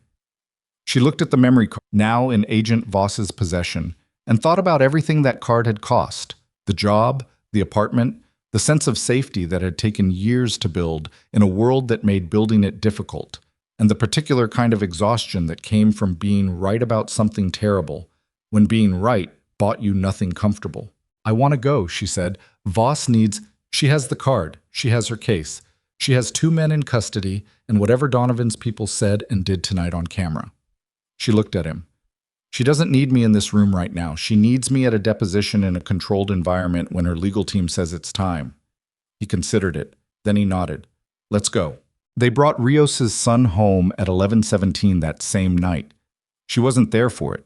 She looked at the memory card, now in Agent Voss's possession, and thought about everything that card had cost: the job, the apartment, the sense of safety that had taken years to build in a world that made building it difficult, and the particular kind of exhaustion that came from being right about something terrible, when being right bought you nothing comfortable. "I want to go," she said. "Voss needs—" She has the card. She has her case. She has 2 men in custody and whatever Donovan's people said and did tonight on camera. She looked at him. "She doesn't need me in this room right now. She needs me at a deposition in a controlled environment when her legal team says it's time." He considered it. Then he nodded. "Let's go." They brought Rios's son home at 11:17 that same night. She wasn't there for it.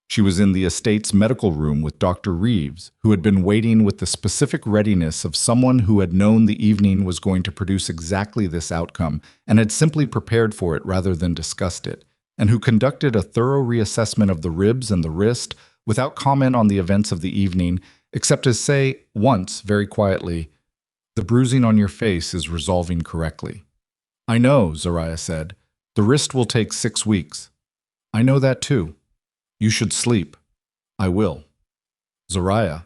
She was in the estate's medical room with Dr. Reeves, who had been waiting with the specific readiness of someone who had known the evening was going to produce exactly this outcome and had simply prepared for it rather than discussed it, and who conducted a thorough reassessment of the ribs and the wrist without comment on the events of the evening, except to say once, very quietly, "The bruising on your face is resolving correctly." "I know," Zariah said. "The wrist will take 6 weeks." "I know that too. You should sleep." "I will." "Zariah."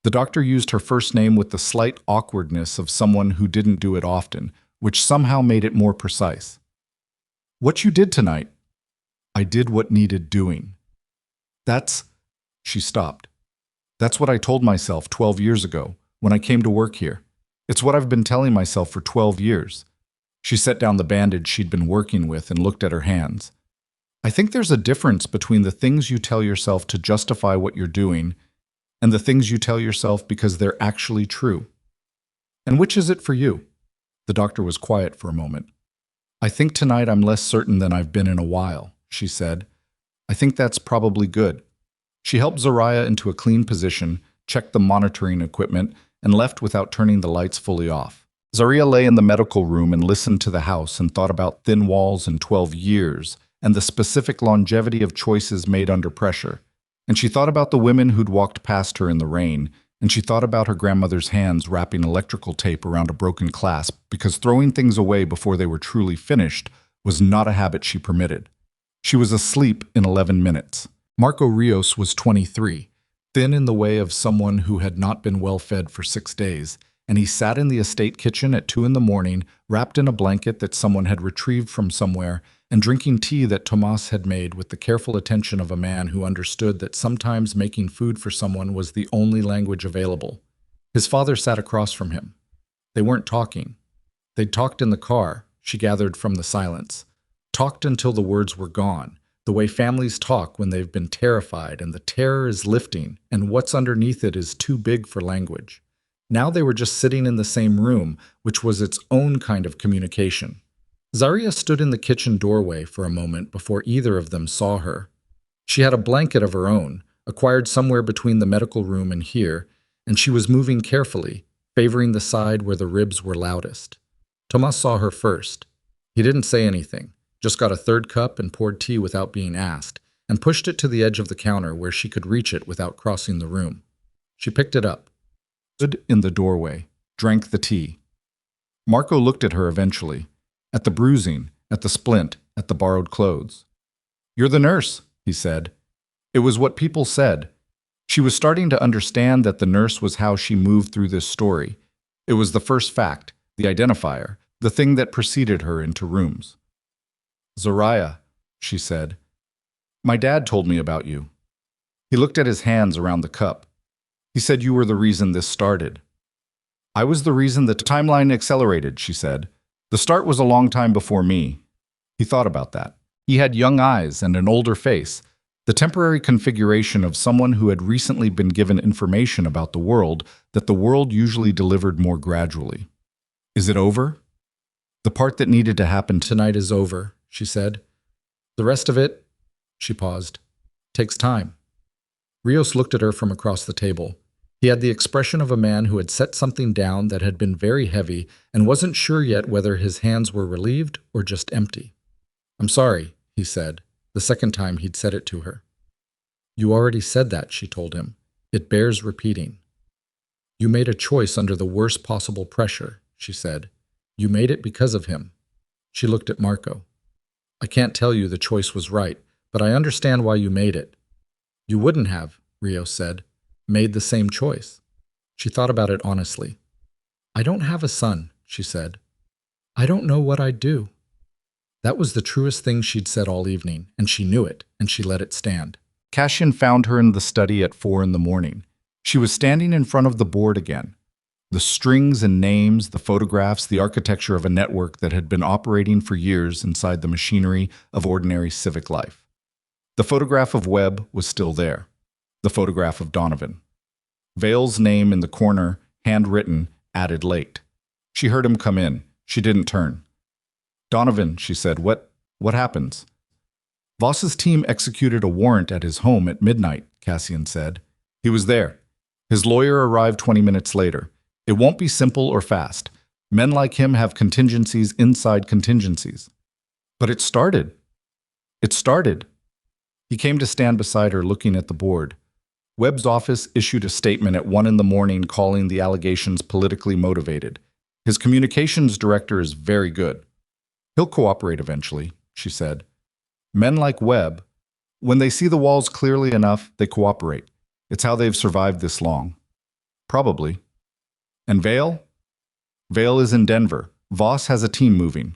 The doctor used her first name with the slight awkwardness of someone who didn't do it often, which somehow made it more precise. "What you did tonight?" "I did what needed doing." That's... She stopped. "That's what I told myself 12 years ago, when I came to work here. It's what I've been telling myself for 12 years. She set down the bandage she'd been working with and looked at her hands. "I think there's a difference between the things you tell yourself to justify what you're doing and the things you tell yourself because they're actually true. And which is it for you?" The doctor was quiet for a moment. "I think tonight I'm less certain than I've been in a while," she said. "I think that's probably good." She helped Zariah into a clean position, checked the monitoring equipment, and left without turning the lights fully off. Zariah lay in the medical room and listened to the house and thought about thin walls and 12 years and the specific longevity of choices made under pressure. And she thought about the women who'd walked past her in the rain, and she thought about her grandmother's hands wrapping electrical tape around a broken clasp because throwing things away before they were truly finished was not a habit she permitted. She was asleep in 11 minutes. Marco Rios was 23, thin in the way of someone who had not been well fed for 6 days, and he sat in the estate kitchen at 2 in the morning, wrapped in a blanket that someone had retrieved from somewhere, and drinking tea that Tomas had made with the careful attention of a man who understood that sometimes making food for someone was the only language available. His father sat across from him. They weren't talking. They'd talked in the car, she gathered from the silence. Talked until the words were gone, the way families talk when they've been terrified and the terror is lifting and what's underneath it is too big for language. Now they were just sitting in the same room, which was its own kind of communication. Zariah stood in the kitchen doorway for a moment before either of them saw her. She had a blanket of her own, acquired somewhere between the medical room and here, and she was moving carefully, favoring the side where the ribs were loudest. Tomas saw her first. He didn't say anything, just got a 3rd cup and poured tea without being asked, and pushed it to the edge of the counter where she could reach it without crossing the room. She picked it up, stood in the doorway, drank the tea. Marco looked at her eventually, at the bruising, at the splint, at the borrowed clothes. "You're the nurse," he said. It was what people said. She was starting to understand that the nurse was how she moved through this story. It was the first fact, the identifier, the thing that preceded her into rooms. "Zariah," she said, "my dad told me about you." He looked at his hands around the cup. "He said you were the reason this started." "I was the reason the timeline accelerated," she said. "The start was a long time before me." He thought about that. He had young eyes and an older face, the temporary configuration of someone who had recently been given information about the world that the world usually delivered more gradually. "Is it over?" "The part that needed to happen tonight is over," she said. "The rest of it," she paused, "takes time." Rios looked at her from across the table. He had the expression of a man who had set something down that had been very heavy and wasn't sure yet whether his hands were relieved or just empty. "I'm sorry," he said, the second time he'd said it to her. "You already said that," she told him. "It bears repeating." "You made a choice under the worst possible pressure," she said. "You made it because of him." She looked at Marco. "I can't tell you the choice was right, but I understand why you made it." "You wouldn't have," Rios said, "made the same choice." She thought about it honestly. "I don't have a son," she said. "I don't know what I'd do." That was the truest thing she'd said all evening, and she knew it, and she let it stand. Cassian found her in the study at 4 in the morning. She was standing in front of the board again. The strings and names, the photographs, the architecture of a network that had been operating for years inside the machinery of ordinary civic life. The photograph of Webb was still there. The photograph of Donovan. Vale's name in the corner, handwritten, added late. She heard him come in. She didn't turn. "Donovan," she said, What happens?" "Voss's team executed a warrant at his home at midnight," Cassian said. "He was there. His lawyer arrived 20 minutes later. It won't be simple or fast. Men like him have contingencies inside contingencies." "But it started." "It started." He came to stand beside her, looking at the board. Webb's office issued a statement at 1 in the morning calling the allegations politically motivated. "His communications director is very good. He'll cooperate eventually," she said. "Men like Webb, when they see the walls clearly enough, they cooperate. It's how they've survived this long." "Probably." "And Vale?" "Vale is in Denver. Voss has a team moving."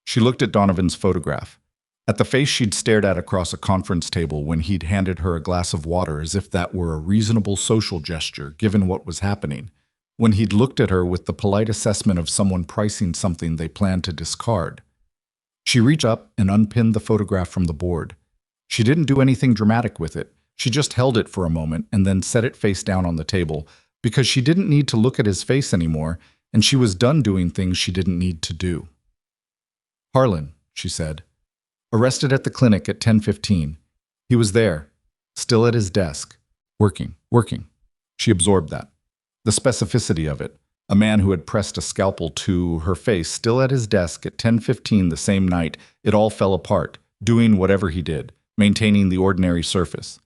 She looked at Donovan's photograph, at the face she'd stared at across a conference table when he'd handed her a glass of water as if that were a reasonable social gesture given what was happening, when he'd looked at her with the polite assessment of someone pricing something they planned to discard. She reached up and unpinned the photograph from the board. She didn't do anything dramatic with it. She just held it for a moment and then set it face down on the table, because she didn't need to look at his face anymore, and she was done doing things she didn't need to do. "Harlan," she said. "Arrested at the clinic at 10:15. He was there, still at his desk, working. She absorbed that. The specificity of it. A man who had pressed a scalpel to her face, still at his desk at 10:15 the same night. It all fell apart, doing whatever he did, maintaining the ordinary surface.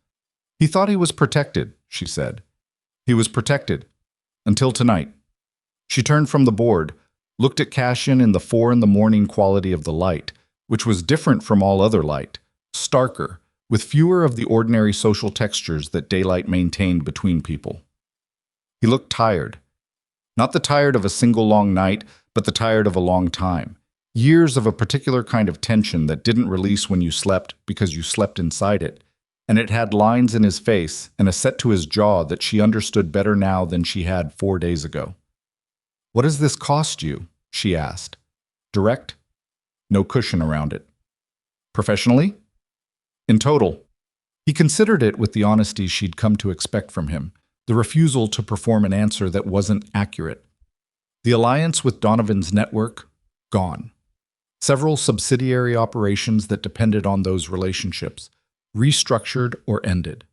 "He thought he was protected," she said. "He was protected. Until tonight." She turned from the board, looked at Cassian in the 4 in the morning quality of the light, which was different from all other light, starker, with fewer of the ordinary social textures that daylight maintained between people. He looked tired. Not the tired of a single long night, but the tired of a long time. Years of a particular kind of tension that didn't release when you slept because you slept inside it. And it had lines in his face and a set to his jaw that she understood better now than she had 4 days ago. "What does this cost you?" she asked. "Direct? No cushion around it. Professionally? In total?" He considered it with the honesty she'd come to expect from him, the refusal to perform an answer that wasn't accurate. The alliance with Donovan's network? Gone. Several subsidiary operations that depended on those relationships, restructured or ended.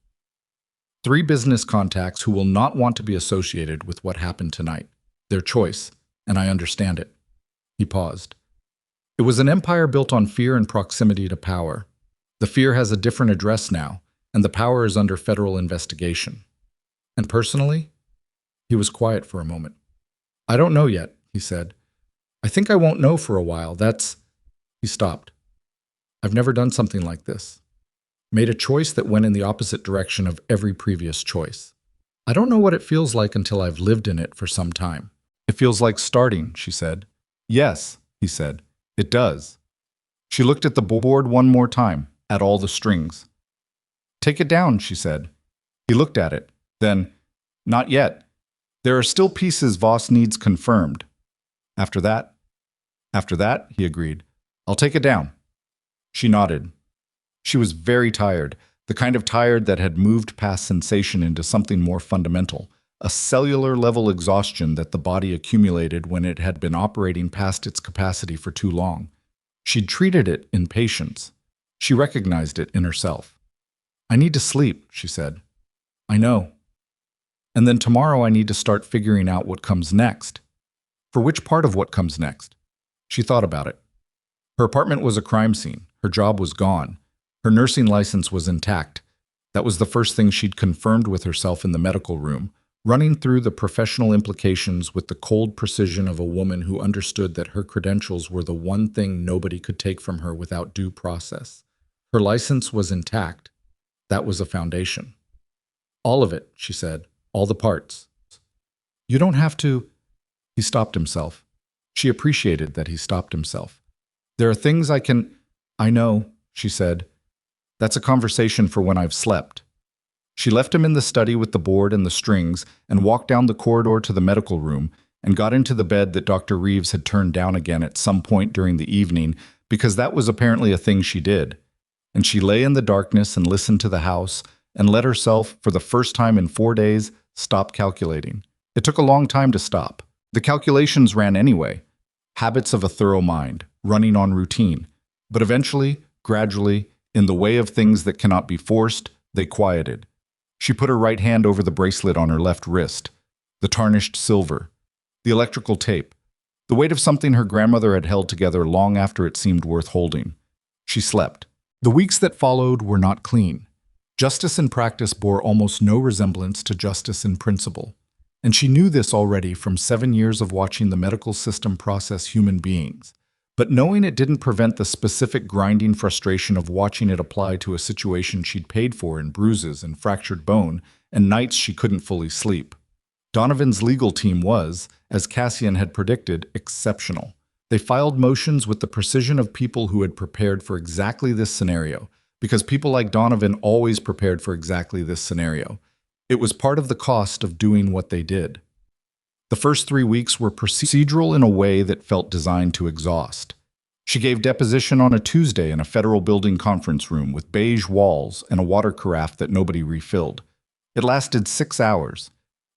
3 business contacts who will not want to be associated with what happened tonight. Their choice, and I understand it. He paused. It was an empire built on fear and proximity to power. The fear has a different address now, and the power is under federal investigation. And personally? He was quiet for a moment. "I don't know yet," he said. "I think I won't know for a while. He stopped. "I've never done something like this." Made a choice that went in the opposite direction of every previous choice. I don't know what it feels like until I've lived in it for some time. It feels like starting, she said. Yes, he said. It does. She looked at the board one more time, at all the strings. Take it down, she said. He looked at it. Then, not yet. There are still pieces Voss needs confirmed. After that, he agreed. I'll take it down. She nodded. She was very tired, the kind of tired that had moved past sensation into something more fundamental, a cellular-level exhaustion that the body accumulated when it had been operating past its capacity for too long. She'd treated it in patience. She recognized it in herself. I need to sleep, she said. I know. And then tomorrow I need to start figuring out what comes next. For which part of what comes next? She thought about it. Her apartment was a crime scene. Her job was gone. Her nursing license was intact. That was the first thing she'd confirmed with herself in the medical room, running through the professional implications with the cold precision of a woman who understood that her credentials were the one thing nobody could take from her without due process. Her license was intact. That was a foundation. All of it, she said. All the parts. You don't have to... He stopped himself. She appreciated that he stopped himself. There are things I can... I know, she said. That's a conversation for when I've slept. She left him in the study with the board and the strings and walked down the corridor to the medical room and got into the bed that Dr. Reeves had turned down again at some point during the evening because that was apparently a thing she did. And she lay in the darkness and listened to the house and let herself, for the first time in 4 days, stop calculating. It took a long time to stop. The calculations ran anyway. Habits of a thorough mind, running on routine. But eventually, gradually, in the way of things that cannot be forced, they quieted. She put her right hand over the bracelet on her left wrist, the tarnished silver, the electrical tape, the weight of something her grandmother had held together long after it seemed worth holding. She slept. The weeks that followed were not clean. Justice in practice bore almost no resemblance to justice in principle, and she knew this already from 7 years of watching the medical system process human beings. But knowing it didn't prevent the specific grinding frustration of watching it apply to a situation she'd paid for in bruises and fractured bone and nights she couldn't fully sleep. Donovan's legal team was, as Cassian had predicted, exceptional. They filed motions with the precision of people who had prepared for exactly this scenario, because people like Donovan always prepared for exactly this scenario. It was part of the cost of doing what they did. The first 3 weeks were procedural in a way that felt designed to exhaust. She gave deposition on a Tuesday in a federal building conference room with beige walls and a water carafe that nobody refilled. It lasted 6 hours.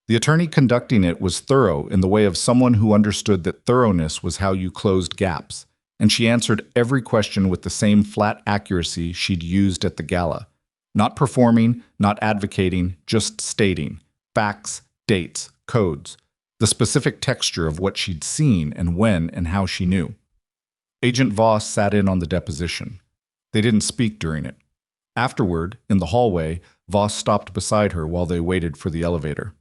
The attorney conducting it was thorough in the way of someone who understood that thoroughness was how you closed gaps, and she answered every question with the same flat accuracy she'd used at the gala. Not performing, not advocating, just stating. Facts, dates, codes. The specific texture of what she'd seen and when and how she knew. Agent Voss sat in on the deposition. They didn't speak during it. Afterward, in the hallway, Voss stopped beside her while they waited for the elevator.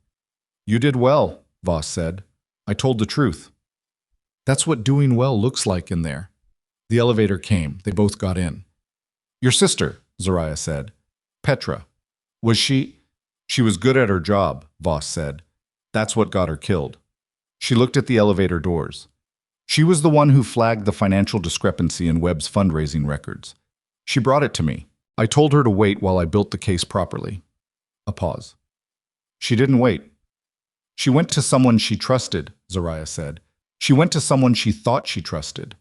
You did well, Voss said. I told the truth. That's what doing well looks like in there. The elevator came. They both got in. Your sister, Zariah said. Petra. Was she? She was good at her job, Voss said. That's what got her killed. She looked at the elevator doors. She was the one who flagged the financial discrepancy in Webb's fundraising records. She brought it to me. I told her to wait while I built the case properly. A pause. She didn't wait. She went to someone she trusted, Zariah said. She went to someone she thought she trusted.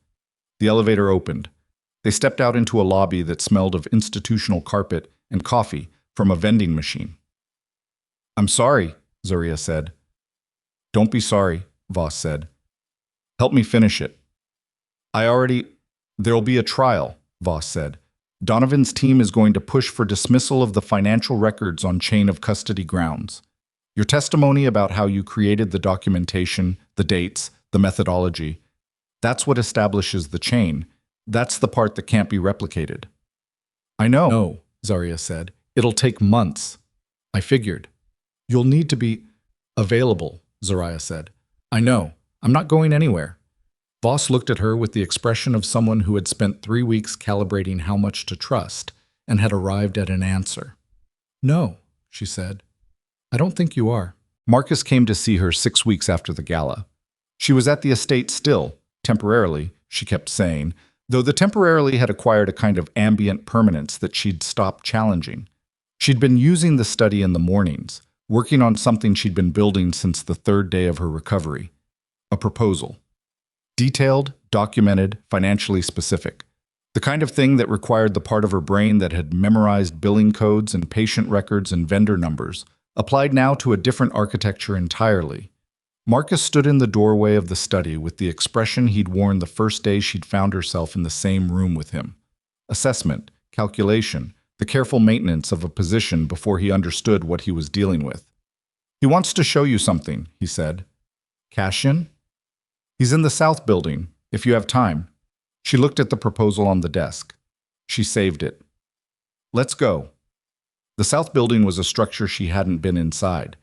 The elevator opened. They stepped out into a lobby that smelled of institutional carpet and coffee from a vending machine. I'm sorry, Zariah said. Don't be sorry, Voss said. Help me finish it. There'll be a trial, Voss said. Donovan's team is going to push for dismissal of the financial records on chain of custody grounds. Your testimony about how you created the documentation, the dates, the methodology, that's what establishes the chain. That's the part that can't be replicated. I know, no, Zariah said. It'll take months. I figured. You'll need to be available, Zariah said. I know. I'm not going anywhere. Voss looked at her with the expression of someone who had spent 3 weeks calibrating how much to trust, and had arrived at an answer. "No," she said. "I don't think you are." Marcus came to see her 6 weeks after the gala. She was at the estate still, temporarily, she kept saying, though the temporarily had acquired a kind of ambient permanence that she'd stopped challenging. She'd been using the study in the mornings, working on something she'd been building since the 3rd day of her recovery. A proposal. Detailed, documented, financially specific. The kind of thing that required the part of her brain that had memorized billing codes and patient records and vendor numbers, applied now to a different architecture entirely. Marcus stood in the doorway of the study with the expression he'd worn the first day she'd found herself in the same room with him. Assessment, calculation, the careful maintenance of a position before he understood what he was dealing with. "He wants to show you something," he said. "Cash in?" "He's in the South Building, if you have time." She looked at the proposal on the desk. She saved it. "Let's go." The South Building was a structure she hadn't been inside.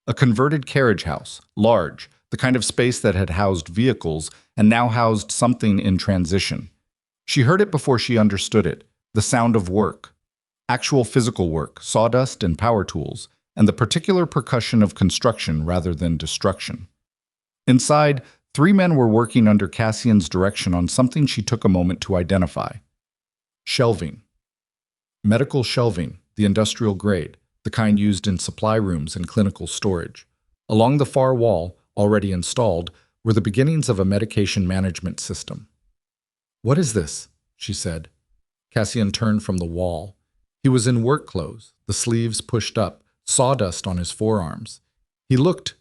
A converted carriage house, large, the kind of space that had housed vehicles and now housed something in transition. She heard it before she understood it, the sound of work. Actual physical work, sawdust and power tools, and the particular percussion of construction rather than destruction. Inside, 3 men were working under Cassian's direction on something she took a moment to identify. Shelving. Medical shelving, the industrial grade, the kind used in supply rooms and clinical storage. Along the far wall, already installed, were the beginnings of a medication management system. "What is this?" she said. Cassian turned from the wall. He was in work clothes, the sleeves pushed up, sawdust on his forearms. He looked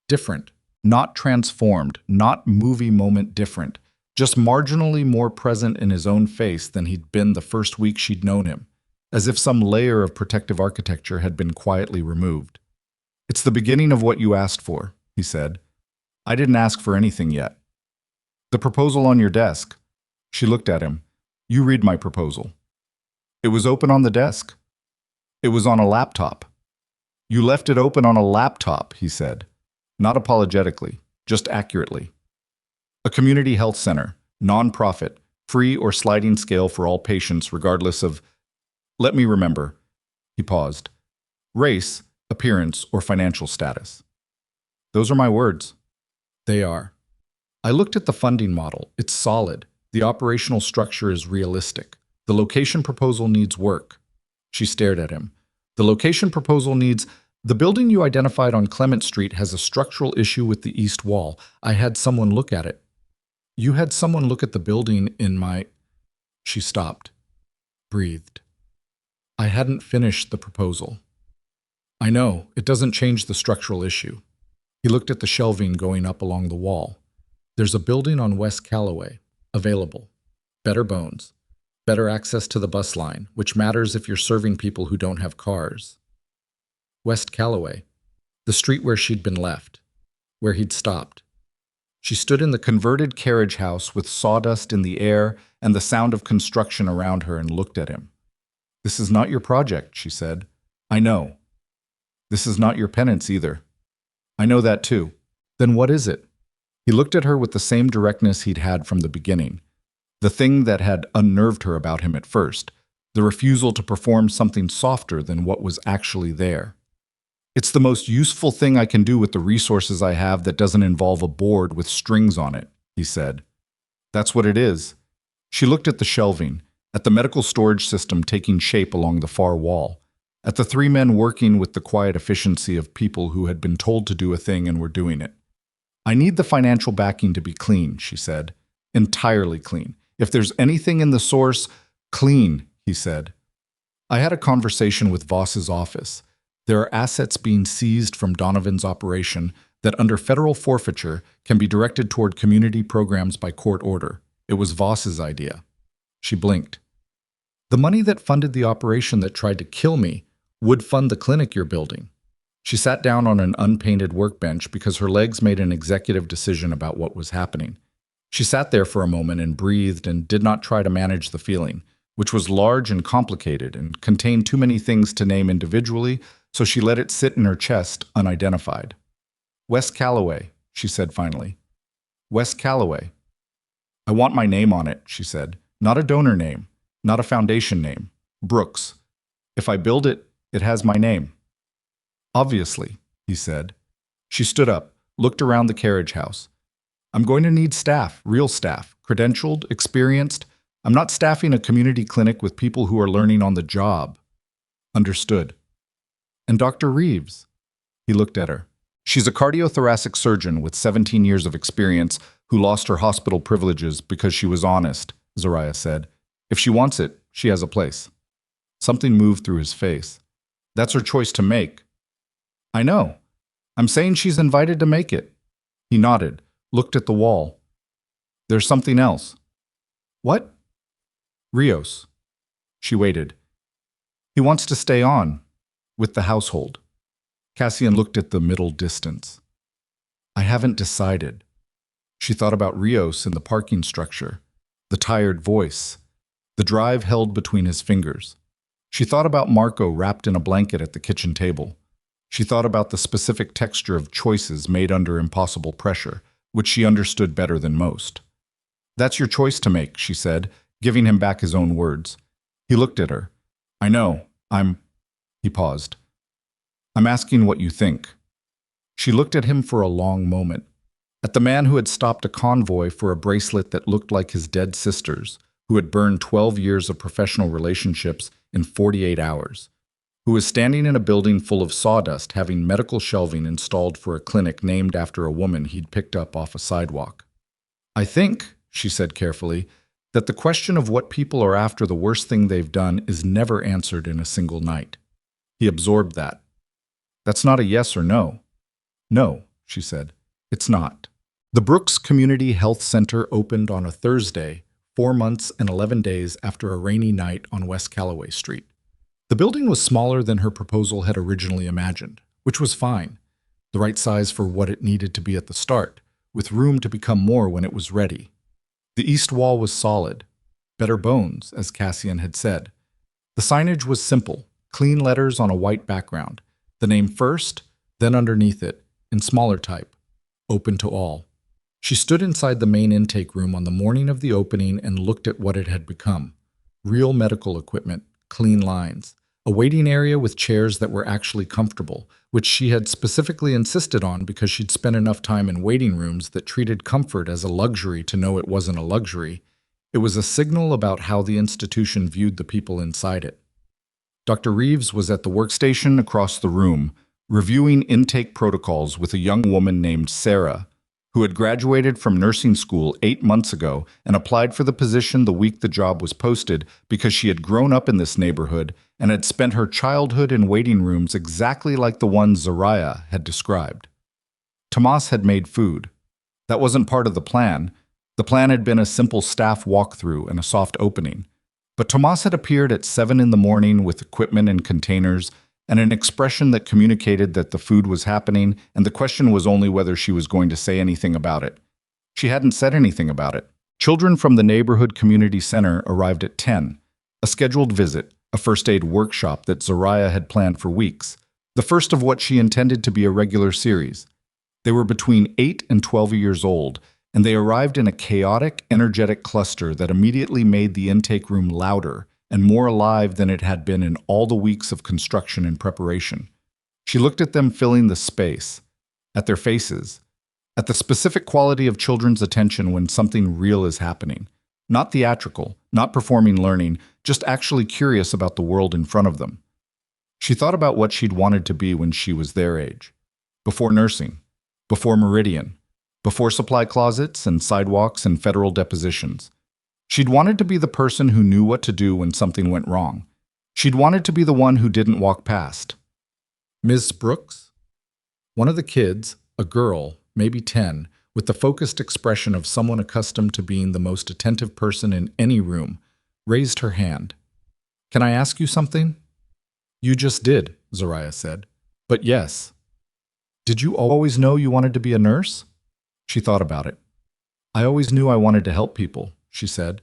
different, not transformed, not movie moment different, just marginally more present in his own face than he'd been the first week she'd known him, as if some layer of protective architecture had been quietly removed. "It's the beginning of what you asked for," he said. "I didn't ask for anything yet." "The proposal on your desk." She looked at him. "You read my proposal." "It was open on the desk." "It was on a laptop." "You left it open on a laptop," he said. Not apologetically, just accurately. "A community health center, non-profit, free or sliding scale for all patients regardless of, let me remember." He paused. "Race, appearance, or financial status." "Those are my words." "They are." I looked at the funding model. It's solid. The operational structure is realistic. The location proposal needs work. She stared at him. "The location proposal needs... The building you identified on Clement Street has a structural issue with the east wall. I had someone look at it." "You had someone look at the building in my..." She stopped. Breathed. "I hadn't finished the proposal." "I know, it doesn't change the structural issue." He looked at the shelving going up along the wall. "There's a building on West Calloway. Available. Better bones. Better access to the bus line, which matters if you're serving people who don't have cars." West Calloway. The street where she'd been left. Where he'd stopped. She stood in the converted carriage house with sawdust in the air and the sound of construction around her and looked at him. "This is not your project," she said. "I know." "This is not your penance either." "I know that too." "Then what is it?" He looked at her with the same directness he'd had from the beginning. The thing that had unnerved her about him at first, the refusal to perform something softer than what was actually there. "It's the most useful thing I can do with the resources I have that doesn't involve a board with strings on it," he said. "That's what it is." She looked at the shelving, at the medical storage system taking shape along the far wall, at the 3 men working with the quiet efficiency of people who had been told to do a thing and were doing it. "I need the financial backing to be clean," she said. "Entirely clean. If there's anything in the source..." "Clean," he said. "I had a conversation with Voss's office. There are assets being seized from Donovan's operation that under federal forfeiture can be directed toward community programs by court order. It was Voss's idea." She blinked. "The money that funded the operation that tried to kill me would fund the clinic you're building." She sat down on an unpainted workbench because her legs made an executive decision about what was happening. She sat there for a moment and breathed and did not try to manage the feeling, which was large and complicated and contained too many things to name individually, so she let it sit in her chest unidentified. "West Calloway," she said finally. "West Calloway." "I want my name on it," she said. "Not a donor name, not a foundation name, Brooks. If I build it, it has my name. Obviously, he said. She stood up, looked around the carriage house. I'm going to need staff, real staff, credentialed, experienced. I'm not staffing a community clinic with people who are learning on the job. Understood. And Dr. Reeves? He looked at her. She's a cardiothoracic surgeon with 17 years of experience who lost her hospital privileges because she was honest, Zariah said. If she wants it, she has a place. Something moved through his face. That's her choice to make. I know. I'm saying she's invited to make it. He nodded, looked at the wall. There's something else. What? Rios. She waited. He wants to stay on, with the household. Cassian looked at the middle distance. I haven't decided. She thought about Rios in the parking structure, the tired voice, the drive held between his fingers. She thought about Marco wrapped in a blanket at the kitchen table. She thought about the specific texture of choices made under impossible pressure, which she understood better than most. That's your choice to make, she said, giving him back his own words. He looked at her. I know, He paused. I'm asking what you think. She looked at him for a long moment. At the man who had stopped a convoy for a bracelet that looked like his dead sister's, who had burned 12 years of professional relationships in 48 hours, who was standing in a building full of sawdust having medical shelving installed for a clinic named after a woman he'd picked up off a sidewalk. I think, she said carefully, that the question of what people are after the worst thing they've done is never answered in a single night. He absorbed that. That's not a yes or no. No, she said, it's not. The Brooks Community Health Center opened on a Thursday, 4 months and 11 days after a rainy night on West Callaway Street. The building was smaller than her proposal had originally imagined, which was fine, the right size for what it needed to be at the start, with room to become more when it was ready. The east wall was solid, better bones, as Cassian had said. The signage was simple, clean letters on a white background, the name first, then underneath it, in smaller type, open to all. She stood inside the main intake room on the morning of the opening and looked at what it had become. Real medical equipment, clean lines, a waiting area with chairs that were actually comfortable, which she had specifically insisted on because she'd spent enough time in waiting rooms that treated comfort as a luxury to know it wasn't a luxury. It was a signal about how the institution viewed the people inside it. Dr. Reeves was at the workstation across the room, reviewing intake protocols with a young woman named Sarah, who had graduated from nursing school 8 months ago and applied for the position the week the job was posted because she had grown up in this neighborhood and had spent her childhood in waiting rooms exactly like the ones Zariah had described. Tomas had made food. That wasn't part of the plan. The plan had been a simple staff walkthrough and a soft opening. But Tomas had appeared at 7 in the morning with equipment and containers and an expression that communicated that the food was happening, and the question was only whether she was going to say anything about it. She hadn't said anything about it. Children from the neighborhood community center arrived at 10, a scheduled visit, a first aid workshop that Zariah had planned for weeks, the first of what she intended to be a regular series. They were between 8 and 12 years old, and they arrived in a chaotic, energetic cluster that immediately made the intake room louder and more alive than it had been in all the weeks of construction and preparation. She looked at them filling the space, at their faces, at the specific quality of children's attention when something real is happening. Not theatrical, not performing learning, just actually curious about the world in front of them. She thought about what she'd wanted to be when she was their age. Before nursing, before Meridian, before supply closets and sidewalks and federal depositions. She'd wanted to be the person who knew what to do when something went wrong. She'd wanted to be the one who didn't walk past. Ms. Brooks? One of the kids, a girl, maybe 10, with the focused expression of someone accustomed to being the most attentive person in any room, raised her hand. Can I ask you something? You just did, Zariah said. But yes. Did you always know you wanted to be a nurse? She thought about it. I always knew I wanted to help people, she said.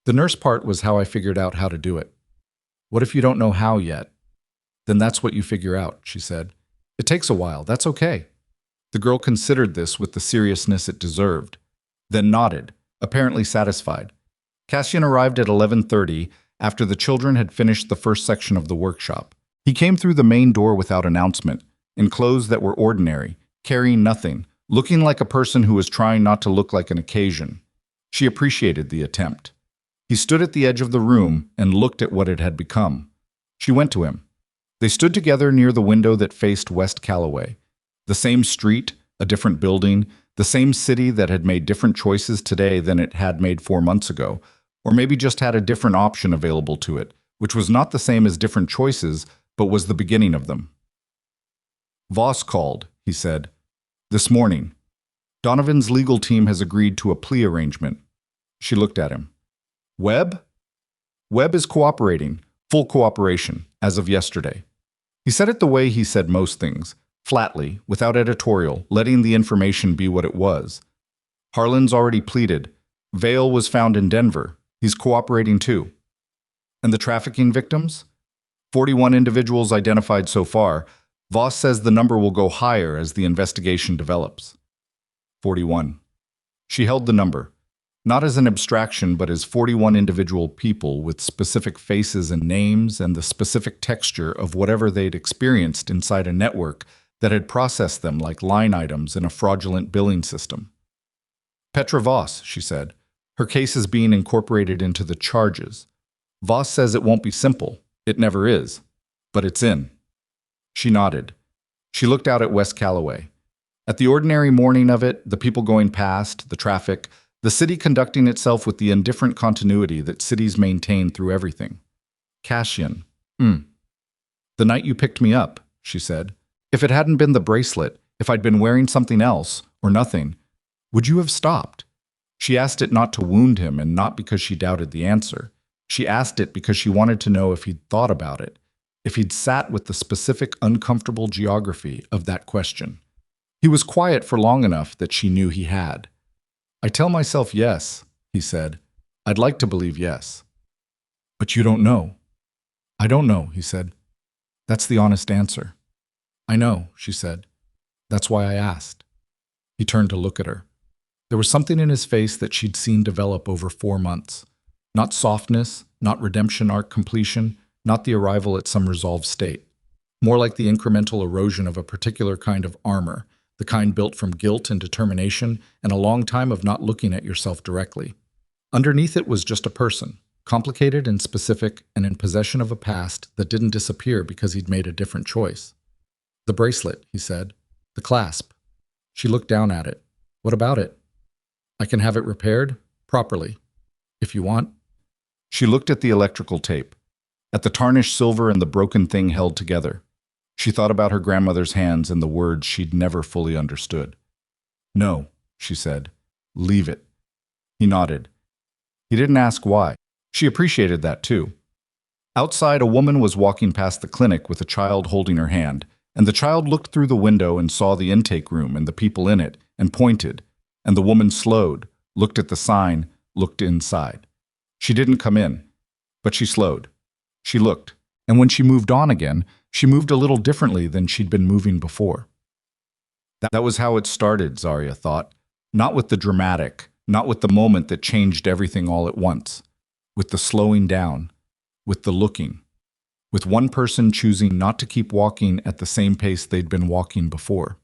The nurse part was how I figured out how to do it. What if you don't know how yet? Then that's what you figure out, she said. It takes a while, that's okay. The girl considered this with the seriousness it deserved, then nodded, apparently satisfied. Cassian arrived at 11:30, after the children had finished the first section of the workshop. He came through the main door without announcement, in clothes that were ordinary, carrying nothing, looking like a person who was trying not to look like an occasion. She appreciated the attempt. He stood at the edge of the room and looked at what it had become. She went to him. They stood together near the window that faced West Callaway. The same street, a different building, the same city that had made different choices today than it had made 4 months ago, or maybe just had a different option available to it, which was not the same as different choices, but was the beginning of them. Voss called, he said. This morning. Donovan's legal team has agreed to a plea arrangement. She looked at him. Webb? Webb is cooperating, full cooperation, as of yesterday. He said it the way he said most things, flatly, without editorial, letting the information be what it was. Harlan's already pleaded. Vale was found in Denver. He's cooperating too. And the trafficking victims? 41 individuals identified so far. Voss says the number will go higher as the investigation develops. 41. She held the number, not as an abstraction, but as 41 individual people with specific faces and names and the specific texture of whatever they'd experienced inside a network that had processed them like line items in a fraudulent billing system. Petra Voss, she said. Her case is being incorporated into the charges. Voss says it won't be simple. It never is. But it's in. She nodded. She looked out at West Callaway. At the ordinary morning of it, the people going past, the traffic, the city conducting itself with the indifferent continuity that cities maintain through everything. Cassian. The night you picked me up, she said. If it hadn't been the bracelet, if I'd been wearing something else, or nothing, would you have stopped? She asked it not to wound him and not because she doubted the answer. She asked it because she wanted to know if he'd thought about it, if he'd sat with the specific uncomfortable geography of that question. He was quiet for long enough that she knew he had. I tell myself yes, he said. I'd like to believe yes. But you don't know. I don't know, he said. That's the honest answer. I know, she said. That's why I asked. He turned to look at her. There was something in his face that she'd seen develop over 4 months. Not softness, not redemption arc completion, not the arrival at some resolved state. More like the incremental erosion of a particular kind of armor, the kind built from guilt and determination and a long time of not looking at yourself directly. Underneath it was just a person, complicated and specific and in possession of a past that didn't disappear because he'd made a different choice. The bracelet, he said. The clasp. She looked down at it. What about it? I can have it repaired, properly, if you want. She looked at the electrical tape, at the tarnished silver and the broken thing held together. She thought about her grandmother's hands and the words she'd never fully understood. No, she said. Leave it. He nodded. He didn't ask why. She appreciated that too. Outside, a woman was walking past the clinic with a child holding her hand, and the child looked through the window and saw the intake room and the people in it, and pointed, and the woman slowed, looked at the sign, looked inside. She didn't come in, but she slowed. She looked, and when she moved on again, she moved a little differently than she'd been moving before. That was how it started, Zarya thought. Not with the dramatic, not with the moment that changed everything all at once. With the slowing down, with the looking, with one person choosing not to keep walking at the same pace they'd been walking before.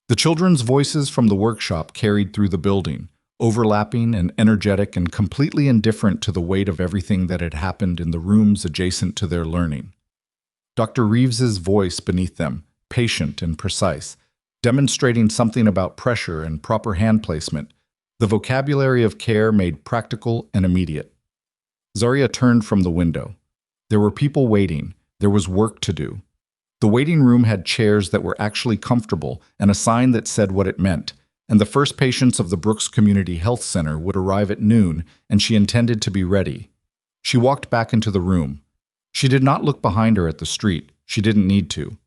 The children's voices from the workshop carried through the building, overlapping and energetic and completely indifferent to the weight of everything that had happened in the rooms adjacent to their learning. Dr. Reeves's voice beneath them, patient and precise, demonstrating something about pressure and proper hand placement, the vocabulary of care made practical and immediate. Zarya turned from the window. There were people waiting. There was work to do. The waiting room had chairs that were actually comfortable and a sign that said what it meant, and the first patients of the Brooks Community Health Center would arrive at noon, and she intended to be ready. She walked back into the room. She did not look behind her at the street. She didn't need to.